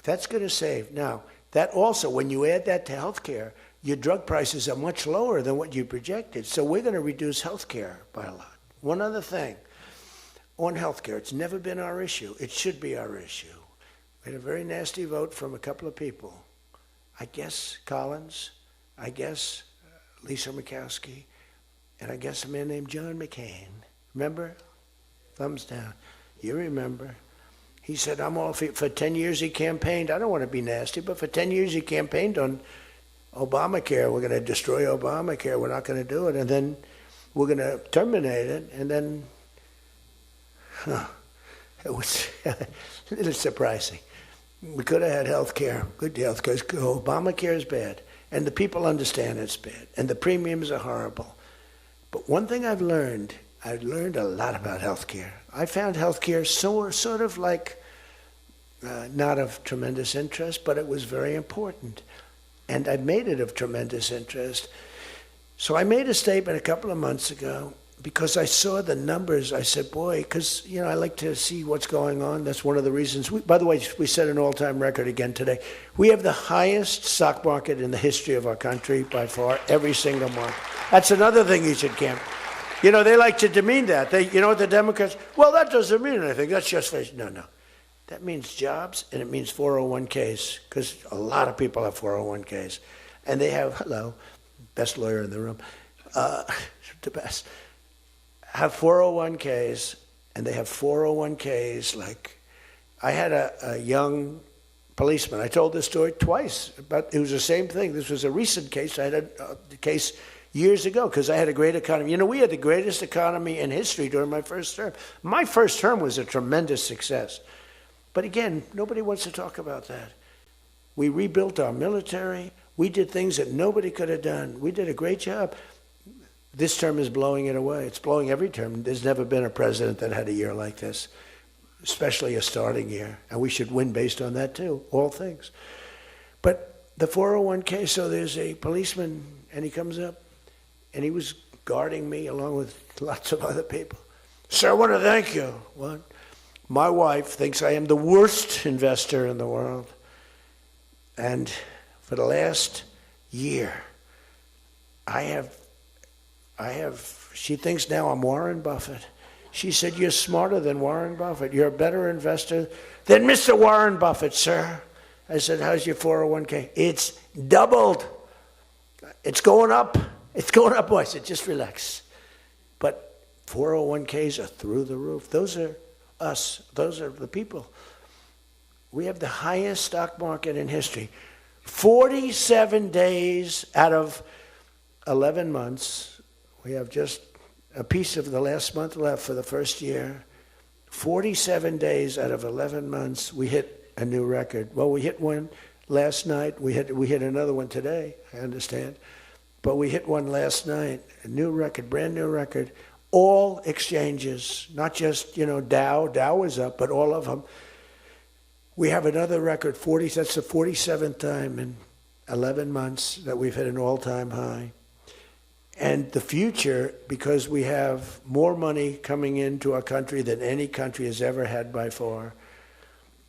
That's going to save. Now, that also, when you add that to healthcare, your drug prices are much lower than what you projected. So we're going to reduce healthcare by a lot. One other thing. On healthcare, it's never been our issue. It should be our issue. We had a very nasty vote from a couple of people. I guess Collins, I guess Lisa Murkowski, and I guess a man named John McCain. Remember? Thumbs down. You remember. He said, I'm all for 10 years he campaigned. I don't want to be nasty, but for 10 years he campaigned on Obamacare. We're going to destroy Obamacare. We're not going to do it. And then we're going to terminate it. And then it was a little surprising. We could have had health care, good health care. Obamacare is bad, and the people understand it's bad, and the premiums are horrible. But one thing I've learned a lot about health care. I found health care sort of like not of tremendous interest, but it was very important. And I made it of tremendous interest. So I made a statement a couple of months ago because I saw the numbers. I said, boy, because, I like to see what's going on. That's one of the reasons. By the way, we set an all-time record again today. We have the highest stock market in the history of our country by far, every single month. That's another thing you should camp. They like to demean that. The Democrats, well, that doesn't mean anything. That's just, no. That means jobs, and it means 401ks, because a lot of people have 401ks. And they have, best lawyer in the room, the best, have 401ks, and they have 401ks like, I had a young policeman. I told this story twice, but it was the same thing. This was a recent case. I had a case years ago because I had a great economy. We had the greatest economy in history during my first term. My first term was a tremendous success. But again, nobody wants to talk about that. We rebuilt our military. We did things that nobody could have done. We did a great job. This term is blowing it away. It's blowing every term. There's never been a president that had a year like this, especially a starting year. And we should win based on that too, all things. But the 401k, so there's a policeman, and he comes up, and he was guarding me along with lots of other people. Sir, I want to thank you. What? My wife thinks I am the worst investor in the world. And for the last year, she thinks now I'm Warren Buffett. She said, you're smarter than Warren Buffett. You're a better investor than Mr. Warren Buffett, sir. I said, how's your 401k? It's doubled. It's going up. It's going up. I said, just relax. But 401ks are through the roof. Those are us. Those are the people. We have the highest stock market in history. 47 days out of 11 months. We have just a piece of the last month left for the first year. 47 days out of 11 months, we hit a new record. Well, we hit one last night. We hit another one today, I understand. But we hit one last night, a new record, brand new record. All exchanges, not just, Dow. Dow was up, but all of them. We have another record, that's the 47th time in 11 months that we've hit an all-time high. And the future, because we have more money coming into our country than any country has ever had by far.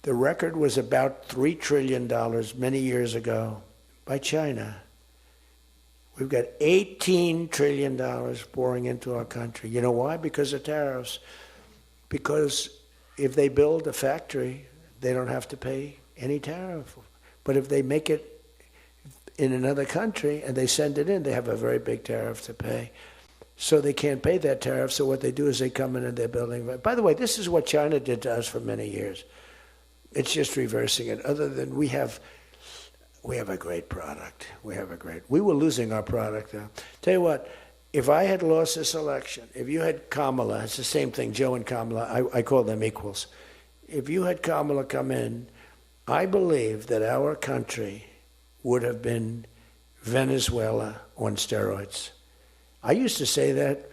The record was about $3 trillion many years ago by China. We've got $18 trillion pouring into our country. You know why? Because of tariffs. Because if they build a factory, they don't have to pay any tariff. But if they make it in another country and they send it in, they have a very big tariff to pay. So they can't pay that tariff, so what they do is they come in and they're building. By the way, this is what China did to us for many years. It's just reversing it. Other than we have a great product. We were losing our product now. Tell you what, if I had lost this election, if you had Kamala, it's the same thing, Joe and Kamala, I call them equals. If you had Kamala come in, I believe that our country would have been Venezuela on steroids. I used to say that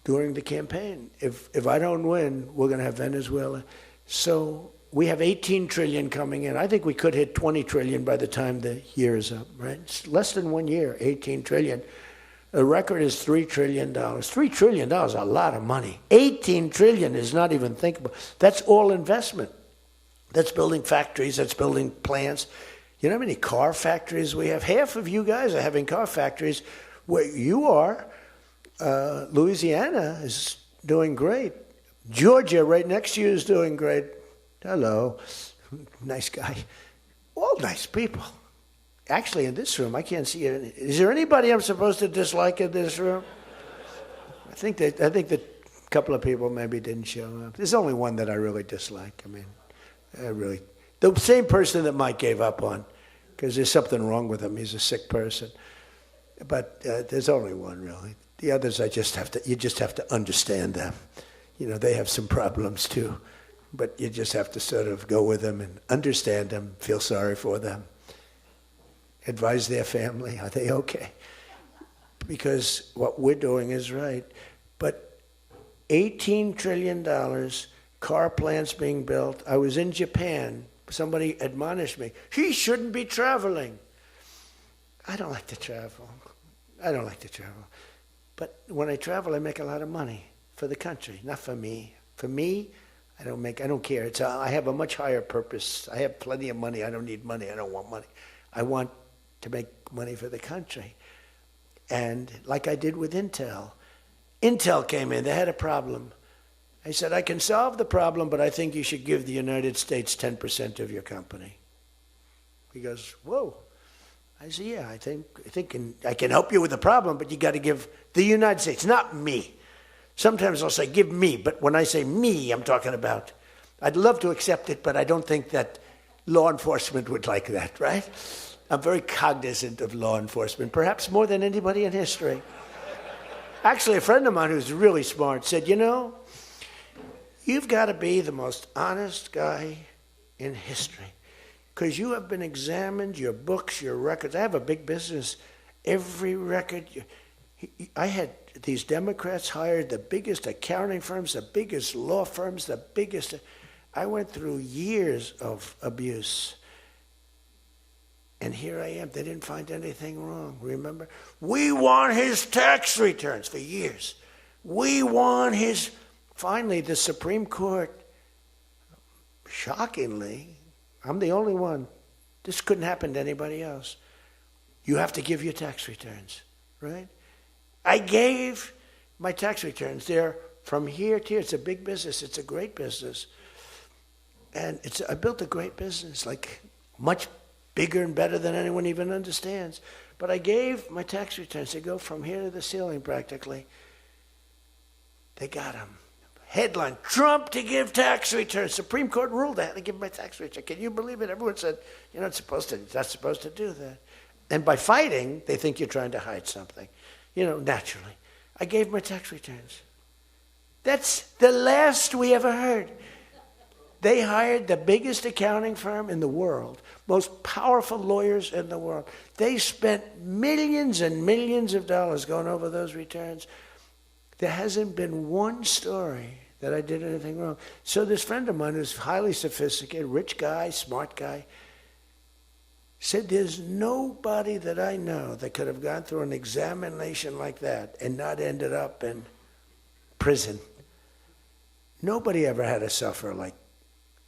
during the campaign. If I don't win, we're going to have Venezuela. So we have 18 trillion coming in. I think we could hit 20 trillion by the time the year is up, right? It's less than 1 year, 18 trillion. The record is $3 trillion. $3 trillion is a lot of money. 18 trillion is not even thinkable. That's all investment. That's building factories, that's building plants. You know how many car factories we have? Half of you guys are having car factories where you are. Louisiana is doing great. Georgia, right next to you, is doing great. Hello. Nice guy. All nice people. Actually, in this room, I can't see it. Is there anybody I'm supposed to dislike in this room? I think that a couple of people maybe didn't show up. There's only one that I really dislike. I mean, the same person that Mike gave up on, because there's something wrong with him. He's a sick person. But there's only one, really. The others, you just have to understand them. They have some problems too. But you just have to sort of go with them and understand them, feel sorry for them. Advise their family, are they okay? Because what we're doing is right. But $18 trillion, car plants being built. I was in Japan. Somebody admonished me, he shouldn't be traveling. I don't like to travel. But when I travel, I make a lot of money for the country, not for me. For me, I don't care. I have a much higher purpose. I have plenty of money. I don't need money. I don't want money. I want to make money for the country. And like I did with Intel. Intel came in. They had a problem. I said, I can solve the problem, but I think you should give the United States 10% of your company. He goes, whoa. I said, yeah, I think I can help you with the problem, but you got to give the United States, not me. Sometimes I'll say, give me, but when I say me, I'm talking about, I'd love to accept it, but I don't think that law enforcement would like that, right? I'm very cognizant of law enforcement, perhaps more than anybody in history. Actually, a friend of mine who's really smart said, you've got to be the most honest guy in history because you have been examined, your books, your records. I have a big business. Every record, I had these Democrats hired the biggest accounting firms, the biggest law firms, the biggest. I went through years of abuse. And here I am. They didn't find anything wrong, remember? We want his tax returns for years. We want his... Finally, the Supreme Court, shockingly, I'm the only one. This couldn't happen to anybody else. You have to give your tax returns, right? I gave my tax returns. They're from here to here. It's a big business. It's a great business. And I built a great business, like much bigger and better than anyone even understands. But I gave my tax returns. They go from here to the ceiling practically. They got them. Headline, Trump to give tax returns. Supreme Court ruled I had to give my tax return. Can you believe it? Everyone said, you're not supposed to do that. And by fighting, they think you're trying to hide something. Naturally. I gave my tax returns. That's the last we ever heard. They hired the biggest accounting firm in the world, most powerful lawyers in the world. They spent millions and millions of dollars going over those returns. There hasn't been one story that I did anything wrong. So this friend of mine who's highly sophisticated, rich guy, smart guy, said there's nobody that I know that could have gone through an examination like that and not ended up in prison. Nobody ever had to suffer like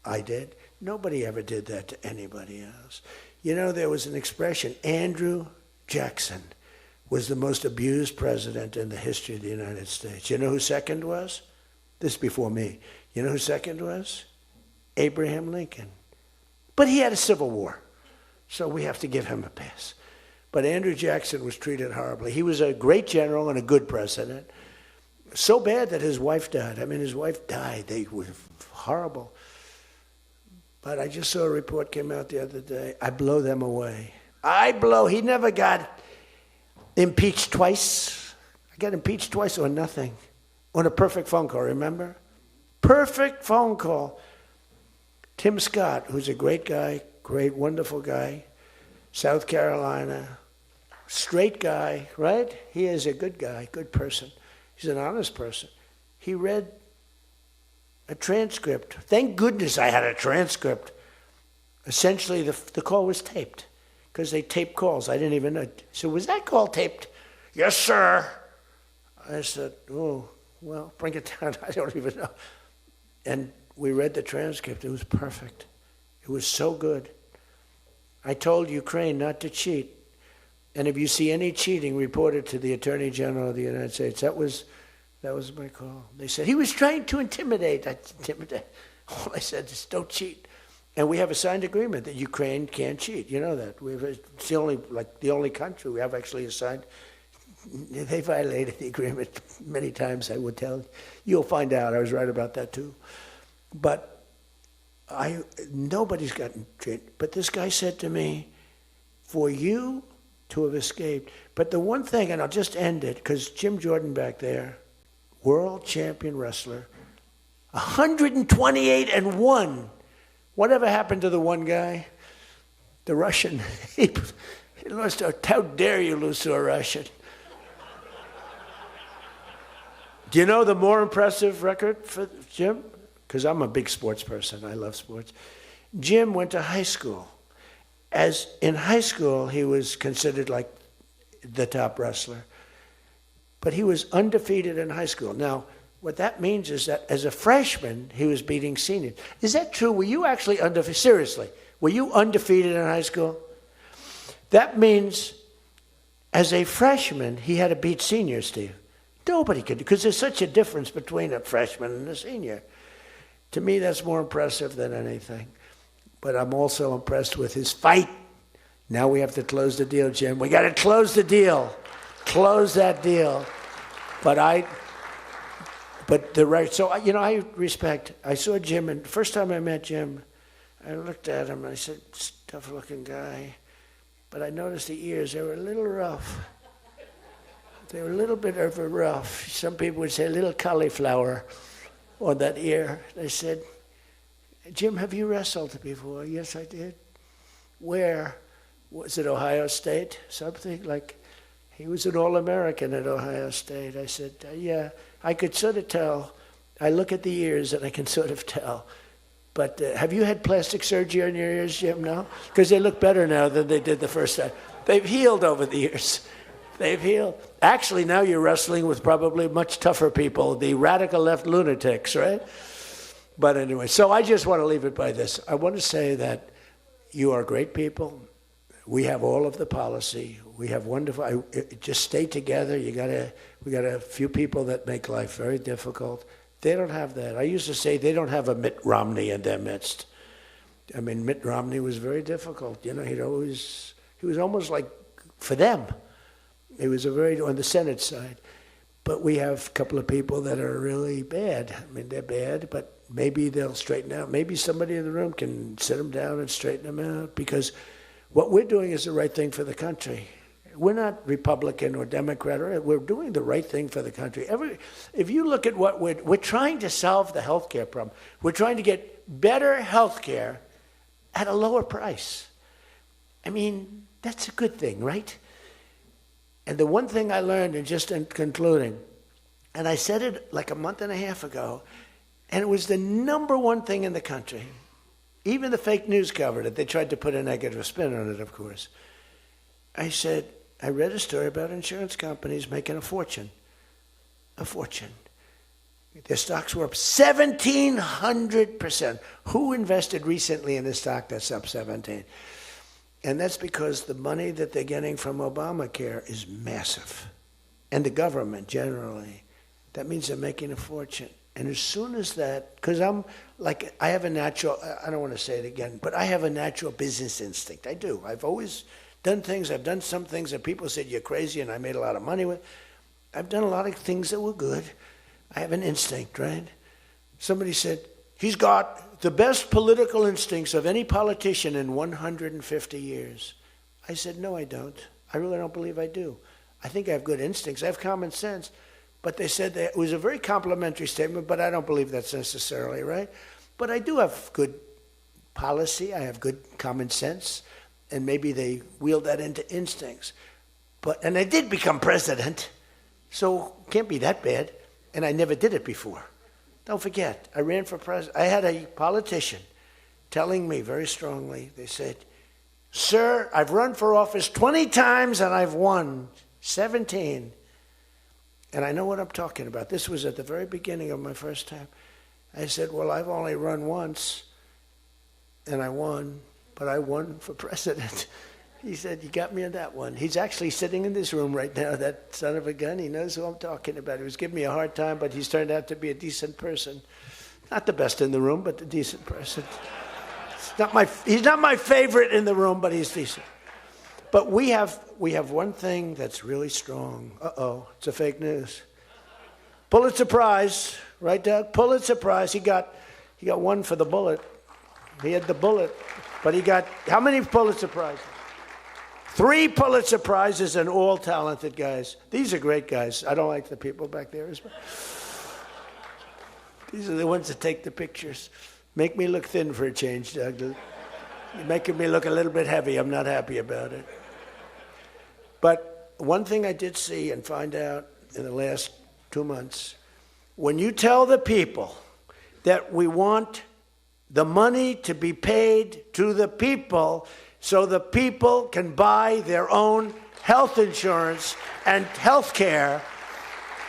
I did. Nobody ever did that to anybody else. There was an expression, Andrew Jackson was the most abused president in the history of the United States. You know who second was? This is before me. You know who second was? Abraham Lincoln. But he had a civil war, so we have to give him a pass. But Andrew Jackson was treated horribly. He was a great general and a good president. So bad that his wife died. His wife died. They were horrible. But I just saw a report came out the other day. I blow them away. He never got impeached twice. I got impeached twice on nothing. On a perfect phone call, remember? Perfect phone call. Tim Scott, who's a great guy, great, wonderful guy, South Carolina, straight guy, right? He is a good guy, good person. He's an honest person. He read a transcript. Thank goodness I had a transcript. Essentially, the call was taped because they tape calls. I didn't even know. So was that call taped? Yes, sir. I said, oh, well, bring it down. I don't even know. And we read the transcript. It was perfect. It was so good. I told Ukraine not to cheat. And if you see any cheating, report it to the Attorney General of the United States. That was my call. They said, he was trying to intimidate. All I said is, don't cheat. And we have a signed agreement that Ukraine can't cheat. You know that. It's the only country we have actually signed. They violated the agreement many times, I would tell you. You'll find out. I was right about that too. But nobody's gotten treated. But this guy said to me, for you to have escaped. But the one thing, and I'll just end it, because Jim Jordan back there, world champion wrestler, 128-1. Whatever happened to the one guy? The Russian. He lost to, how dare you lose to a Russian? Do you know the more impressive record for Jim? Because I'm a big sports person. I love sports. Jim went to high school. As in high school, he was considered like the top wrestler. But he was undefeated in high school. Now, what that means is that as a freshman, he was beating seniors. Is that true? Were you actually undefeated? Seriously, were you undefeated in high school? That means as a freshman, he had to beat seniors, Steve. Nobody could, because there's such a difference between a freshman and a senior. To me, that's more impressive than anything. But I'm also impressed with his fight. Now we have to close the deal, Jim. We got to close the deal. Close that deal. I respect. I saw Jim, and the first time I met Jim, I looked at him and I said, tough-looking guy. But I noticed the ears, they were a little rough. They were a little bit of a rough. Some people would say a little cauliflower on that ear. I said, Jim, have you wrestled before? Yes, I did. Where? Was it Ohio State? Something like, he was an All-American at Ohio State. I said, yeah, I could sort of tell. I look at the ears and I can sort of tell. But have you had plastic surgery on your ears, Jim, now? Because they look better now than they did the first time. They've healed over the years. They've healed. Actually, now you're wrestling with probably much tougher people, the radical left lunatics, right? But anyway, so I just want to leave it by this. I want to say that you are great people. We have all of the policy. We have wonderful. Just stay together. We got a few people that make life very difficult. They don't have that. I used to say they don't have a Mitt Romney in their midst. I mean, Mitt Romney was very difficult. You know, he was almost like for them. He was on the Senate side. But we have a couple of people that are really bad. I mean, they're bad, but maybe they'll straighten out. Maybe somebody in the room can sit them down and straighten them out, because what we're doing is the right thing for the country. We're not Republican or Democrat. We're doing the right thing for the country. If you look at what we're trying to solve the health care problem. We're trying to get better health care at a lower price. I mean, that's a good thing, right? And the one thing I learned, and just in concluding, and I said it like a month and a half ago, and it was the number one thing in the country. Even the fake news covered it. They tried to put a negative spin on it, of course. I said, I read a story about insurance companies making a fortune. A fortune. Their stocks were up 1,700%. Who invested recently in a stock that's up 17? And that's because the money that they're getting from Obamacare is massive. And the government generally. That means they're making a fortune. And as soon as that, because I have a natural, I don't want to say it again, but I have a natural business instinct. I do. I've always done things. I've done some things that people said you're crazy and I made a lot of money with. I've done a lot of things that were good. I have an instinct, right? Somebody said, he's got the best political instincts of any politician in 150 years. I said, no, I don't. I really don't believe I do. I think I have good instincts. I have common sense. But they said that it was a very complimentary statement, but I don't believe that's necessarily right. But I do have good policy. I have good common sense. And maybe they wheeled that into instincts. And I did become president, so can't be that bad. And I never did it before. Don't forget, I ran for president. I had a politician telling me very strongly, they said, sir, I've run for office 20 times and I've won 17. And I know what I'm talking about. This was at the very beginning of my first time. I said, well, I've only run once and I won, but I won for president. He said, you got me on that one. He's actually sitting in this room right now, that son of a gun. He knows who I'm talking about. He was giving me a hard time, but he's turned out to be a decent person. Not the best in the room, but a decent person. He's not my favorite in the room, but he's decent. But we have one thing that's really strong. Uh-oh, it's a fake news. Pulitzer Prize, right, Doug? Pulitzer Prize. He got one for the bullet. He had the bullet, but he got how many Pulitzer Prizes? 3 Pulitzer Prizes, and all talented guys. These are great guys. I don't like the people back there as well. These are the ones that take the pictures. Make me look thin for a change, Doug. You're making me look a little bit heavy. I'm not happy about it. But one thing I did see and find out in the last 2 months, when you tell the people that we want the money to be paid to the people so the people can buy their own health insurance and health care,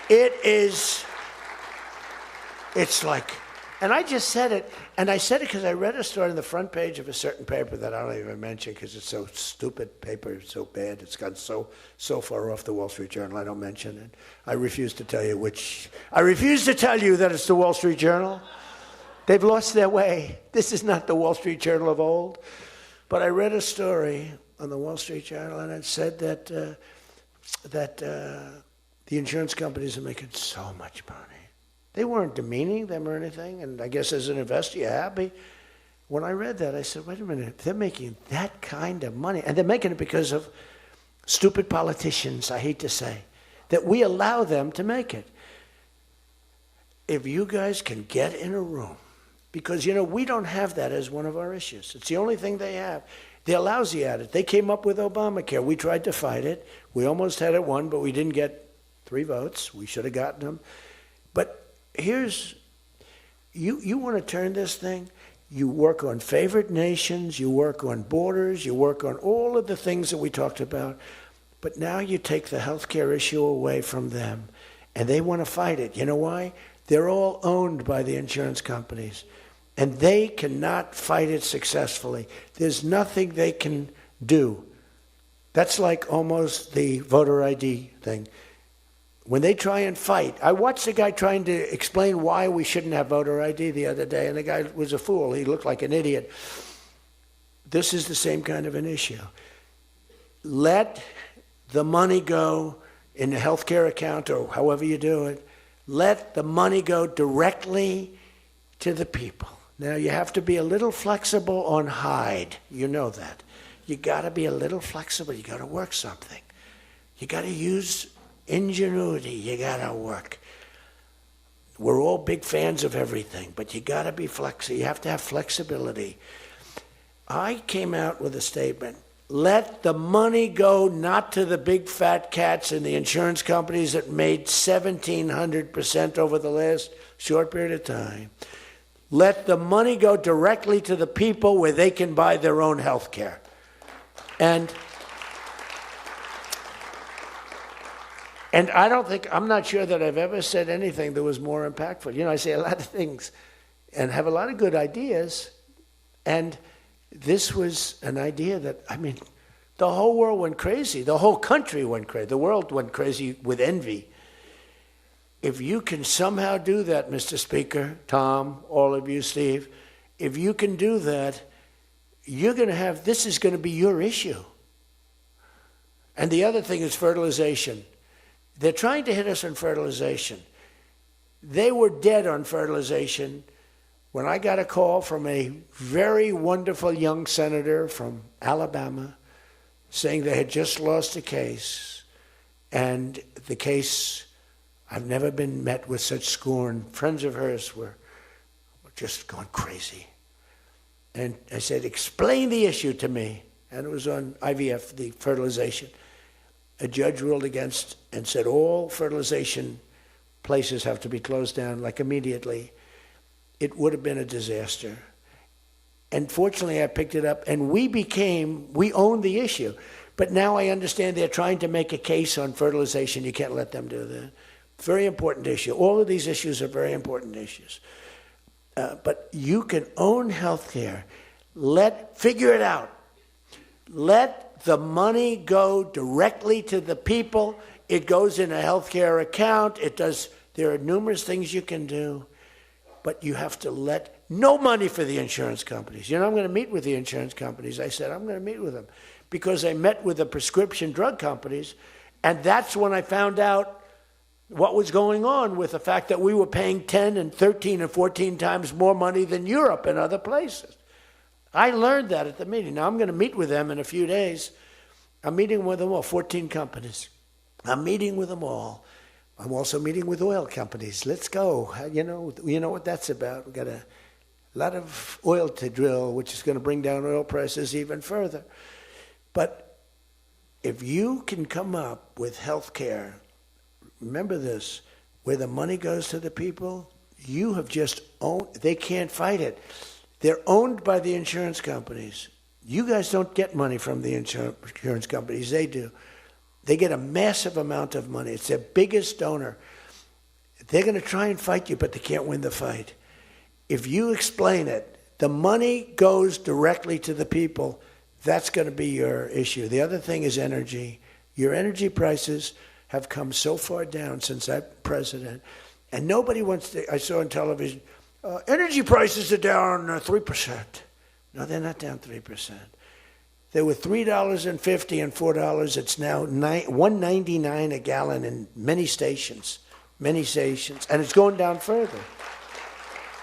it's like, and I just said it, and I said it because I read a story on the front page of a certain paper that I don't even mention because it's so stupid paper, it's so bad, it's gotten so far off the Wall Street Journal, I don't mention it. I refuse to tell you that it's the Wall Street Journal. They've lost their way. This is not the Wall Street Journal of old. But I read a story on the Wall Street Journal, and it said that the insurance companies are making so much money. They weren't demeaning them or anything, and I guess as an investor, you're happy. When I read that, I said, wait a minute, they're making that kind of money, and they're making it because of stupid politicians, I hate to say, that we allow them to make it. If you guys can get in a room, because, we don't have that as one of our issues. It's the only thing they have. They're lousy at it. They came up with Obamacare. We tried to fight it. We almost had it won, but we didn't get 3 votes. We should have gotten them. But here's, you want to turn this thing, you work on favored nations, you work on borders, you work on all of the things that we talked about, but now you take the healthcare issue away from them, and they want to fight it. You know why? They're all owned by the insurance companies, and they cannot fight it successfully. There's nothing they can do. That's like almost the voter ID thing. When they try and fight, I watched a guy trying to explain why we shouldn't have voter ID the other day, and the guy was a fool. He looked like an idiot. This is the same kind of an issue. Let the money go in the healthcare account or however you do it. Let the money go directly to the people. Now, you have to be a little flexible on Hyde. You know that. You got to be a little flexible. You got to work something. You got to use ingenuity. You got to work. We're all big fans of everything, but you got to be flexible. You have to have flexibility. I came out with a statement. Let the money go not to the big fat cats in the insurance companies that made 1,700% over the last short period of time. Let the money go directly to the people where they can buy their own health care. And I'm not sure that I've ever said anything that was more impactful. You know, I say a lot of things and have a lot of good ideas. And this was an idea that, I mean, the whole world went crazy. The whole country went crazy. The world went crazy with envy. If you can somehow do that, Mr. Speaker, Tom, all of you, Steve, if you can do that, you're going to have, this is going to be your issue. And the other thing is fertilization. They're trying to hit us on fertilization. They were dead on fertilization when I got a call from a very wonderful young senator from Alabama saying they had just lost a case. And the case, I've never been met with such scorn. Friends of hers were just going crazy. And I said, explain the issue to me. And it was on IVF, the fertilization. A judge ruled against and said all fertilization places have to be closed down, like immediately. It would have been a disaster. And fortunately, I picked it up, and we owned the issue. But now I understand they're trying to make a case on fertilization. You can't let them do that. Very important issue. All of these issues are very important issues. But you can own health care. Figure it out. Let the money go directly to the people. It goes in a health care account. There are numerous things you can do. But you have to let no money for the insurance companies. You know, I'm going to meet with the insurance companies. I said, I'm going to meet with them because I met with the prescription drug companies. And that's when I found out what was going on with the fact that we were paying 10 and 13 and 14 times more money than Europe and other places. I learned that at the meeting. Now, I'm going to meet with them in a few days. I'm meeting with them all, 14 companies. I'm meeting with them all. I'm also meeting with oil companies. Let's go. You know what that's about. We've got a lot of oil to drill, which is going to bring down oil prices even further. But if you can come up with health care, remember this, where the money goes to the people, you have just owned, they can't fight it. They're owned by the insurance companies. You guys don't get money from the insurance companies. They do. They get a massive amount of money. It's their biggest donor. They're going to try and fight you, but they can't win the fight. If you explain it, the money goes directly to the people. That's going to be your issue. The other thing is energy. Your energy prices have come so far down since I'm president. And nobody wants to, I saw on television, energy prices are down 3%. No, they're not down 3%. They were $3.50 and $4. It's now $1.99 a gallon in many stations, and it's going down further.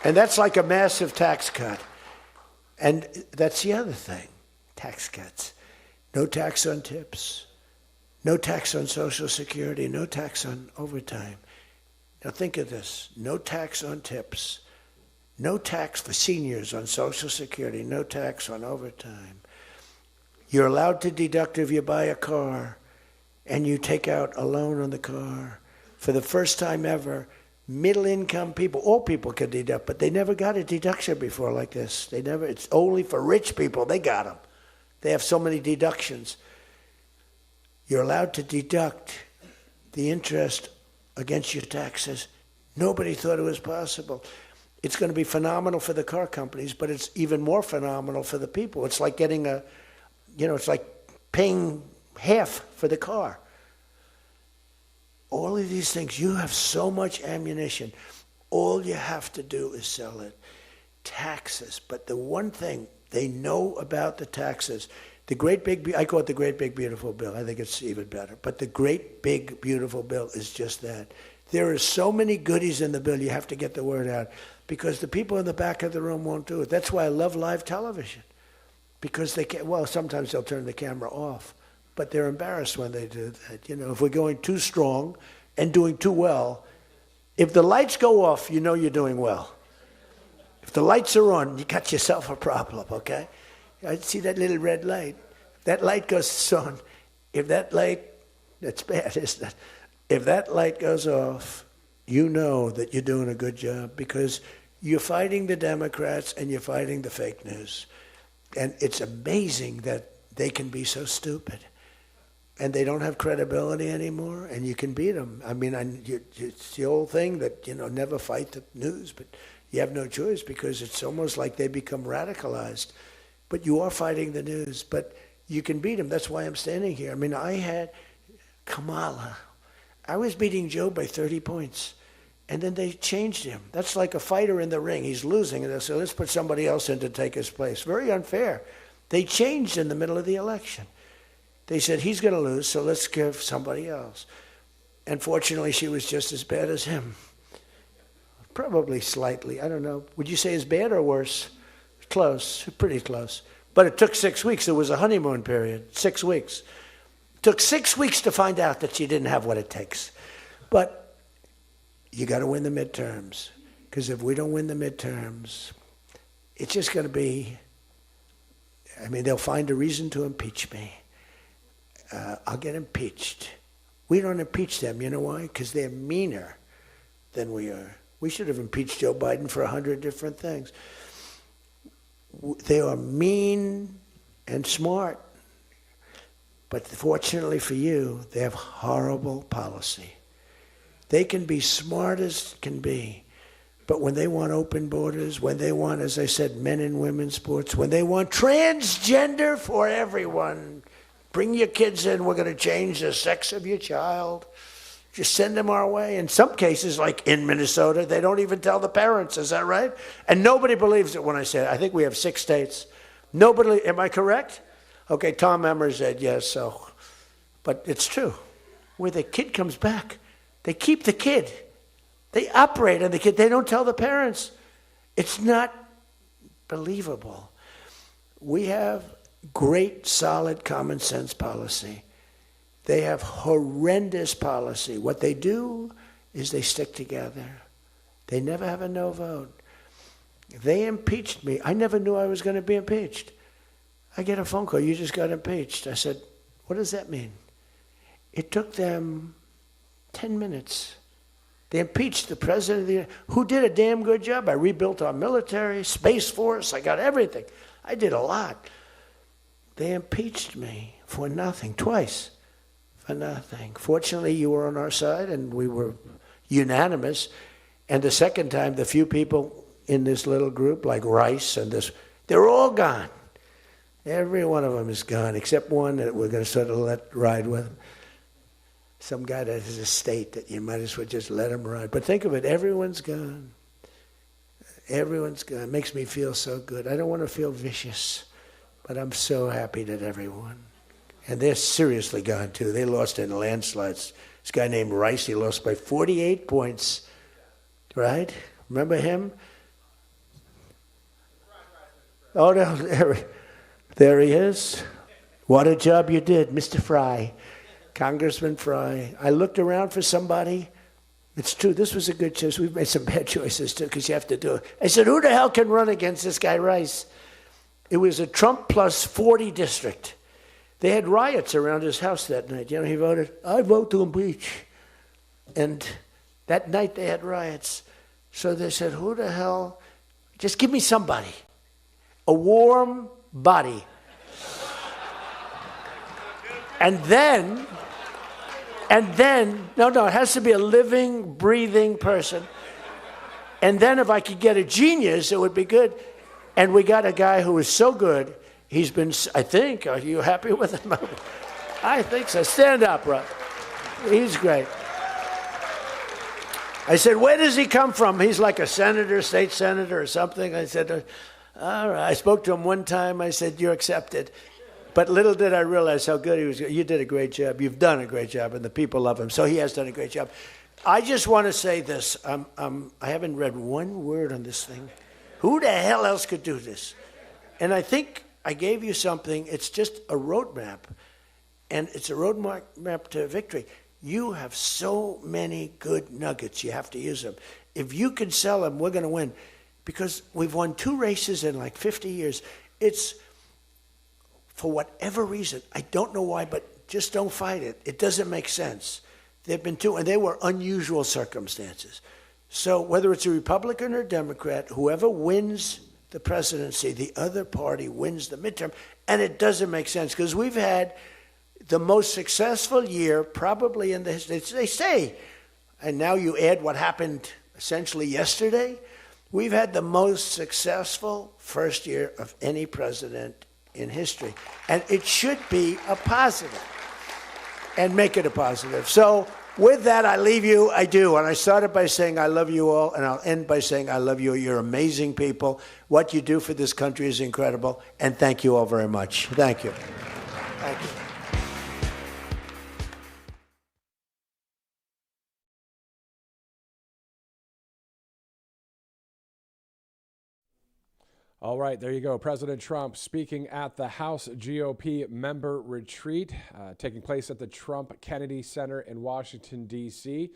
And that's like a massive tax cut. And that's the other thing, tax cuts. No tax on tips, no tax on Social Security, no tax on overtime. Now think of this, no tax on tips, no tax for seniors on Social Security, no tax on overtime. You're allowed to deduct if you buy a car and you take out a loan on the car. For the first time ever, middle-income people, all people can deduct, but they never got a deduction before like this. It's only for rich people. They got them. They have so many deductions. You're allowed to deduct the interest against your taxes. Nobody thought it was possible. It's going to be phenomenal for the car companies, but it's even more phenomenal for the people. It's like getting it's like paying half for the car. All of these things, you have so much ammunition. All you have to do is sell it. Taxes. But the one thing they know about the taxes, The great big, I call it the great big beautiful bill. I think it's even better. But the great big beautiful bill is just that. There are so many goodies in the bill, you have to get the word out. Because the people in the back of the room won't do it. That's why I love live television. Because they can't, well, sometimes they'll turn the camera off. But they're embarrassed when they do that. You know, if we're going too strong and doing too well, if the lights go off, you know you're doing well. If the lights are on, you got yourself a problem, okay? I see that little red light. That light goes on. If that light, that's bad, isn't it? If that light goes off, you know that you're doing a good job because you're fighting the Democrats and you're fighting the fake news. And it's amazing that they can be so stupid. And they don't have credibility anymore, and you can beat them. I mean, it's the old thing that, you know, never fight the news, but you have no choice because it's almost like they become radicalized. But you are fighting the news, but you can beat them. That's why I'm standing here. I mean, I had Kamala. I was beating Joe by 30 points, and then they changed him. That's like a fighter in the ring. He's losing, and they said, let's put somebody else in to take his place. Very unfair. They changed in the middle of the election. They said, he's going to lose, so let's give somebody else. And fortunately, she was just as bad as him. Probably slightly. I don't know. Would you say as bad or worse? Close. Pretty close. But it took 6 weeks. It was a honeymoon period. 6 weeks. It took 6 weeks to find out that she didn't have what it takes. But you got to win the midterms. Because if we don't win the midterms, it's just going to be, I mean, they'll find a reason to impeach me. I'll get impeached. We don't impeach them. You know why? Because they're meaner than we are. We should have impeached Joe Biden for 100 different things. They are mean and smart. But fortunately for you, they have horrible policy. They can be smart as can be. But when they want open borders, when they want, as I said, men and women's sports, when they want transgender for everyone, bring your kids in, we're going to change the sex of your child. Just send them our way. In some cases, like in Minnesota, they don't even tell the parents. Is that right? And nobody believes it when I say it. I think we have 6 states. Nobody, am I correct? Okay, Tom Emmer said yes, so. But it's true. Where the kid comes back, they keep the kid. They operate on the kid. They don't tell the parents. It's not believable. We have great, solid, common sense policy. They have horrendous policy. What they do is they stick together. They never have a no vote. They impeached me. I never knew I was going to be impeached. I get a phone call, you just got impeached. I said, what does that mean? It took them 10 minutes. They impeached the president of the, who did a damn good job. I rebuilt our military, Space Force, I got everything. I did a lot. They impeached me for nothing, twice, for nothing. Fortunately, you were on our side, and we were unanimous. And the second time, the few people in this little group, like Rice and this, they're all gone. Every one of them is gone, except one that we're going to sort of let ride with him. Some guy that has a state that you might as well just let him ride. But think of it, everyone's gone. Everyone's gone. It makes me feel so good. I don't want to feel vicious, but I'm so happy that everyone. And they're seriously gone, too. They lost in landslides. This guy named Rice, he lost by 48 points. Right? Remember him? Oh, no, there he is. What a job you did, Mr. Fry. Congressman Fry. I looked around for somebody. It's true, this was a good choice. We've made some bad choices, too, because you have to do it. I said, who the hell can run against this guy, Rice? It was a Trump plus 40 district. They had riots around his house that night. You know, he voted, I vote to impeach. And that night they had riots. So they said, who the hell? Just give me somebody. A warm body. And then, no, it has to be a living, breathing person. And then if I could get a genius, it would be good. And we got a guy who is so good. He's been, I think, are you happy with him? I think so. Stand up, Rob. He's great. I said, where does he come from? He's like a senator, state senator or something. I said, all right. I spoke to him one time. I said, you're accepted. But little did I realize how good he was. You did a great job. You've done a great job, and the people love him. So he has done a great job. I just want to say this. I haven't read one word on this thing. Who the hell else could do this? And I think I gave you something. It's just a roadmap, and it's a roadmap to victory. You have so many good nuggets. You have to use them. If you can sell them, we're going to win, because we've won 2 races in like 50 years. It's, for whatever reason, I don't know why, but just don't fight it. It doesn't make sense. There have been 2, and they were unusual circumstances. So whether it's a Republican or Democrat, whoever wins the presidency, the other party wins the midterm, and it doesn't make sense, because we've had the most successful year probably in the history. They say, and now you add what happened essentially yesterday, we've had the most successful first year of any president in history. And it should be a positive, and make it a positive. So with that, I leave you. I do. And I started by saying I love you all, and I'll end by saying I love you. You're amazing people. What you do for this country is incredible. And thank you all very much. Thank you. Thank you. All right, there you go. President Trump speaking at the House GOP member retreat taking place at the Trump Kennedy Center in Washington, D.C.,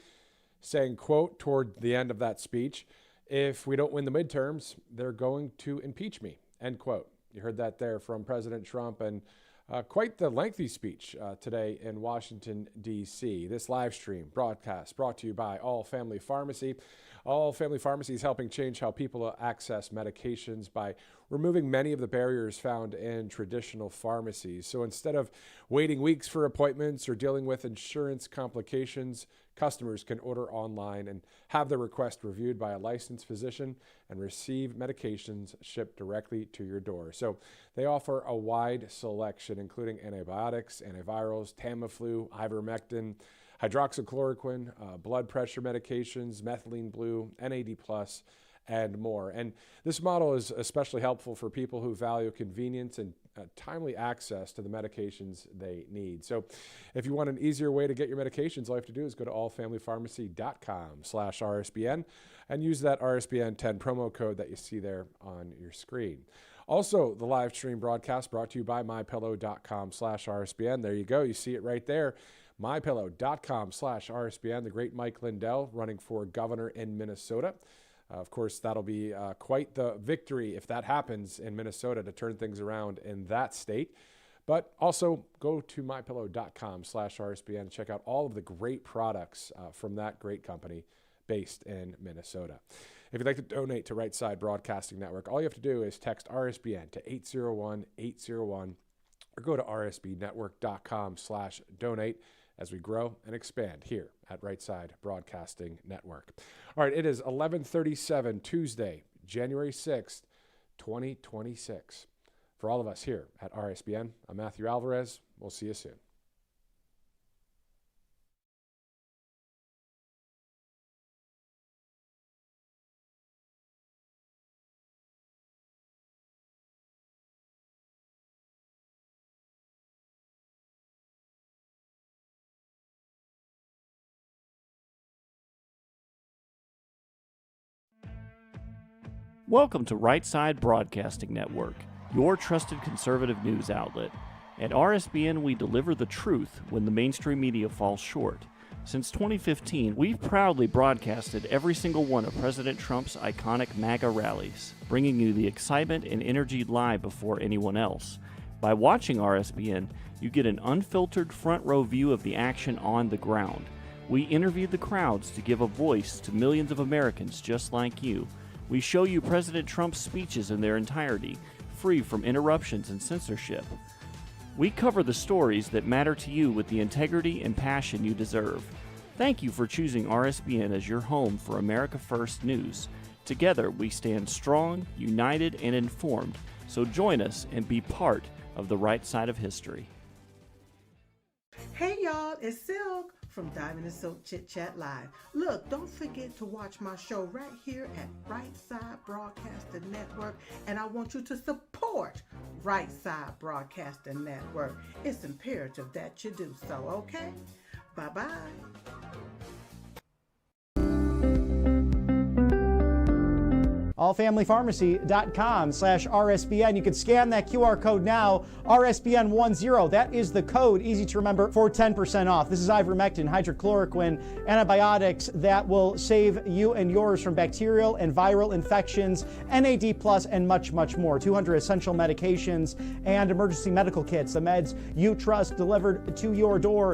saying, quote, toward the end of that speech, "If we don't win the midterms, they're going to impeach me," end quote. You heard that there from President Trump, and quite the lengthy speech today in Washington, D.C. This live stream broadcast brought to you by All Family Pharmacy. All Family Pharmacy is helping change how people access medications by removing many of the barriers found in traditional pharmacies. So instead of waiting weeks for appointments or dealing with insurance complications, customers can order online and have their request reviewed by a licensed physician and receive medications shipped directly to your door. So they offer a wide selection, including antibiotics, antivirals, Tamiflu, ivermectin, hydroxychloroquine, blood pressure medications, methylene blue, NAD+, and more. And this model is especially helpful for people who value convenience and timely access to the medications they need. So if you want an easier way to get your medications, all you have to do is go to allfamilypharmacy.com/RSBN and use that RSBN 10 promo code that you see there on your screen. Also, the live stream broadcast brought to you by mypillow.com/RSBN. There you go. You see it right there. mypillow.com/RSBN. The great Mike Lindell running for governor in Minnesota. Of course, that'll be quite the victory if that happens in Minnesota to turn things around in that state. But also go to mypillow.com/RSBN and check out all of the great products from that great company based in Minnesota. If you'd like to donate to Right Side Broadcasting Network, all you have to do is text RSBN to 801-801 or go to rsbnetwork.com/donate as we grow and expand here at Right Side Broadcasting Network. All right, it is 11:37 Tuesday, January 6th, 2026. For all of us here at RSBN, I'm Matthew Alvarez. We'll see you soon. Welcome to Right Side Broadcasting Network, your trusted conservative news outlet. At RSBN, we deliver the truth when the mainstream media falls short. Since 2015, we've proudly broadcasted every single one of President Trump's iconic MAGA rallies, bringing you the excitement and energy live before anyone else. By watching RSBN, you get an unfiltered front row view of the action on the ground. We interview the crowds to give a voice to millions of Americans just like you. We show you President Trump's speeches in their entirety, free from interruptions and censorship. We cover the stories that matter to you with the integrity and passion you deserve. Thank you for choosing RSBN as your home for America First News. Together, we stand strong, united, and informed. So join us and be part of the right side of history. Hey y'all, it's Silk from Diamond and Silk Chit Chat Live. Look, don't forget to watch my show right here at Right Side Broadcasting Network, and I want you to support Right Side Broadcasting Network. It's imperative that you do so, okay? Bye-bye. allfamilypharmacy.com/RSBN. You can scan that QR code now, RSBN10. That is the code, easy to remember, for 10% off. This is ivermectin, hydrochloroquine, antibiotics that will save you and yours from bacterial and viral infections, NAD+, and much, much more. 200 essential medications and emergency medical kits, the meds you trust delivered to your door.